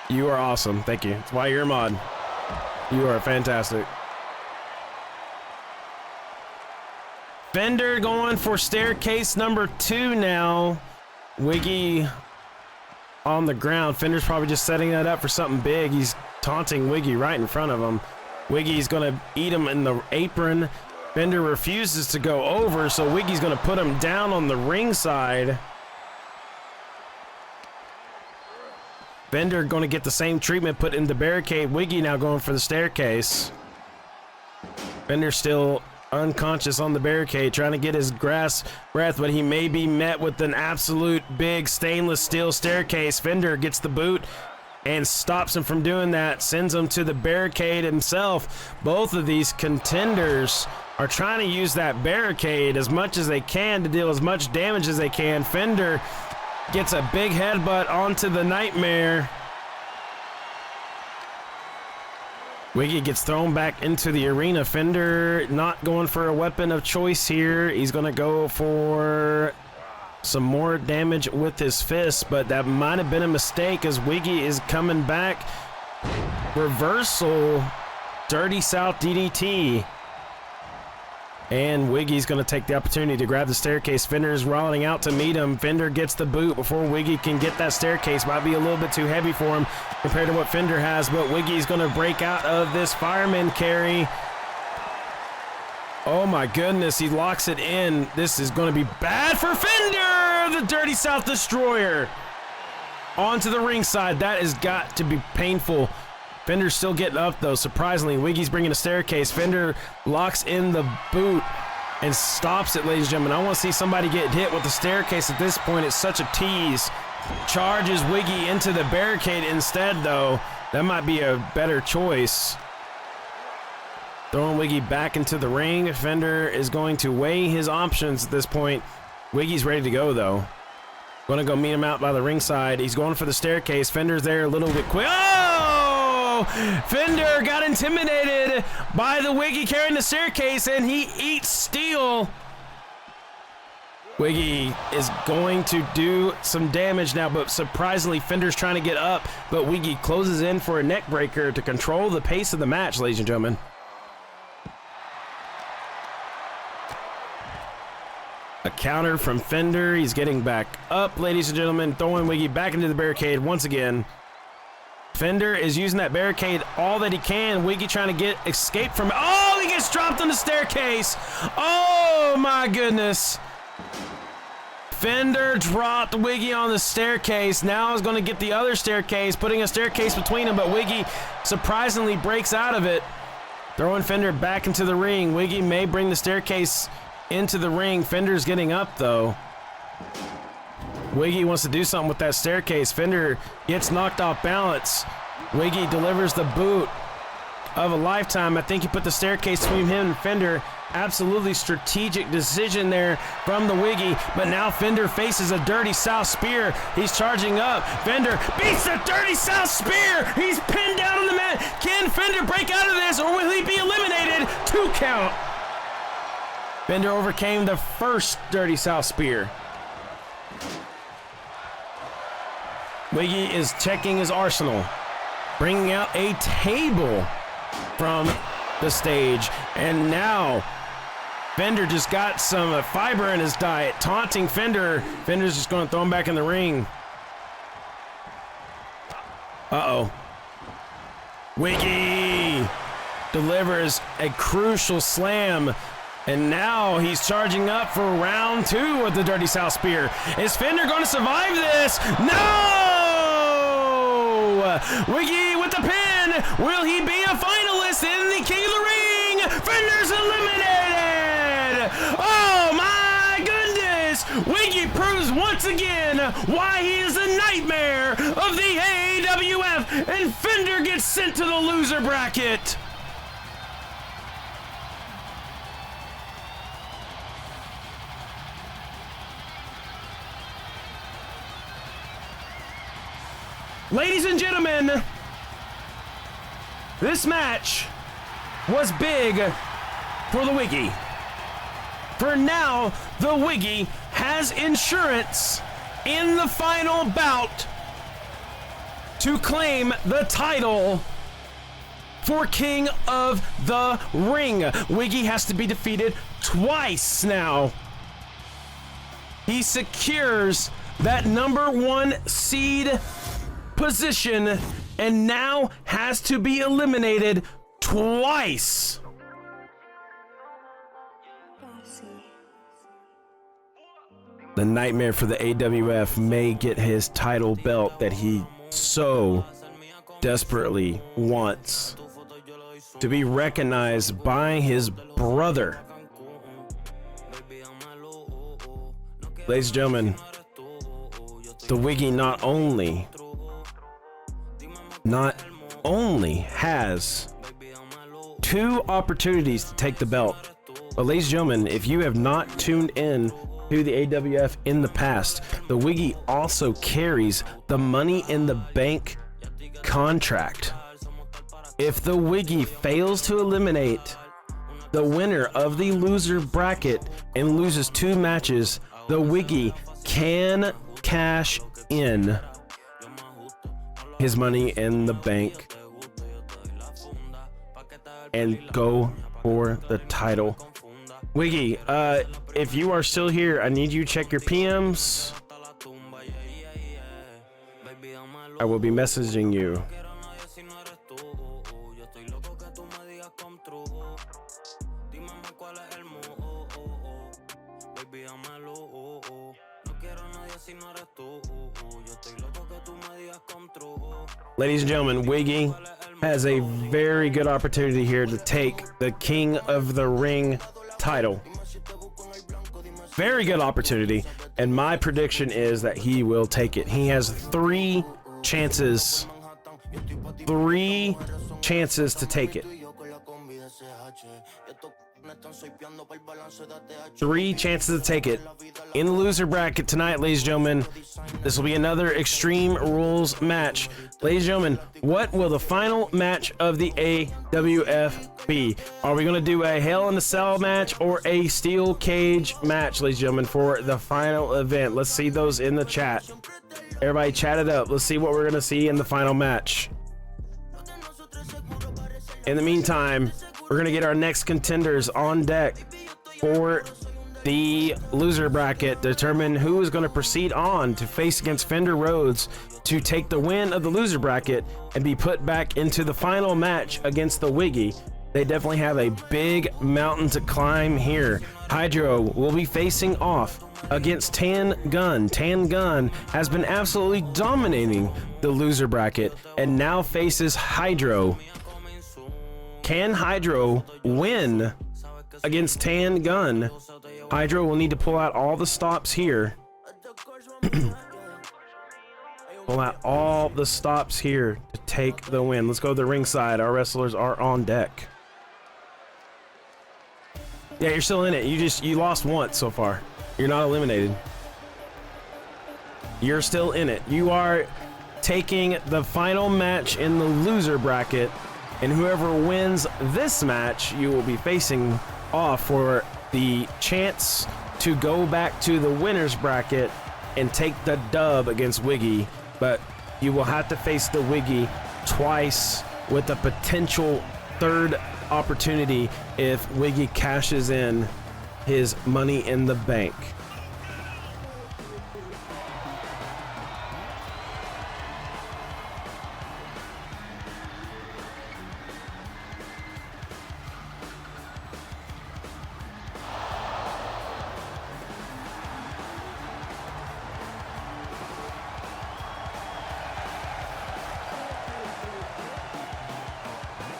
You are awesome. Thank you. That's why you're a mod. You are fantastic. Fender going for staircase number 2 now. Wiggy on the ground. Fender's probably just setting that up for something big. He's taunting Wiggy right in front of him. Wiggy's going to eat him in the apron. Fender refuses to go over, so Wiggy's going to put him down on the ringside. Fender going to get the same treatment put in the barricade. Wiggy now going for the staircase. Fender still unconscious on the barricade, trying to get his breath, but he may be met with an absolute big stainless steel staircase. Fender gets the boot, and stops him from doing that, sends him to the barricade himself. Both of these contenders are trying to use that barricade as much as they can to deal as much damage as they can. Fender gets a big headbutt onto the Nightmare. Wiggy gets thrown back into the arena. Fender not going for a weapon of choice here. He's going to go for some more damage with his fist, but that might have been a mistake as Wiggy is coming back. Reversal, Dirty South DDT. And Wiggy's going to take the opportunity to grab the staircase. Fender's rolling out to meet him. Fender gets the boot before Wiggy can get that staircase. Might be a little bit too heavy for him compared to what Fender has, but Wiggy's going to break out of this fireman carry. Oh my goodness, he locks it in. This is going to be bad for Fender, the Dirty South Destroyer. Onto the ringside. That has got to be painful. Fender's still getting up though, surprisingly. Wiggy's bringing a staircase. Fender locks in the boot and stops it, ladies and gentlemen. I want to see somebody get hit with the staircase at this point. It's such a tease. Charges Wiggy into the barricade instead though. That might be a better choice. Throwing Wiggy back into the ring. Fender is going to weigh his options at this point. Wiggy's ready to go though. Gonna go meet him out by the ringside. He's going for the staircase. Fender's there a little bit quick. Oh! Fender got intimidated by the Wiggy carrying the staircase, and he eats steel. Wiggy is going to do some damage now, but surprisingly, Fender's trying to get up, but Wiggy closes in for a neck breaker to control the pace of the match, ladies and gentlemen. A counter from Fender. He's getting back up, ladies and gentlemen, throwing Wiggy back into the barricade once again. Fender is using that barricade all that he can. Wiggy trying to escape from it. Oh, he gets dropped on the staircase. Oh my goodness. Fender dropped Wiggy on the staircase. Now is going to get the other staircase, putting a staircase between them, but Wiggy surprisingly breaks out of it. Throwing Fender back into the ring. Wiggy may bring the staircase into the ring. Fender's getting up though. Wiggy wants to do something with that staircase. Fender gets knocked off balance. Wiggy delivers the boot of a lifetime. I think he put the staircase between him and Fender. Absolutely strategic decision there from the Wiggy, but now Fender faces a Dirty South Spear. He's charging up. Fender beats the Dirty South Spear. He's pinned down on the mat. Can Fender break out of this, or will he be eliminated? 2 count. Fender overcame the first Dirty South Spear. Wiggy is checking his arsenal, bringing out a table from the stage, and now Fender just got some fiber in his diet, taunting Fender. Fender's just going to throw him back in the ring. Uh-oh. Wiggy delivers a crucial slam, and now he's charging up for round 2 with the Dirty South Spear. Is Fender going to survive this? No! Wiggy with the pin. Will he be a finalist in the King of the Ring? Fender's eliminated! Oh my goodness! Wiggy proves once again why he is the nightmare of the AWF, and Fender gets sent to the loser bracket. Ladies and gentlemen, this match was big for the Wiggy. For now, the Wiggy has insurance in the final bout to claim the title for King of the Ring. Wiggy has to be defeated twice now. He secures that #1 seed position and now has to be eliminated twice. The nightmare for the AWF may get his title belt that he so desperately wants, to be recognized by his brother. Ladies and gentlemen, the Wiggy not only not only has 2 opportunities to take the belt, but ladies and gentlemen, if you have not tuned in to the AWF in the past, the Wiggy also carries the Money in the Bank contract. If the Wiggy fails to eliminate the winner of the loser bracket and loses 2 matches, the Wiggy can cash in his Money in the Bank and go for the title. Wiggy, if you are still here, I need you to check your PMs. I will be messaging you. Ladies and gentlemen, Wiggy has a very good opportunity here to take the King of the Ring title. Very good opportunity, and my prediction is that he will take it. He has 3 chances. 3 chances to take it. 3 chances to take it. In the loser bracket tonight, ladies and gentlemen, this will be another Extreme Rules match. Ladies and gentlemen, what will the final match of the AWF be? Are we going to do a Hell in a Cell match or a Steel Cage match, ladies and gentlemen, for the final event? Let's see those in the chat. Everybody chat it up. Let's see what we're going to see in the final match. In the meantime, we're going to get our next contenders on deck for the loser bracket, determine who is going to proceed on to face against Fender Rhodes to take the win of the loser bracket and be put back into the final match against the Wiggy. They definitely have a big mountain to climb here. Hydro will be facing off against Tan Gun. Tan Gun has been absolutely dominating the loser bracket and now faces Hydro. Can Hydro win against Tan Gun? Hydro will need to pull out all the stops here. Pull out all the stops here to take the win. Let's go to the ringside. Our wrestlers are on deck. Yeah, you're still in it. You lost once so far. You're not eliminated. You're still in it. You are taking the final match in the loser bracket, and whoever wins this match, you will be facing off for the chance to go back to the winner's bracket and take the dub against Wiggy. But you will have to face the Wiggy twice with a potential 3rd opportunity if Wiggy cashes in his Money in the Bank.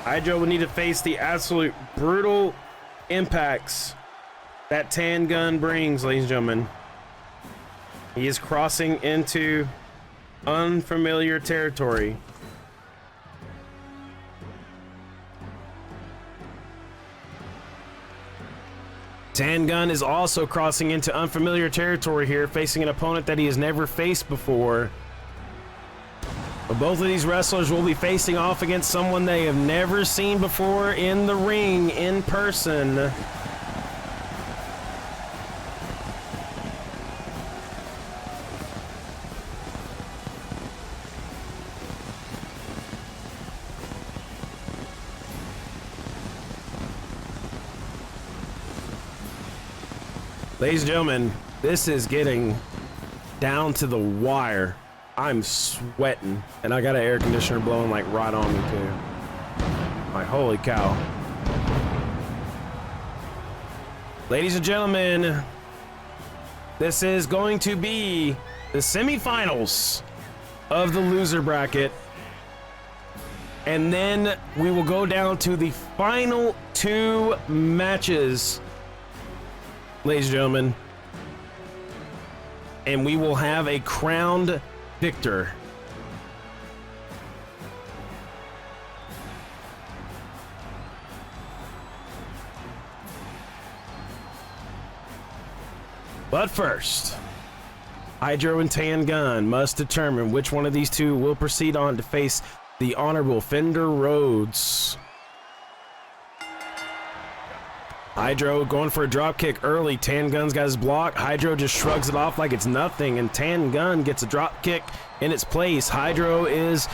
Hydro will need to face the absolute brutal impacts that Tan Gun brings, ladies and gentlemen. He is crossing into unfamiliar territory. Tan Gun is also crossing into unfamiliar territory here, facing an opponent that he has never faced before. But both of these wrestlers will be facing off against someone they have never seen before in the ring, in person. Ladies and gentlemen, this is getting down to the wire. I'm sweating, and I got an air conditioner blowing like right on me too. Like, holy cow. Ladies and gentlemen, this is going to be the semifinals of the loser bracket. And then we will go down to the final 2 matches, ladies and gentlemen. And we will have a crowned victor. But first, Hydro and Tan Gun must determine which one of these two will proceed on to face the Honorable Fender Rhodes. Hydro going for a drop kick early. Tan Gun's got his block. Hydro just shrugs it off like it's nothing, and Tan Gun gets a drop kick in its place. Hydro is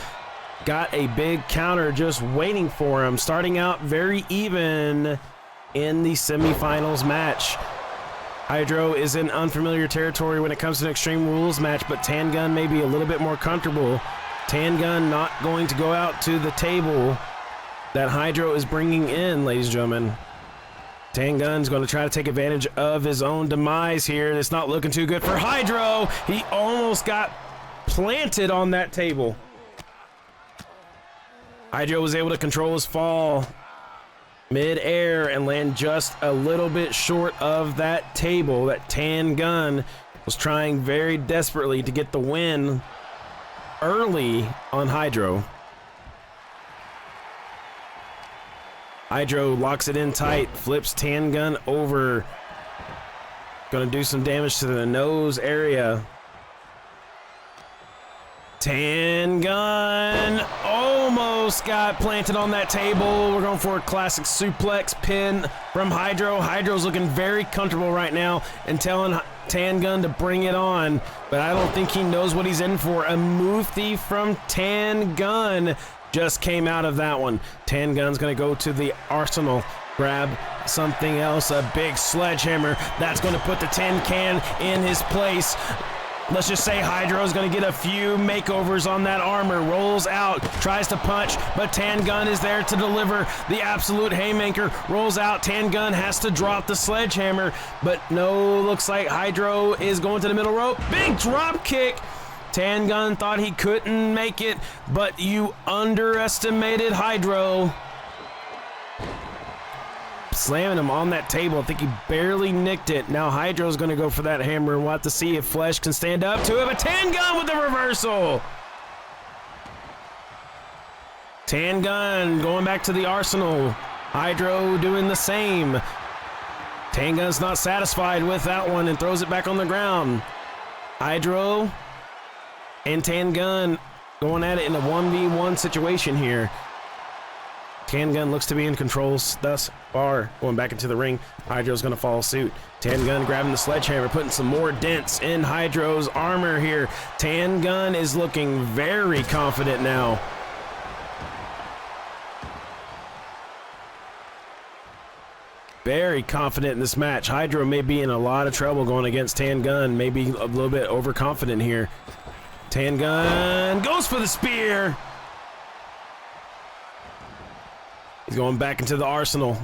got a big counter just waiting for him. Starting out very even in the semifinals match. Hydro is in unfamiliar territory when it comes to an Extreme Rules match, but Tan Gun may be a little bit more comfortable. Tan Gun not going to go out to the table that Hydro is bringing in, ladies and gentlemen. Tan Gun's going to try to take advantage of his own demise here. It's not looking too good for Hydro. He almost got planted on that table. Hydro was able to control his fall mid-air and land just a little bit short of that table that Tan Gun was trying very desperately to get the win early on Hydro. Hydro locks it in tight, flips Tan Gun over. Gonna do some damage to the nose area. Tan Gun almost got planted on that table. We're going for a classic suplex pin from Hydro. Hydro's looking very comfortable right now and telling Tan Gun to bring it on, but I don't think he knows what he's in for. A move thief from Tan Gun just came out of that one. Tan Gun's gonna go to the arsenal, grab something else, a big sledgehammer. That's gonna put the tin can in his place. Let's just say Hydro's gonna get a few makeovers on that armor. Rolls out, tries to punch, but Tan Gun is there to deliver the absolute haymaker. Rolls out, Tan Gun has to drop the sledgehammer, but no, looks like Hydro is going to the middle rope. Big drop kick. Tan Gun thought he couldn't make it, but you underestimated Hydro. Slamming him on that table. I think he barely nicked it. Now Hydro's going to go for that hammer, and we'll have to see if Flesh can stand up to it. But Tan Gun with the reversal. Tan Gun going back to the arsenal. Hydro doing the same. Tan Gun's not satisfied with that one and throws it back on the ground. Hydro and Tan Gun going at it in a 1v1 situation here. Tan Gun looks to be in control thus far. Going back into the ring, Hydro's gonna follow suit. Tan Gun grabbing the sledgehammer, putting some more dents in Hydro's armor here. Tan Gun is looking very confident now. Very confident in this match. Hydro may be in a lot of trouble going against Tan Gun. Maybe a little bit overconfident here. Tan Gun goes for the spear. He's going back into the arsenal.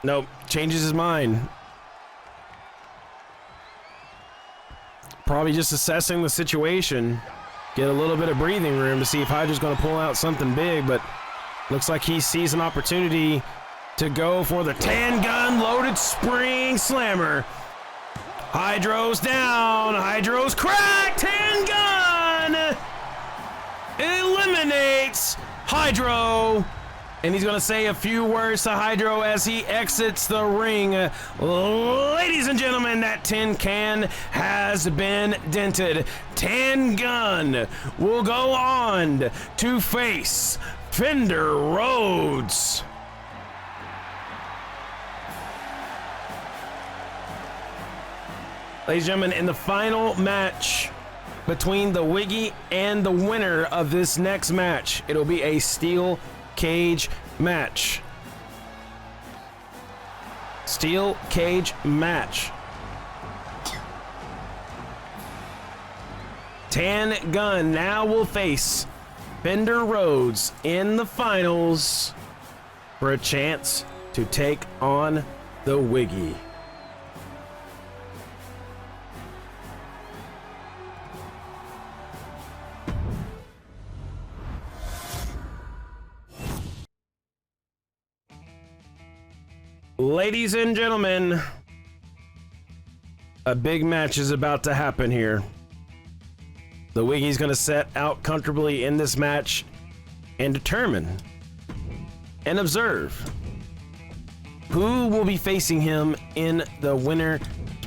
Nope, changes his mind. Probably just assessing the situation. Get a little bit of breathing room to see if Hydro's going to pull out something big, but looks like he sees an opportunity to go for the Tan Gun loaded spring slammer. Hydro's down. Hydro's cracked. Tan Gun eliminates Hydro. And he's going to say a few words to Hydro as he exits the ring. Ladies and gentlemen, that tin can has been dented. Tan Gun will go on to face Fender Rhodes. Ladies and gentlemen, in the final match between the Wiggy and the winner of this next match, it'll be a steel cage match. Steel cage match. Tan Gun now will face Fender Rhodes in the finals for a chance to take on the Wiggy. Ladies and gentlemen, a big match is about to happen here. The Wiggy's going to set out comfortably in this match and determine and observe who will be facing him in the winner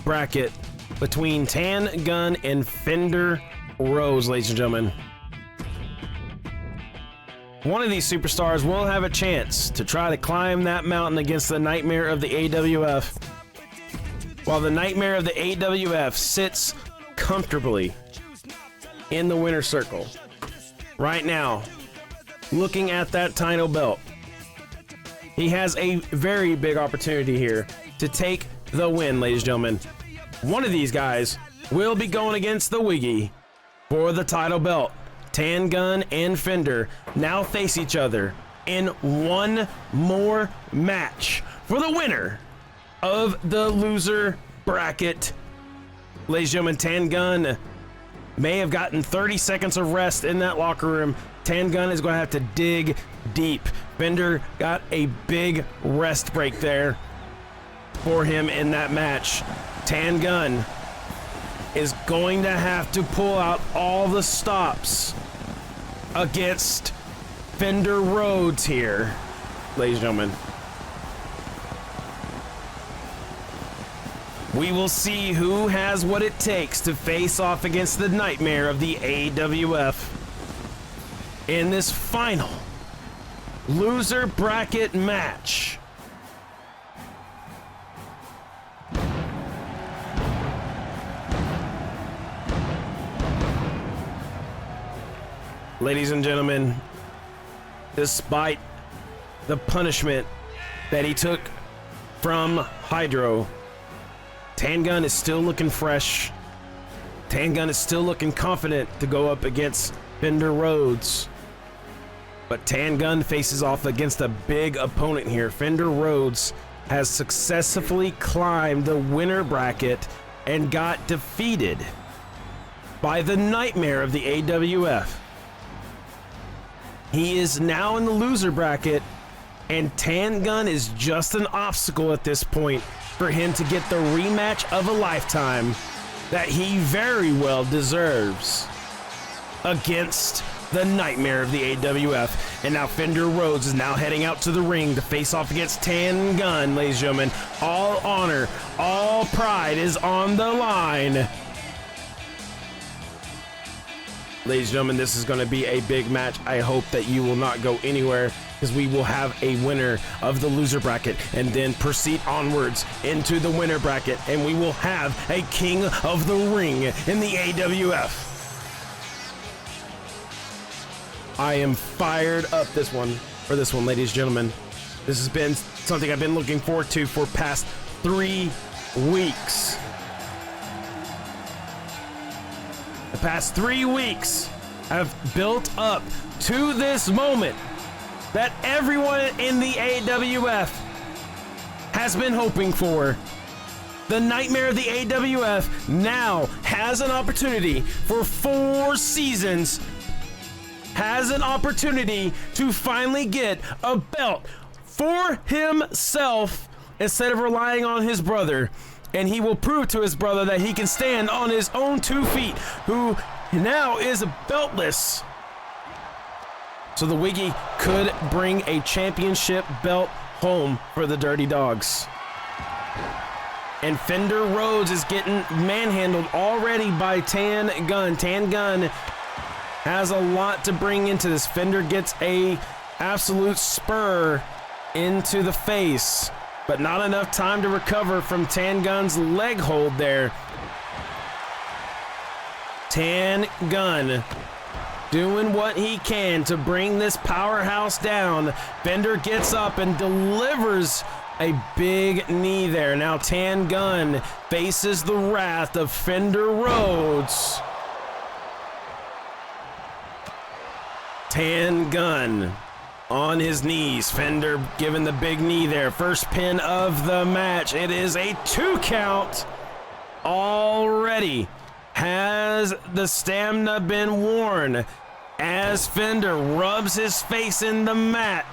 bracket between Tan Gun and Fender Rose, ladies and gentlemen. One of these superstars will have a chance to try to climb that mountain against the nightmare of the AWF, while the nightmare of the AWF sits comfortably in the winner's circle. Right now, looking at that title belt, he has a very big opportunity here to take the win, ladies and gentlemen. One of these guys will be going against the Wiggy for the title belt. Tan Gun and Fender now face each other in one more match for the winner of the loser bracket. Ladies and gentlemen, Tan Gun may have gotten 30 seconds of rest in that locker room. Tan Gun is going to have to dig deep. Fender got a big rest break there for him in that match. Tan Gun is going to have to pull out all the stops against Fender Rhodes here, ladies and gentlemen. We will see who has what it takes to face off against the nightmare of the AWF in this final loser bracket match. Ladies and gentlemen, despite the punishment that he took from Hydro, Tan Gun is still looking fresh. Tan Gun is still looking confident to go up against Fender Rhodes. But Tan Gun faces off against a big opponent here. Fender Rhodes has successfully climbed the winner bracket and got defeated by the nightmare of the AWF. He is now in the loser bracket, and Tan Gun is just an obstacle at this point for him to get the rematch of a lifetime that he very well deserves against the nightmare of the AWF. And now Fender Rhodes is now heading out to the ring to face off against Tan Gun, ladies and gentlemen. All honor, all pride is on the line. Ladies and gentlemen, this is going to be a big match. I hope that you will not go anywhere, because we will have a winner of the loser bracket and then proceed onwards into the winner bracket, and we will have a king of the ring in the AWF. I am fired up this one, ladies and gentlemen. This has been something I've been looking forward to for past 3 weeks. The past 3 weeks have built up to this moment that everyone in the AWF has been hoping for. The nightmare of the AWF now has an opportunity for 4 seasons, has an opportunity to finally get a belt for himself instead of relying on his brother. And he will prove to his brother that he can stand on his own 2 feet, who now is beltless. So the Wiggy could bring a championship belt home for the Dirty Dogs. And Fender Rhodes is getting manhandled already by Tan Gun. Tan Gun has a lot to bring into this. Fender gets a absolute spur into the face, but not enough time to recover from Tan Gun's leg hold there. Tan Gun doing what he can to bring this powerhouse down. Fender gets up and delivers a big knee there. Now Tan Gun faces the wrath of Fender Rhodes. Tan Gun on his knees. Fender giving the big knee there. First pin of the match. It is a 2 count already. Has the stamina been worn as Fender rubs his face in the mat?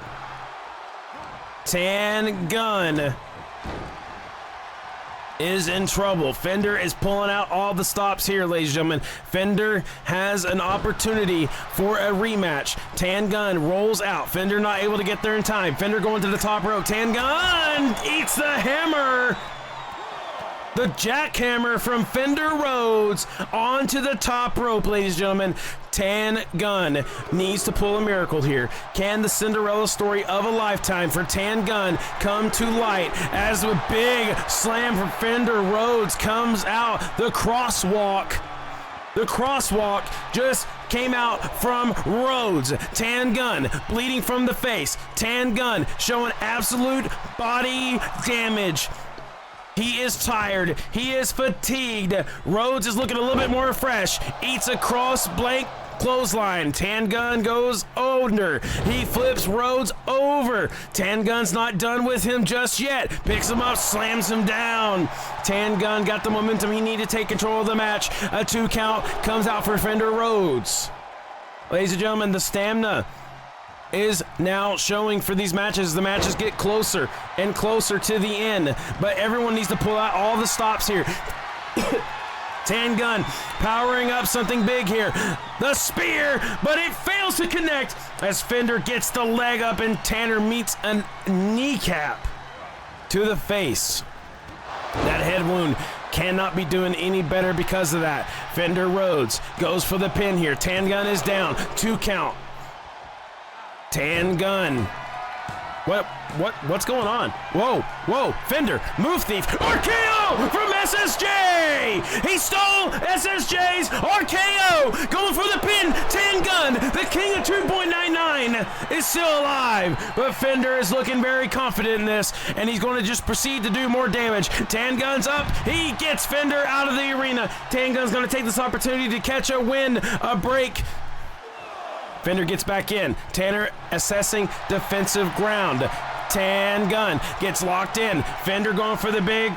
is in trouble. Fender is pulling out all the stops here, ladies and gentlemen. Fender has an opportunity for a rematch. Tan Gun rolls out. Fender not able to get there in time. Fender going to the top rope. Tan Gun eats the hammer. The jackhammer from Fender Rhodes onto the top rope, ladies and gentlemen. Tan Gun needs to pull a miracle here. Can the Cinderella story of a lifetime for Tan Gun come to light as a big slam from Fender Rhodes comes out? The crosswalk just came out from Rhodes. Tan Gun bleeding from the face. Tan Gun showing absolute body damage. He is tired. He is fatigued. Rhodes is looking a little bit more fresh. Eats a cross blank clothesline. Tan Gun goes under. He flips Rhodes over. Tan Gun's not done with him just yet. Picks him up, slams him down. Tan Gun got the momentum he needed to take control of the match. A 2 count comes out for Fender Rhodes. Ladies and gentlemen, the stamina is now showing for these matches. The matches get closer and closer to the end, but everyone needs to pull out all the stops here. Tan Gun powering up something big here. The spear, but it fails to connect as Fender gets the leg up and Tanner meets a kneecap to the face. That head wound cannot be doing any better because of that. Fender Rhodes goes for the pin here. Tan Gun is down. 2 count. Tan Gun. What's going on? Whoa, Fender, move thief, RKO from SSJ! He stole SSJ's RKO! Going for the pin, Tan Gun, the king of 2.99, is still alive, but Fender is looking very confident in this, and he's going to just proceed to do more damage. Tan Gun's up, he gets Fender out of the arena. Tan Gun's going to take this opportunity to catch a win, a break. Fender gets back in. Tanner assessing defensive ground. Tan Gun gets locked in. Fender going for the big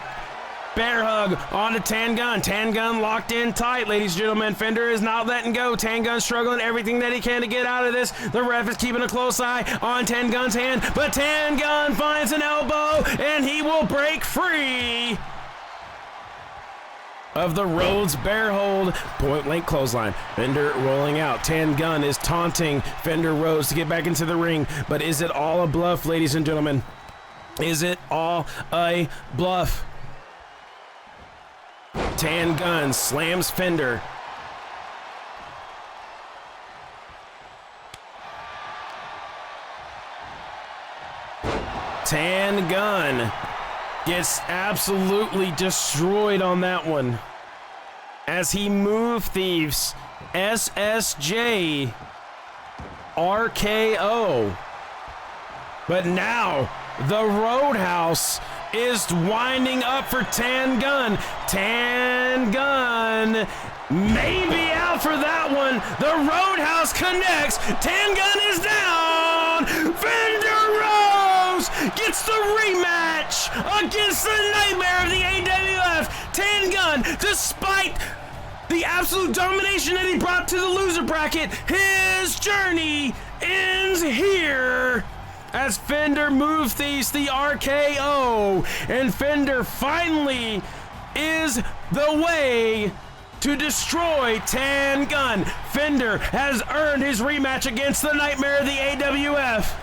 bear hug onto Tan Gun. Tan Gun locked in tight, ladies and gentlemen. Fender is not letting go. Tan Gun struggling everything that he can to get out of this. The ref is keeping a close eye on Tan Gun's hand, but Tan Gun finds an elbow and he will break free of the Rhodes bear hold. Point blank clothesline. Fender rolling out. Tan Gun is taunting Fender Rhodes to get back into the ring. But is it all a bluff, ladies and gentlemen? Is it all a bluff? Tan Gun slams Fender. Tan Gun gets absolutely destroyed on that one as he move thieves SSJ RKO. But now the Roadhouse is winding up for Tan Gun. Tan Gun maybe out for that one. The Roadhouse connects. Tan Gun is down. Fender Rhodes gets the rematch against the nightmare of the AWF. Tan Gun, despite the absolute domination that he brought to the loser bracket, his journey ends here as Fender move thieves the RKO, and Fender finally is the way to destroy Tan Gun. Fender has earned his rematch against the nightmare of the AWF.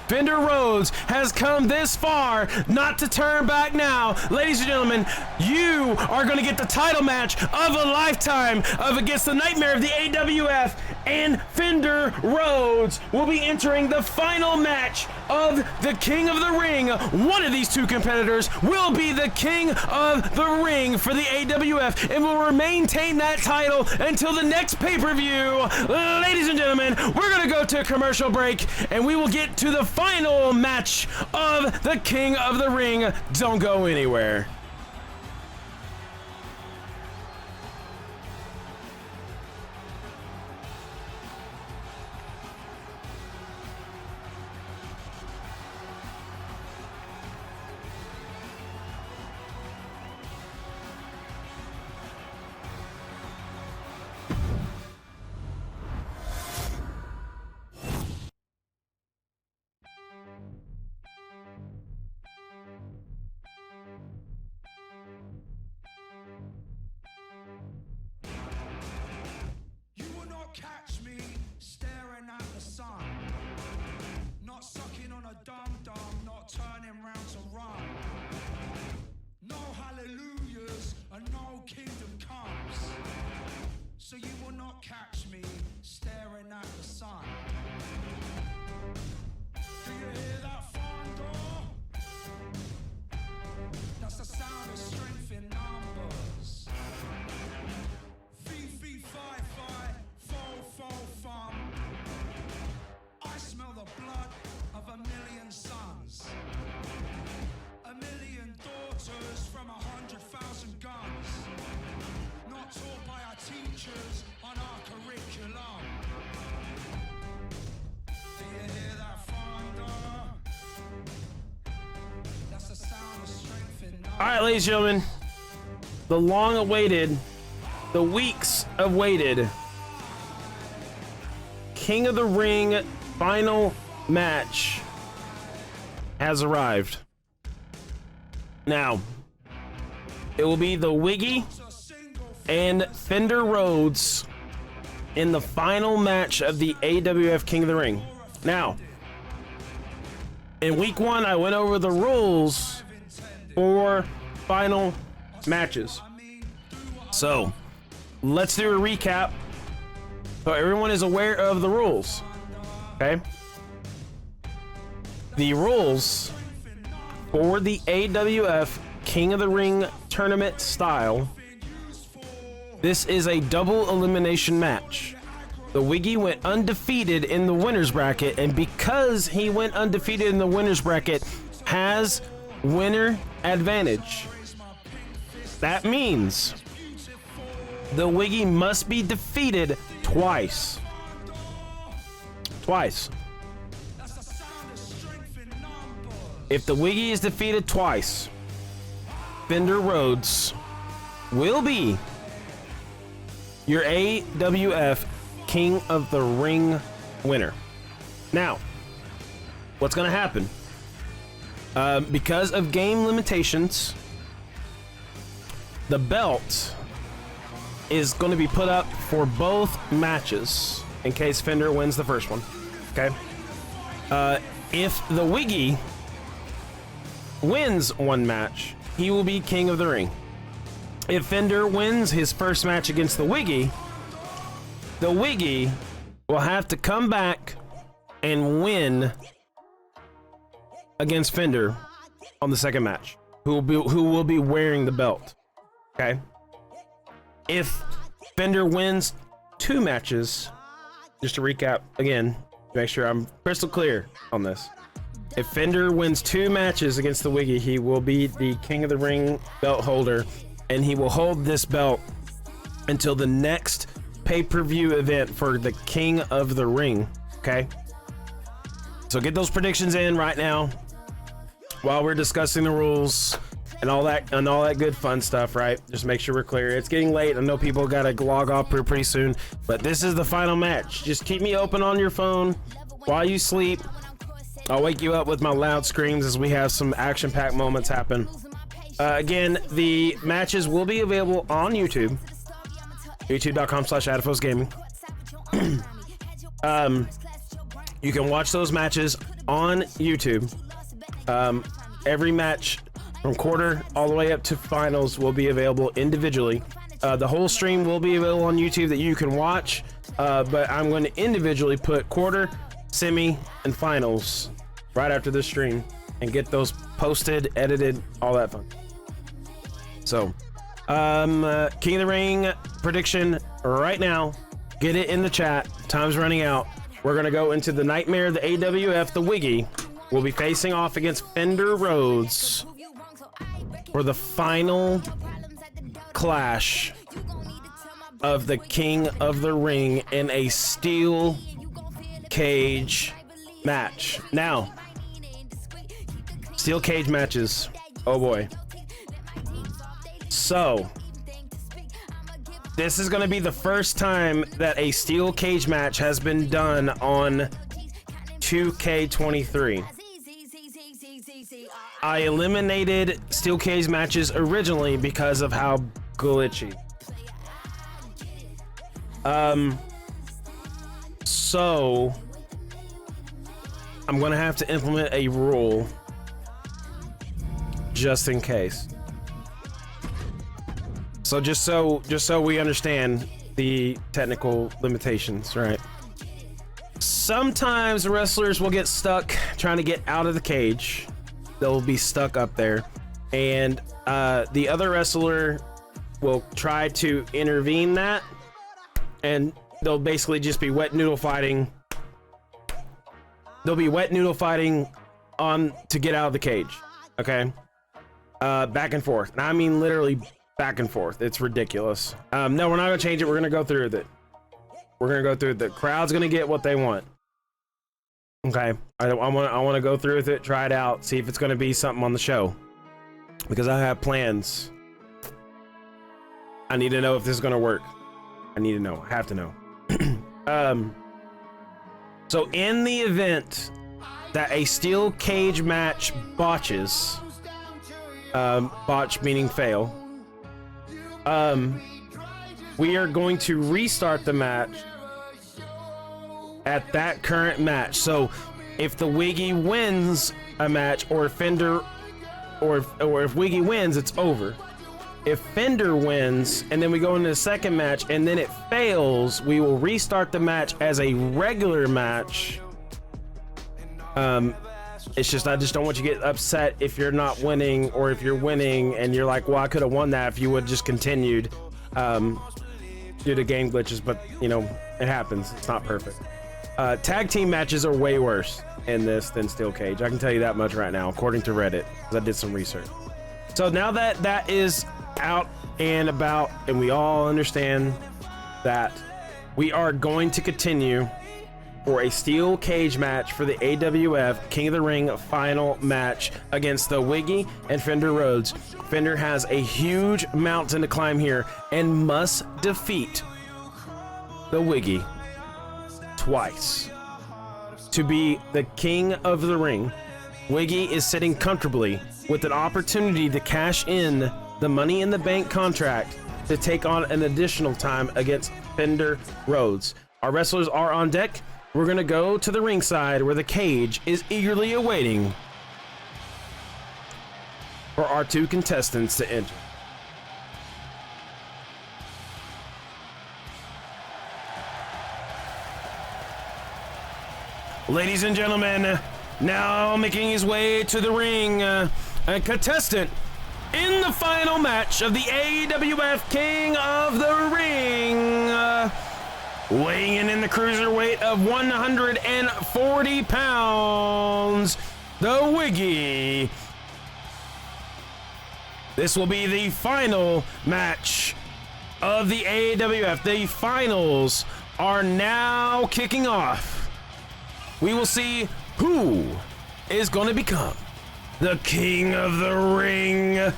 Fender Rhodes has come this far, not to turn back now. Ladies and gentlemen, you are going to get the title match of a lifetime against the nightmare of the AWF, and Fender Rhodes will be entering the final match of the King of the Ring. One of these two competitors will be the King of the Ring for the AWF and will maintain that title until the next pay-per-view. Ladies and gentlemen, we're going to go to a commercial break, and we will get to the final match of the King of the Ring. Don't go anywhere. All right, ladies and gentlemen, the long-awaited, the weeks-awaited King of the Ring final match has arrived. Now, it will be the Wiggy and Fender Rhodes in the final match of the AWF King of the Ring. Now, in week 1, I went over the rules for final matches. So, let's do a recap so everyone is aware of the rules. Okay? The rules for the AWF King of the Ring tournament style. This is a double elimination match. The Wiggy went undefeated in the winner's bracket, and because he went undefeated in the winner's bracket, has winner advantage. That means the Wiggy must be defeated twice. Twice. If the Wiggy is defeated twice, Fender Rhodes will be your AWF King of the Ring winner. Now, what's going to happen? Because of game limitations, the belt is going to be put up for both matches in case Fender wins the first one. Okay? If the Wiggy wins one match, he will be King of the Ring. If Fender wins his first match against the Wiggy will have to come back and win against Fender on the second match, who will be wearing the belt. Okay? If Fender wins 2 matches, just to recap again, make sure I'm crystal clear on this. If Fender wins 2 matches against the Wiggy, he will be the King of the Ring belt holder, and he will hold this belt until the next pay-per-view event for the King of the Ring. Okay? So get those predictions in right now while we're discussing the rules and all that good fun stuff, right? Just make sure we're clear. It's getting late. I know people gotta log off pretty soon, but this is the final match. Just keep me open on your phone while you sleep. I'll wake you up with my loud screams as we have some action-packed moments happen. Again, the matches will be available on YouTube. YouTube.com/atofosegaming. You can watch those matches on YouTube. Every match from quarter all the way up to finals will be available individually. The whole stream will be available on YouTube that you can watch, but I'm going to individually put quarter, semi, and finals right after this stream and get those posted, edited, all that fun. So, King of the Ring prediction right now. Get it in the chat. Time's running out. We're going to go into the Nightmare, the AWF, the Wiggy. We'll be facing off against Fender Rhodes for the final clash of the King of the Ring in a steel cage match. Now, steel cage matches. Oh boy. So, this is going to be the first time that a steel cage match has been done on 2K23. I eliminated steel cage matches originally because of how glitchy. So I'm gonna have to implement a rule just in case. So just so we understand the technical limitations, right? Sometimes wrestlers will get stuck trying to get out of the cage. They'll be stuck up there, and the other wrestler will try to intervene that, and they'll basically just be wet noodle fighting. They'll be wet noodle fighting on to get out of the cage. Okay, back and forth. And I mean literally back and forth. It's ridiculous. No, we're not gonna change it. We're gonna go through with it. We're gonna go through it. The crowd's gonna get what they want. Okay, I want to go through with it, try it out, see if it's going to be something on the show. because I have plans. I need to know if this is gonna work. I need to know. I have to know. So in the event that a steel cage match botches, botch meaning fail, we are going to restart the match at that current match. So if the Wiggy wins a match, or Fender, or if Wiggy wins, it's over. If Fender wins and then we go into the second match and then it fails, we will restart the match as a regular match. It's just, I just don't want you to get upset if you're not winning, or if you're winning and you're like, well, I could have won that if you would just continued due to game glitches, but you know, it happens. It's not perfect. Tag team matches are way worse in this than steel cage. I can tell you that much right now, according to Reddit, because I did some research. So now that that is out and about, and we all understand that, we are going to continue for a steel cage match for the AWF King of the Ring final match against the Wiggy and Fender Rhodes. Fender has a huge mountain to climb here and must defeat the Wiggy twice to be the King of the Ring. Wiggy is sitting comfortably with an opportunity to cash in the Money in the Bank contract to take on an additional time against Fender Rhodes. Our wrestlers are on deck. We're gonna go to the ringside where the cage is eagerly awaiting for our two contestants to enter. Ladies and gentlemen, now making his way to the ring, a contestant in the final match of the AWF King of the Ring, weighing in the cruiserweight of 140 pounds, the Wiggy. This will be the final match of the AWF. The finals are now kicking off. We will see who is going to become the King of the Ring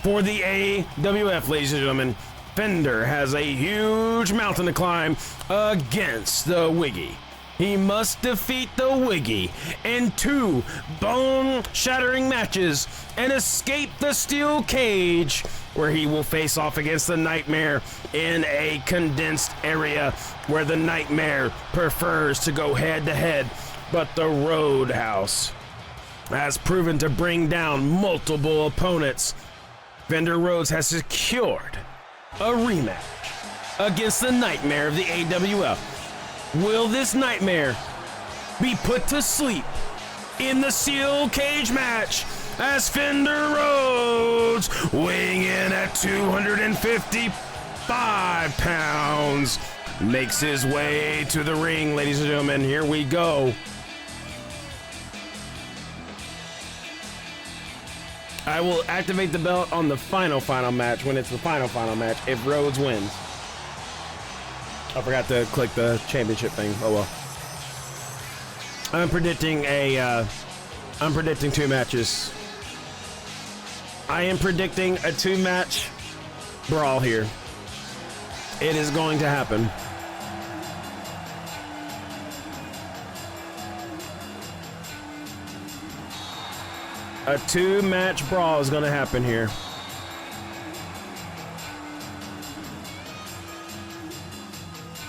for the AWF, ladies and gentlemen. Fender has a huge mountain to climb against the Wiggy. He must defeat the Wiggy in 2 bone-shattering matches and escape the steel cage, where he will face off against the Nightmare in a condensed area where the Nightmare prefers to go head-to-head, but the Roadhouse has proven to bring down multiple opponents. Fender Rhodes has secured a rematch against the Nightmare of the AWF. Will this Nightmare be put to sleep in the steel cage match as Fender Rhodes, weighing in at 255 pounds, makes his way to the ring? Ladies and gentlemen, here we go. I will activate the belt on the final match when it's the final match if Rhodes wins. I forgot to click the championship thing. Oh well. I'm predicting 2 matches. I am predicting a 2-match brawl here. It is going to happen. A 2-match brawl is going to happen here.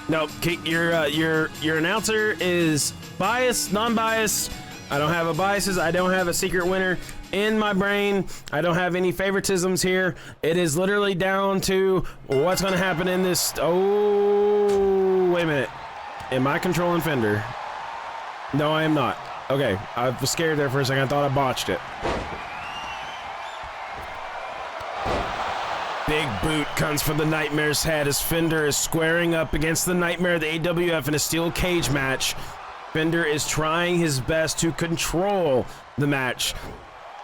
No, your announcer is biased, non-biased. I don't have a biases. I don't have a secret winner in my brain. I don't have any favoritisms here. It is literally down to what's going to happen in this. Oh, wait a minute. Am I controlling Fender? No, I am not. Okay, I was scared there for a second. I thought I botched it. Big boot comes from the Nightmare's head as Fender is squaring up against the Nightmare of the AWF in a steel cage match. Fender is trying his best to control the match.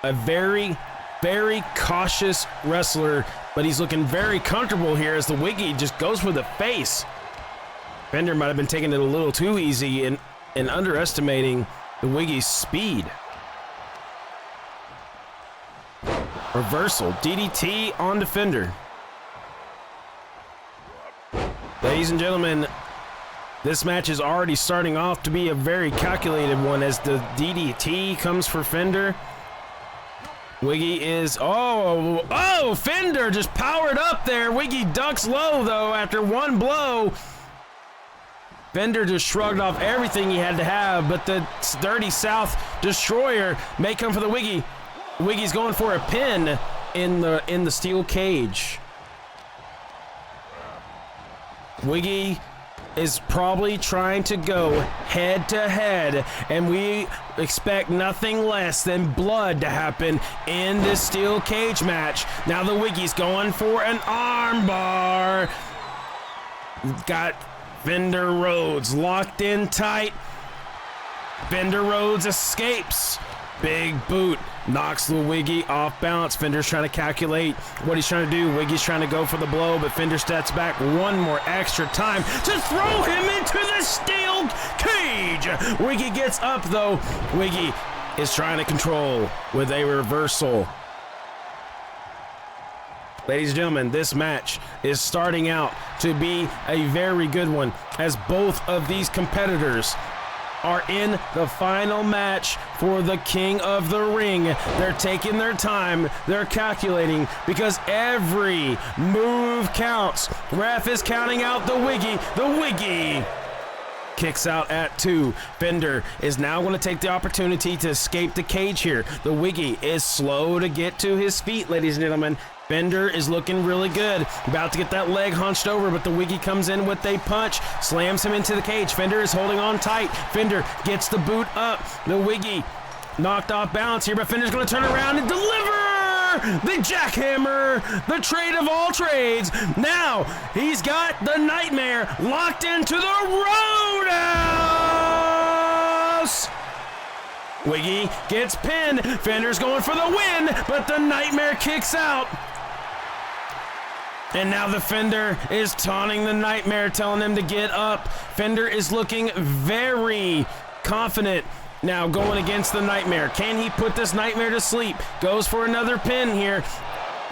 A very, very cautious wrestler, but he's looking very comfortable here as the Wiggy just goes for the face. Fender might have been taking it a little too easy and underestimating the Wiggy's speed. Reversal, DDT on defender. Ladies and gentlemen, this match is already starting off to be a very calculated one as the DDT comes for Fender. Wiggy is, Fender just powered up there. Wiggy ducks low though after one blow. Fender just shrugged off everything he had to have, but the Dirty South Destroyer may come for the Wiggy. Wiggy's going for a pin in the steel cage. Wiggy is probably trying to go head to head, and we expect nothing less than blood to happen in this steel cage match. Now the Wiggy's going for an arm bar. Got Fender Rhodes locked in tight. Fender Rhodes escapes. Big boot knocks the Wiggy off balance. Fender's trying to calculate what he's trying to do. Wiggy's trying to go for the blow, but Fender steps back one more extra time to throw him into the steel cage. Wiggy gets up though. Wiggy is trying to control with a reversal. Ladies and gentlemen, this match is starting out to be a very good one as both of these competitors are in the final match for the King of the Ring. They're taking their time, they're calculating because every move counts. Ref is counting out the Wiggy. The Wiggy kicks out at 2. Fender is now going to take the opportunity to escape the cage here. The Wiggy is slow to get to his feet, ladies and gentlemen. Fender is looking really good. About to get that leg hunched over, but the Wiggy comes in with a punch, slams him into the cage. Fender is holding on tight. Fender gets the boot up. The Wiggy knocked off balance here, but Fender's going to turn around and deliver the jackhammer, the trade of all trades. Now he's got the Nightmare locked into the roadhouse. Wiggy gets pinned. Fender's going for the win, but the Nightmare kicks out. And now the Fender is taunting the Nightmare, telling him to get up. Fender is looking very confident now going against the Nightmare. Can he put this Nightmare to sleep? Goes for another pin here.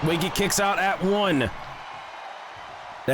Wiggy kicks out at 1. That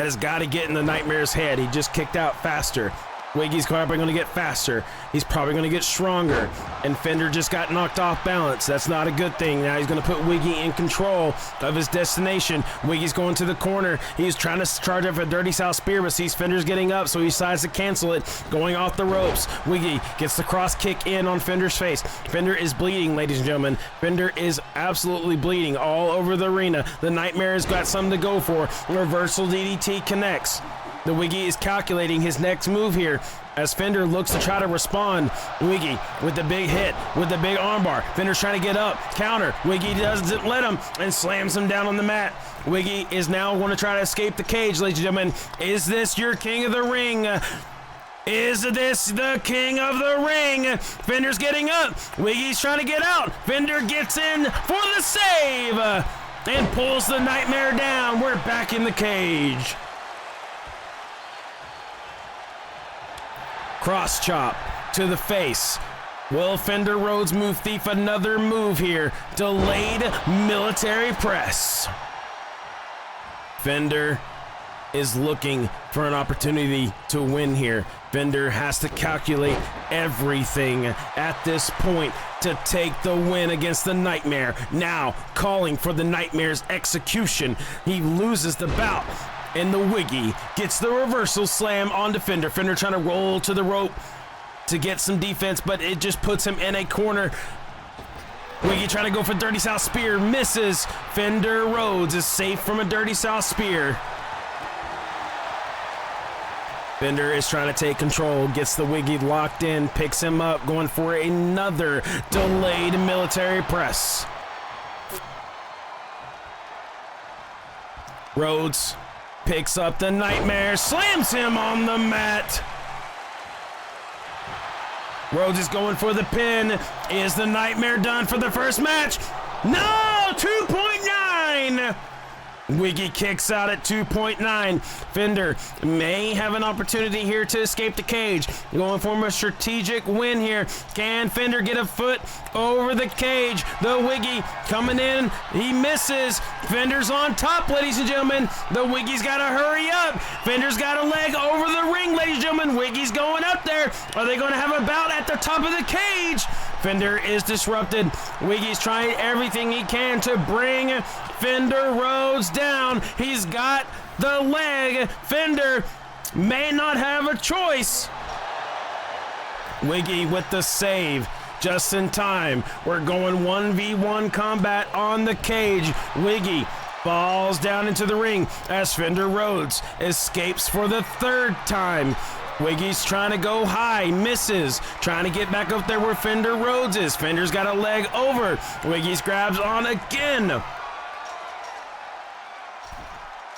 has got to get in the Nightmare's head. He just kicked out faster. Wiggy's probably going to get faster. He's probably going to get stronger. And Fender just got knocked off balance. That's not a good thing. Now he's going to put Wiggy in control of his destination. Wiggy's going to the corner. He's trying to charge up a Dirty South Spear, but sees Fender's getting up, so he decides to cancel it. Going off the ropes. Wiggy gets the cross kick in on Fender's face. Fender is bleeding, ladies and gentlemen. Fender is absolutely bleeding all over the arena. The Nightmare has got something to go for. Reversal DDT connects. The Wiggy is calculating his next move here as Fender looks to try to respond. Wiggy with the big hit, with the big armbar. Fender's trying to get up, counter. Wiggy doesn't let him and slams him down on the mat. Wiggy is now going to try to escape the cage, ladies and gentlemen. Is this your King of the Ring? Is this the King of the Ring? Fender's getting up. Wiggy's trying to get out. Fender gets in for the save and pulls the Nightmare down. We're back in the cage. Cross chop to the face. Will Fender Rhodes move thief another move here? Delayed military press. Fender is looking for an opportunity to win here. Fender has to calculate everything at this point to take the win against the Nightmare. Now calling for the Nightmare's execution. He loses the bout. And the Wiggy gets the reversal slam onto Fender. Fender trying to roll to the rope to get some defense, but it just puts him in a corner. Wiggy trying to go for Dirty South Spear, misses. Fender Rhodes is safe from a Dirty South Spear. Fender is trying to take control, gets the Wiggy locked in, picks him up, going for another delayed military press. Rhodes picks up the Nightmare, slams him on the mat. Rhodes is going for the pin. Is the Nightmare done for the first match? No! 2.9! Wiggy kicks out at 2.9. Fender may have an opportunity here to escape the cage. Going for a strategic win here. Can Fender get a foot over the cage? The Wiggy coming in. He misses. Fender's on top, ladies and gentlemen. The Wiggy's got to hurry up. Fender's got a leg over the ring, ladies and gentlemen. Wiggy's going up there. Are they going to have a bout at the top of the cage? Fender is disrupted. Wiggy's trying everything he can to bring Fender Rhodes down. He's got the leg. Fender may not have a choice. Wiggy with the save just in time. We're going 1v1 combat on the cage. Wiggy falls down into the ring as Fender Rhodes escapes for the third time. Wiggy's trying to go high, misses, trying to get back up there where Fender Rhodes is. Fender's got a leg over. Wiggy's grabs on again.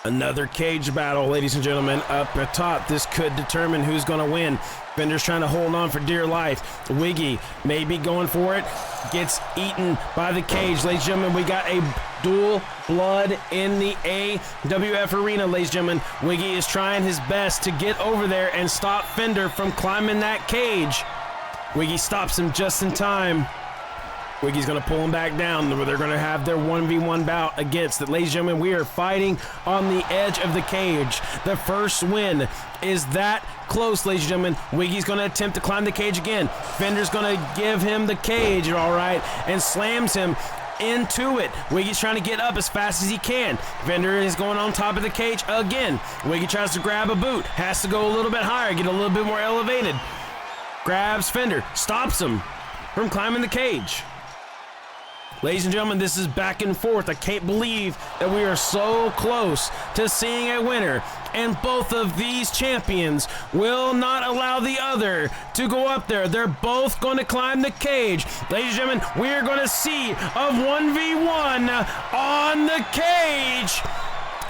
Another cage battle, ladies and gentlemen, up at top. This could determine who's going to win. Fender's trying to hold on for dear life. Wiggy may be going for it. Gets eaten by the cage. Ladies and gentlemen, we got a dual blood in the AWF arena, ladies and gentlemen. Wiggy is trying his best to get over there and stop Fender from climbing that cage. Wiggy stops him just in time. Wiggy's going to pull him back down. They're going to have their 1v1 bout against it. Ladies and gentlemen, we are fighting on the edge of the cage. The first win is that close, ladies and gentlemen. Wiggy's going to attempt to climb the cage again. Fender's going to give him the cage, all right, and slams him into it. Wiggy's trying to get up as fast as he can. Fender is going on top of the cage again. Wiggy tries to grab a boot. Has to go a little bit higher, get a little bit more elevated. Grabs Fender, stops him from climbing the cage. Ladies and gentlemen, this is back and forth. I can't believe that we are so close to seeing a winner, and both of these champions will not allow the other to go up there. They're both going to climb the cage. Ladies and gentlemen, we are going to see a 1v1 on the cage.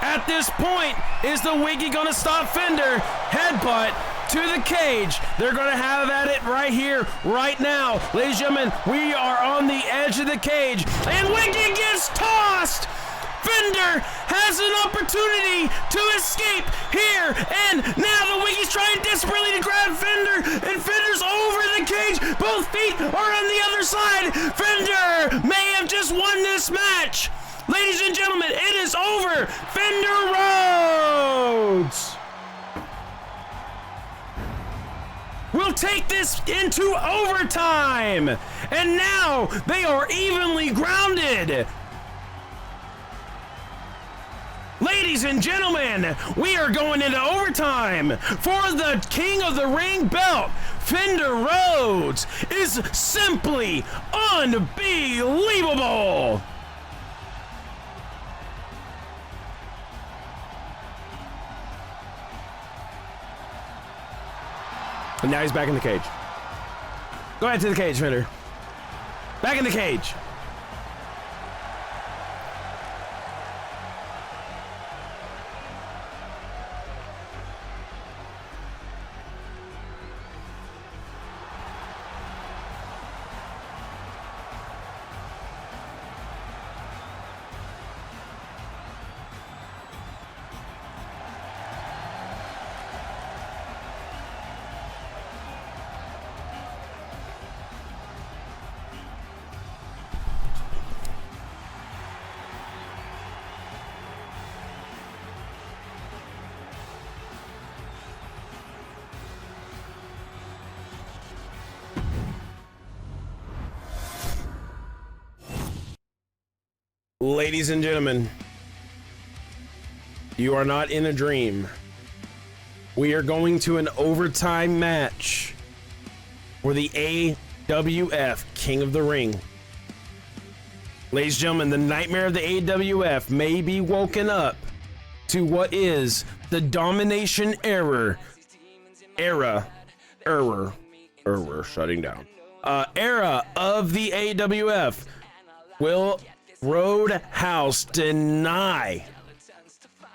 At this point, is the Wiggy going to stop Fender? Headbutt to the cage. They're going to have at it right here, right now. Ladies and gentlemen, we are on the edge of the cage, and Wiggy gets tossed. Fender has an opportunity to escape here, and now the Wiggy's trying desperately to grab Fender, and Fender's over the cage. Both feet are on the other side. Fender may have just won this match. Ladies and gentlemen, it is over. Fender Rhodes will take this into overtime, and now they are evenly grounded. Ladies and gentlemen, we are going into overtime for the King of the Ring belt. Fender Rhodes is simply unbelievable. And now he's back in the cage. Go ahead to the cage, Fender. Back in the cage. Ladies and gentlemen, you are not in a dream. We are going to an overtime match for the AWF King of the Ring. Ladies and gentlemen, the nightmare of the AWF may be woken up to what is the domination era shutting down. Era of the AWF. Will Roadhouse deny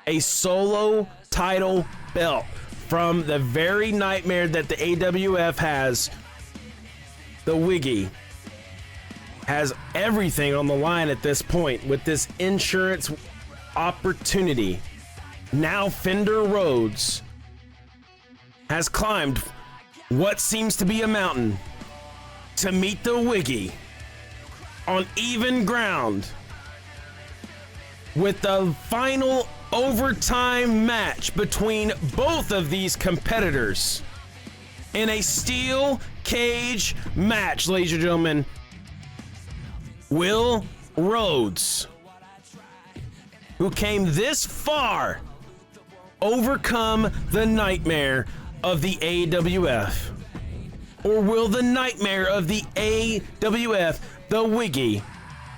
a solo title belt from the very nightmare that the AWF has? The Wiggy has everything on the line at this point with this insurance opportunity. Now Fender Rhodes has climbed what seems to be a mountain to meet the Wiggy on even ground with the final overtime match between both of these competitors in a steel cage match, ladies and gentlemen. Will Rhodes, who came this far, overcome the nightmare of the AWF? Or will the nightmare of the AWF, the Wiggy,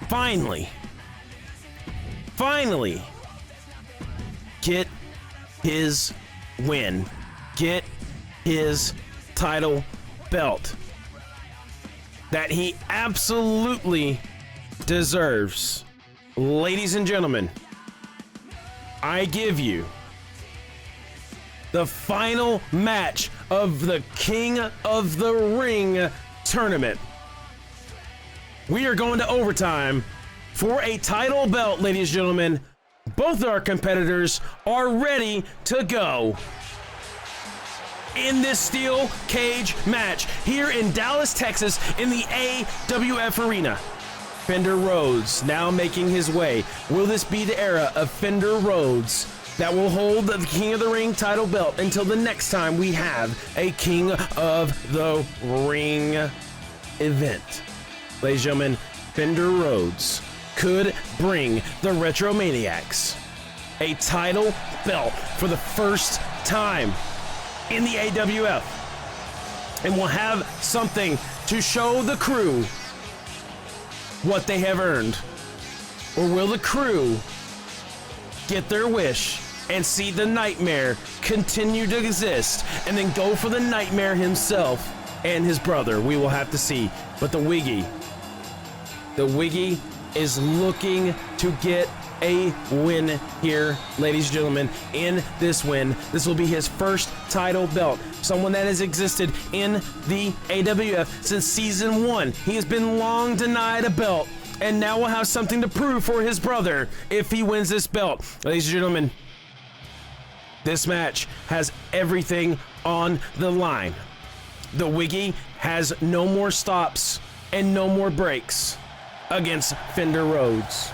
finally get his win, get his title belt that he absolutely deserves? Ladies and gentlemen, I give you the final match of the King of the Ring tournament. We are going to overtime for a title belt, ladies and gentlemen. Both of our competitors are ready to go in this steel cage match here in Dallas, Texas, in the AWF Arena. Fender Rhodes now making his way. Will this be the era of Fender Rhodes that will hold the King of the Ring title belt until the next time we have a King of the Ring event? Ladies and gentlemen, Fender Rhodes could bring the Retromaniacs a title belt for the first time in the AWF, and will have something to show the crew what they have earned. Or will the crew get their wish and see the nightmare continue to exist and then go for the nightmare himself and his brother? We will have to see. But the Wiggy is looking to get a win here, ladies and gentlemen. In this win, this will be his first title belt. Someone that has existed in the AWF since season 1. He has been long denied a belt, and now will have something to prove for his brother if he wins this belt. Ladies and gentlemen, this match has everything on the line. The Wiggy has no more stops and no more breaks against Fender Rhodes.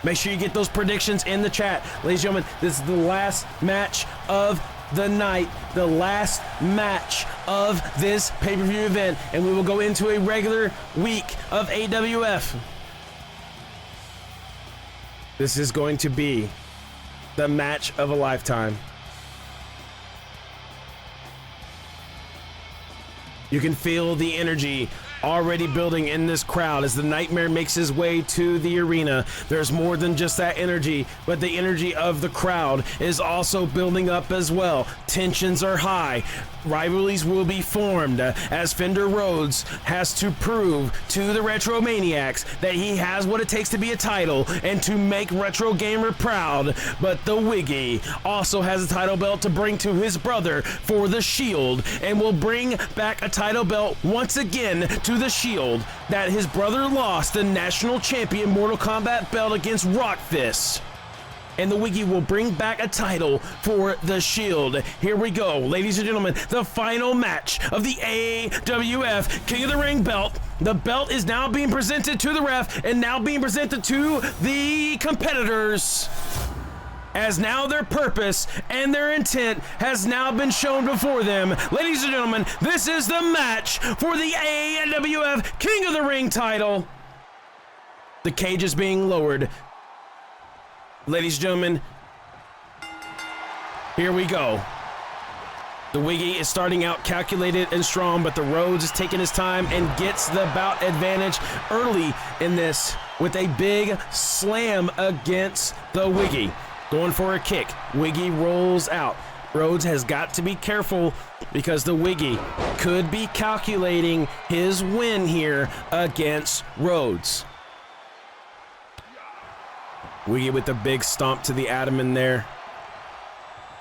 Make sure you get those predictions in the chat. Ladies and gentlemen, this is the last match of the night, the last match of this pay-per-view event, and we will go into a regular week of AWF. This is going to be the match of a lifetime. You can feel the energy already building in this crowd as the Nightmare makes his way to the arena. There's more than just that energy, but the energy of the crowd is also building up as well. Tensions are high. Rivalries will be formed as Fender Rhodes has to prove to the Retromaniacs that he has what it takes to be a title and to make Retro Gamer proud. But the Wiggy also has a title belt to bring to his brother for the Shield, and will bring back a title belt once again to the Shield that his brother lost, the National Champion Mortal Kombat belt against Rockfist. And the Wiggy will bring back a title for the Shield. Here we go, ladies and gentlemen, the final match of the AWF King of the Ring belt. The belt is now being presented to the ref and now being presented to the competitors, as now their purpose and their intent has now been shown before them. Ladies and gentlemen, this is the match for the AWF King of the Ring title. The cage is being lowered. Ladies and gentlemen, here we go. The Wiggy is starting out calculated and strong, but the Rhodes is taking his time and gets the bout advantage early in this with a big slam against the Wiggy. Going for a kick. Wiggy rolls out. Rhodes has got to be careful because the Wiggy could be calculating his win here against Rhodes. Wiggy with the big stomp to the abdomen there.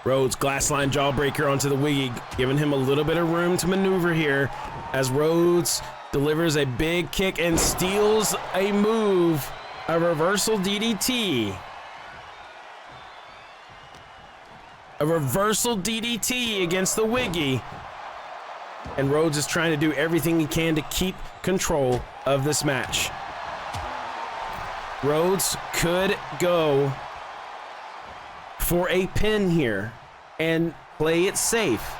Rhodes glass line jawbreaker onto the Wiggy, giving him a little bit of room to maneuver here as Rhodes delivers a big kick and steals a move A reversal DDT. A reversal DDT against the Wiggy. And Rhodes is trying to do everything he can to keep control of this match. Rhodes could go for a pin here and play it safe.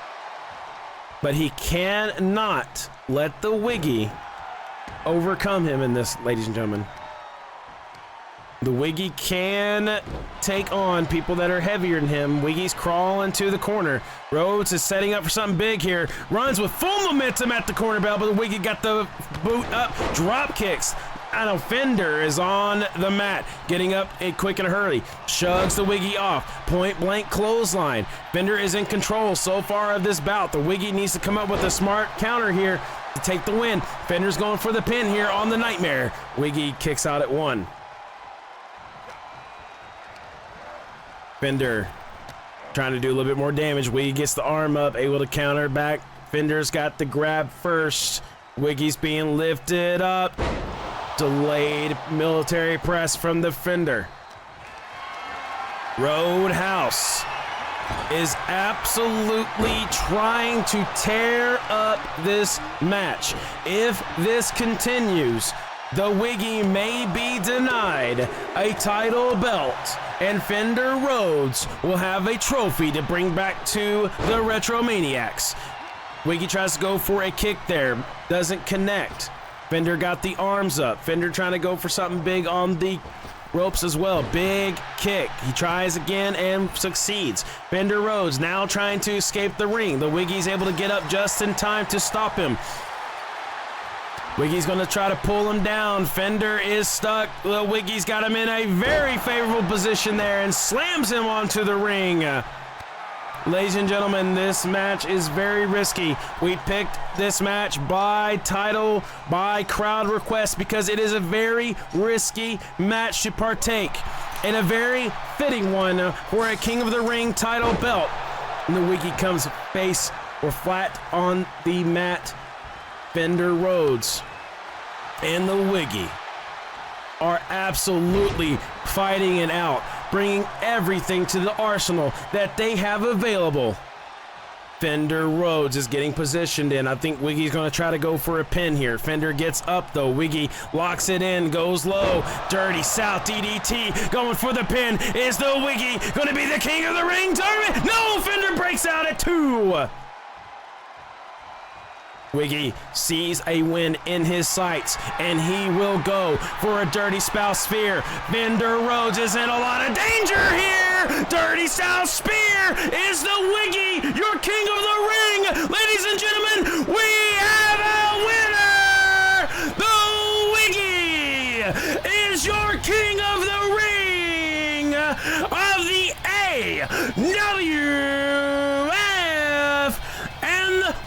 But he cannot let the Wiggy overcome him in this, ladies and gentlemen. The Wiggy can take on people that are heavier than him. Wiggy's crawling to the corner. Rhodes is setting up for something big here. Runs with full momentum at the corner bell, but the Wiggy got the boot up. Drop kicks. And a Fender is on the mat, getting up quick and hurry. Shugs the Wiggy off. Point blank clothesline. Fender is in control so far of this bout. The Wiggy needs to come up with a smart counter here to take the win. Fender's going for the pin here on the Nightmare. Wiggy kicks out at 1. Fender trying to do a little bit more damage. Wiggy gets the arm up, able to counter back. Fender's got the grab first. Wiggy's being lifted up. Delayed military press from the Fender. Roadhouse is absolutely trying to tear up this match. If this continues, the Wiggy may be denied a title belt, and Fender Rhodes will have a trophy to bring back to the Retromaniacs. Wiggy tries to go for a kick there, doesn't connect. Fender got the arms up. Fender trying to go for something big on the ropes as well. Big kick. He tries again and succeeds. Fender Rhodes now trying to escape the ring. The Wiggy's able to get up just in time to stop him. Wiggy's going to try to pull him down. Fender is stuck. The Wiggy's got him in a very favorable position there and slams him onto the ring. Ladies and gentlemen, this match is very risky. We picked this match by title, by crowd request, because it is a very risky match to partake, and a very fitting one for a King of the Ring title belt. And the Wiggy comes face or flat on the mat. Fender Rhodes and the Wiggy are absolutely fighting it out, bringing everything to the arsenal that they have available. Fender Rhodes is getting positioned in. I think Wiggy's going to try to go for a pin here. Fender gets up though. Wiggy locks it in, goes low. Dirty South DDT going for the pin. Is the Wiggy going to be the King of the Ring tournament? No, Fender breaks out at 2. Wiggy sees a win in his sights, and he will go for a Dirty South Spear. Fender Rhodes is in a lot of danger here. Dirty South Spear is the Wiggy, your King of the Ring. Ladies and gentlemen, we have a winner. The Wiggy is your King of the Ring of the AWF.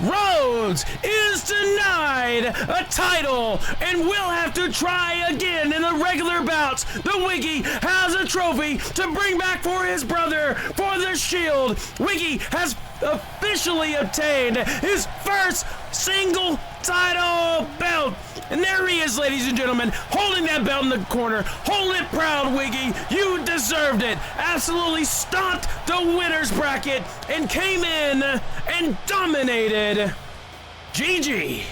Rhodes is denied a title and will have to try again in the regular bouts. The Wiggy has a trophy to bring back for his brother for the Shield. Wiggy has officially obtained his first single title belt. And there he is, ladies and gentlemen, holding that belt in the corner. Hold it proud, Wiggy. You deserved it. Absolutely stomped the winner's bracket and came in and dominated. GG.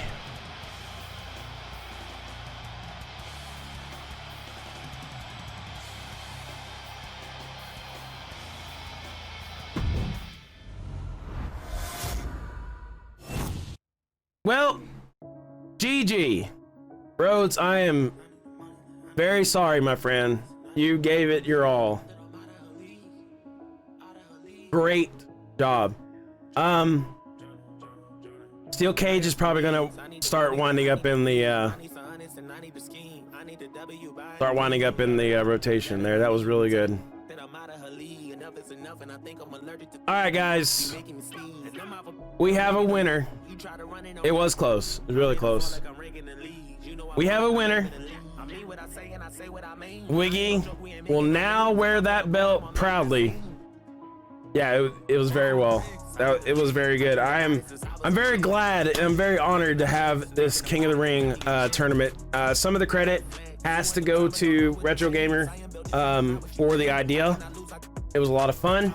Well, GG. Rhodes, I am very sorry, my friend. You gave it your all. Great job. Steel Cage is probably gonna start winding up in the rotation there. That was really good. All right, guys. We have a winner. It was close. It was really close. We have a winner. Wiggy will now wear that belt proudly. Yeah, it was very well. It was very good. I'm very glad and I'm very honored to have this King of the Ring tournament. Some of the credit has to go to Retro Gamer for the idea. It was a lot of fun,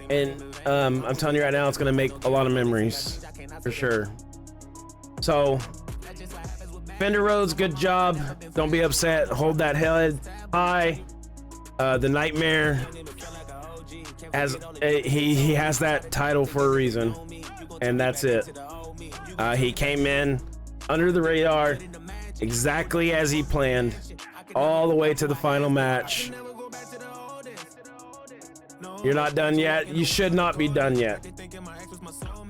and I'm telling you right now, it's gonna make a lot of memories for sure. So, Fender Rhodes, good job. Don't be upset. Hold that head high. The Nightmare has he has that title for a reason, and that's it. He came in under the radar, exactly as he planned, all the way to the final match. You're not done yet. You should not be done yet.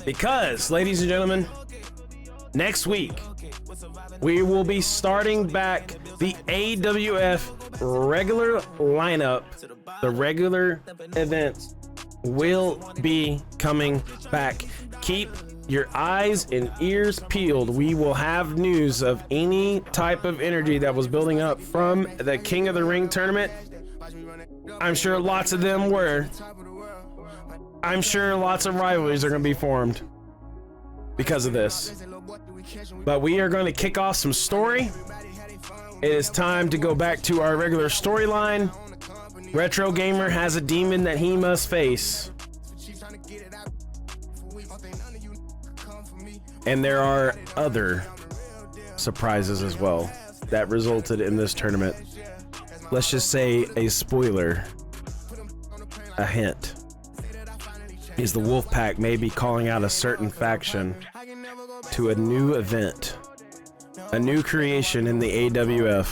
Because, ladies and gentlemen, next week, we will be starting back the AWF regular lineup. The regular events will be coming back. Keep your eyes and ears peeled. We will have news of any type of energy that was building up from the King of the Ring tournament. I'm sure lots of them were. I'm sure lots of rivalries are going to be formed because of this. But we are going to kick off some story. It is time to go back to our regular storyline. Retro Gamer has a demon that he must face. And there are other surprises as well that resulted in this tournament. Let's just say a spoiler, a hint, is the Wolfpack may be calling out a certain faction to a new event, a new creation in the AWF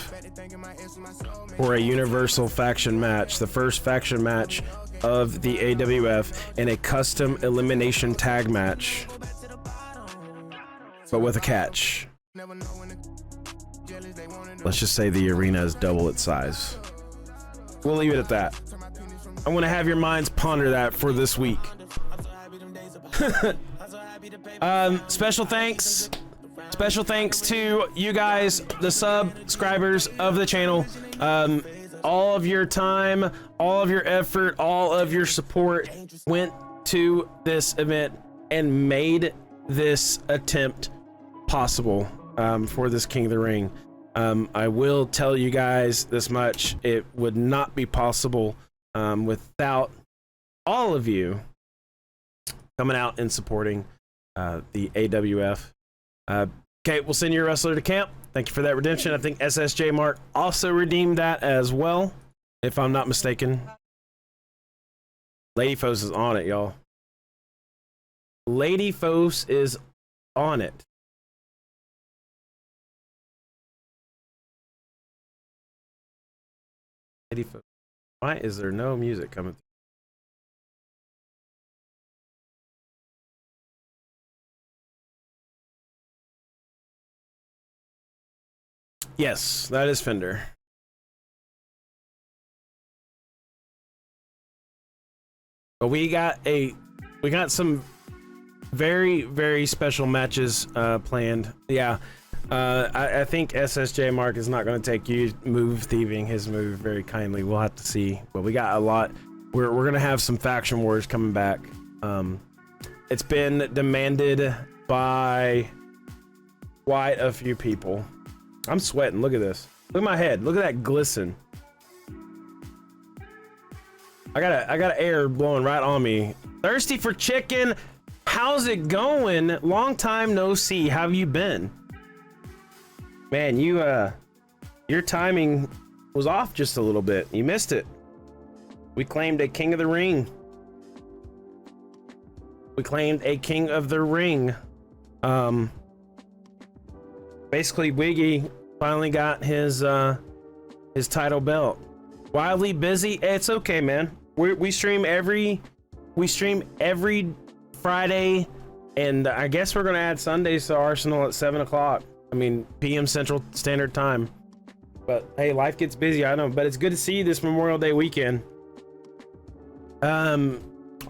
for a universal faction match, the first faction match of the AWF in a custom elimination tag match, but with a catch. Let's just say the arena is double its size. We'll leave it at that. I want to have your minds ponder that for this week. Special thanks to you guys, the subscribers of the channel. All of your time, all of your effort, all of your support went to this event and made this attempt possible for this King of the Ring. I will tell you guys this much: it would not be possible without all of you coming out and supporting the AWF. Okay, we'll send your wrestler to camp. Thank you for that redemption. I think SSJ Mark also redeemed that as well, if I'm not mistaken. Lady Fos is on it, y'all. Lady Fos is on it. Lady Fos. Why is there no music coming through? Yes, that is Fender. But we got some very, very special matches planned. Yeah, I think SSJ Mark is not going to take you move thieving his move very kindly. We'll have to see. But we got a lot. We're going to have some faction wars coming back. It's been demanded by quite a few people. I'm sweating. Look at this. Look at my head. Look at that glisten. I got air blowing right on me. Thirsty for chicken. How's it going? Long time no see. How have you been? Man, your timing was off just a little bit. You missed it. We claimed a King of the Ring. We claimed a King of the Ring. Basically, Wiggy finally got his title belt. Wildly busy. It's okay, man. We stream every Friday, and I guess we're gonna add Sundays to Arsenal at 7 o'clock. I mean, PM Central Standard Time. But hey, life gets busy. I know, but it's good to see you this Memorial Day weekend. Are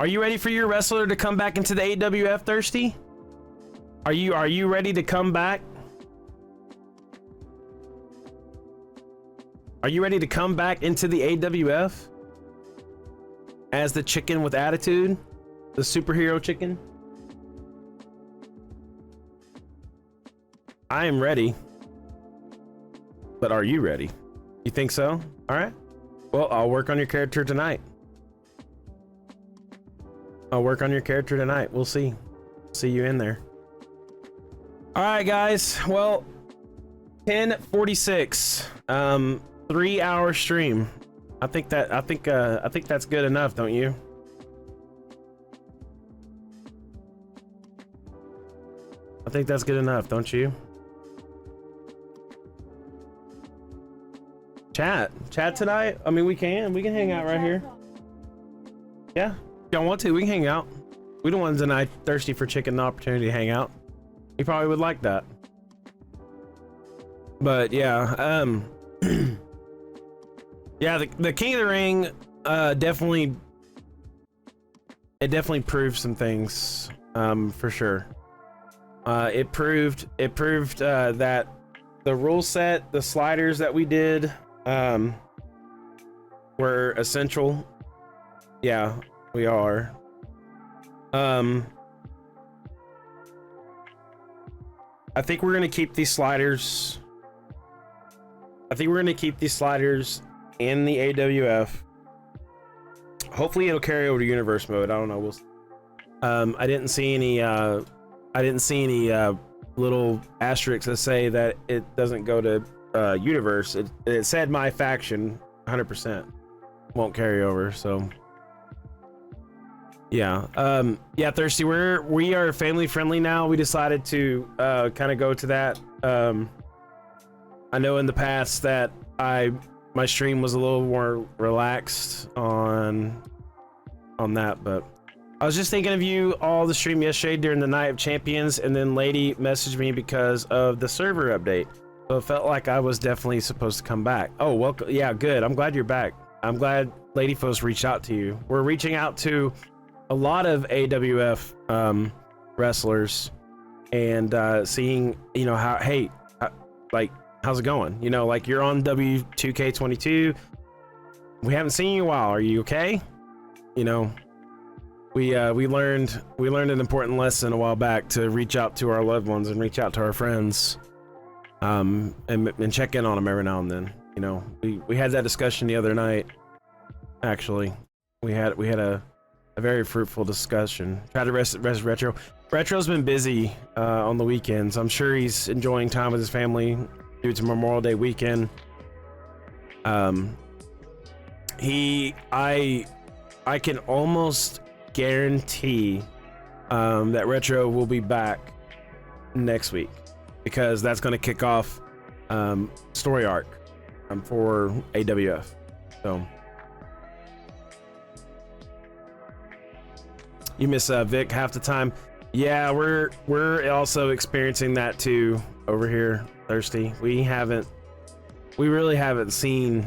you ready for your wrestler to come back into the AWF, Thirsty? Are you ready to come back? Are you ready to come back into the AWF as the chicken with attitude, the superhero chicken? I am ready, but are you ready? You think so? All right. Well, I'll work on your character tonight. I'll work on your character tonight. We'll see. See you in there. All right, guys. Well, 10:46. 3-hour stream. I think that's good enough, don't you? I think that's good enough, don't you? Chat tonight. I mean, we can hang out right here. Yeah, if y'all want to, we can hang out. We don't want to deny Thirsty for Chicken the opportunity to hang out. He probably would like that. But yeah, yeah, the King of the Ring definitely proved some things, for sure. It proved that the rule set, the sliders that we did, were essential. Yeah, we are. I think we're gonna keep these sliders. I think we're gonna keep these sliders in the AWF. Hopefully it'll carry over to universe mode. I don't know. We'll see. I didn't see any little asterisks that say that it doesn't go to universe. It said my faction 100% won't carry over, so yeah. Yeah, Thirsty, we are family friendly now. We decided to kind of go to that. I know in the past that my stream was a little more relaxed on that, but I was just thinking of you all the stream yesterday during the Night of Champions, and then Lady messaged me because of the server update. So it felt like I was definitely supposed to come back. Oh, welcome. Yeah, good. I'm glad you're back. I'm glad Ladyfos reached out to you. We're reaching out to a lot of AWF wrestlers and seeing, you know, how, hey, like, how's it going? You know, like, you're on W2K22. We haven't seen you in a while. Are you okay? You know, we learned an important lesson a while back to reach out to our loved ones and reach out to our friends, and check in on them every now and then. You know, we had that discussion the other night. Actually, we had a very fruitful discussion. Try to rest Retro. Retro's been busy on the weekends. I'm sure he's enjoying time with his family due to Memorial Day weekend. I can almost guarantee that Retro will be back next week, because that's going to kick off story arc for AWF. So you miss Vic half the time. Yeah, we're also experiencing that too over here, Thirsty. We really haven't seen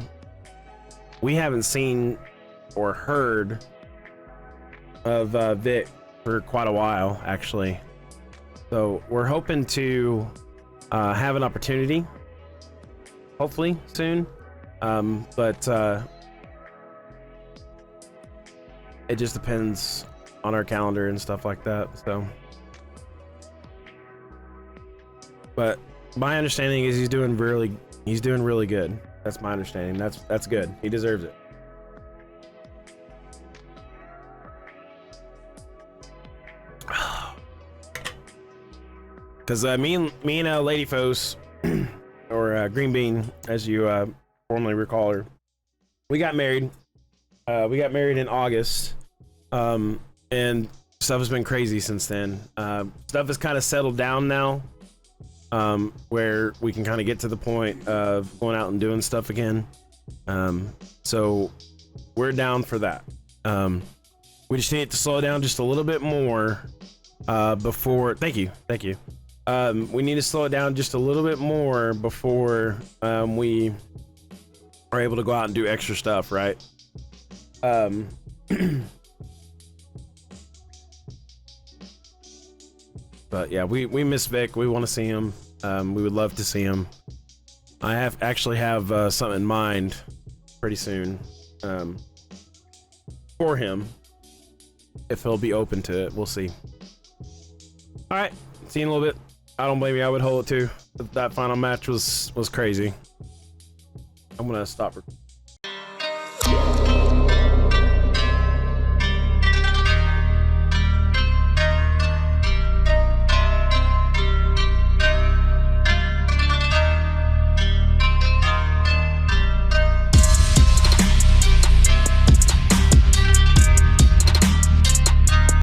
or heard of Vic for quite a while, actually. So we're hoping to have an opportunity, hopefully soon, but it just depends on our calendar and stuff like that. So, but my understanding is he's doing really good. That's my understanding. That's good. He deserves it. Because me and Ladyfos, or Green Bean, as you formerly recall her, we got married. We got married in August, and stuff has been crazy since then. Stuff has kind of settled down now, where we can kind of get to the point of going out and doing stuff again. So we're down for that. We just need to slow down just a little bit more before. Thank you. We need to slow it down just a little bit more before we are able to go out and do extra stuff, right? But yeah, we miss Vic. We want to see him. We would love to see him. I actually have something in mind pretty soon for him, if he'll be open to it. We'll see. All right, see you in a little bit. I don't blame you. I would hold it too. That final match was crazy. I'm gonna stop.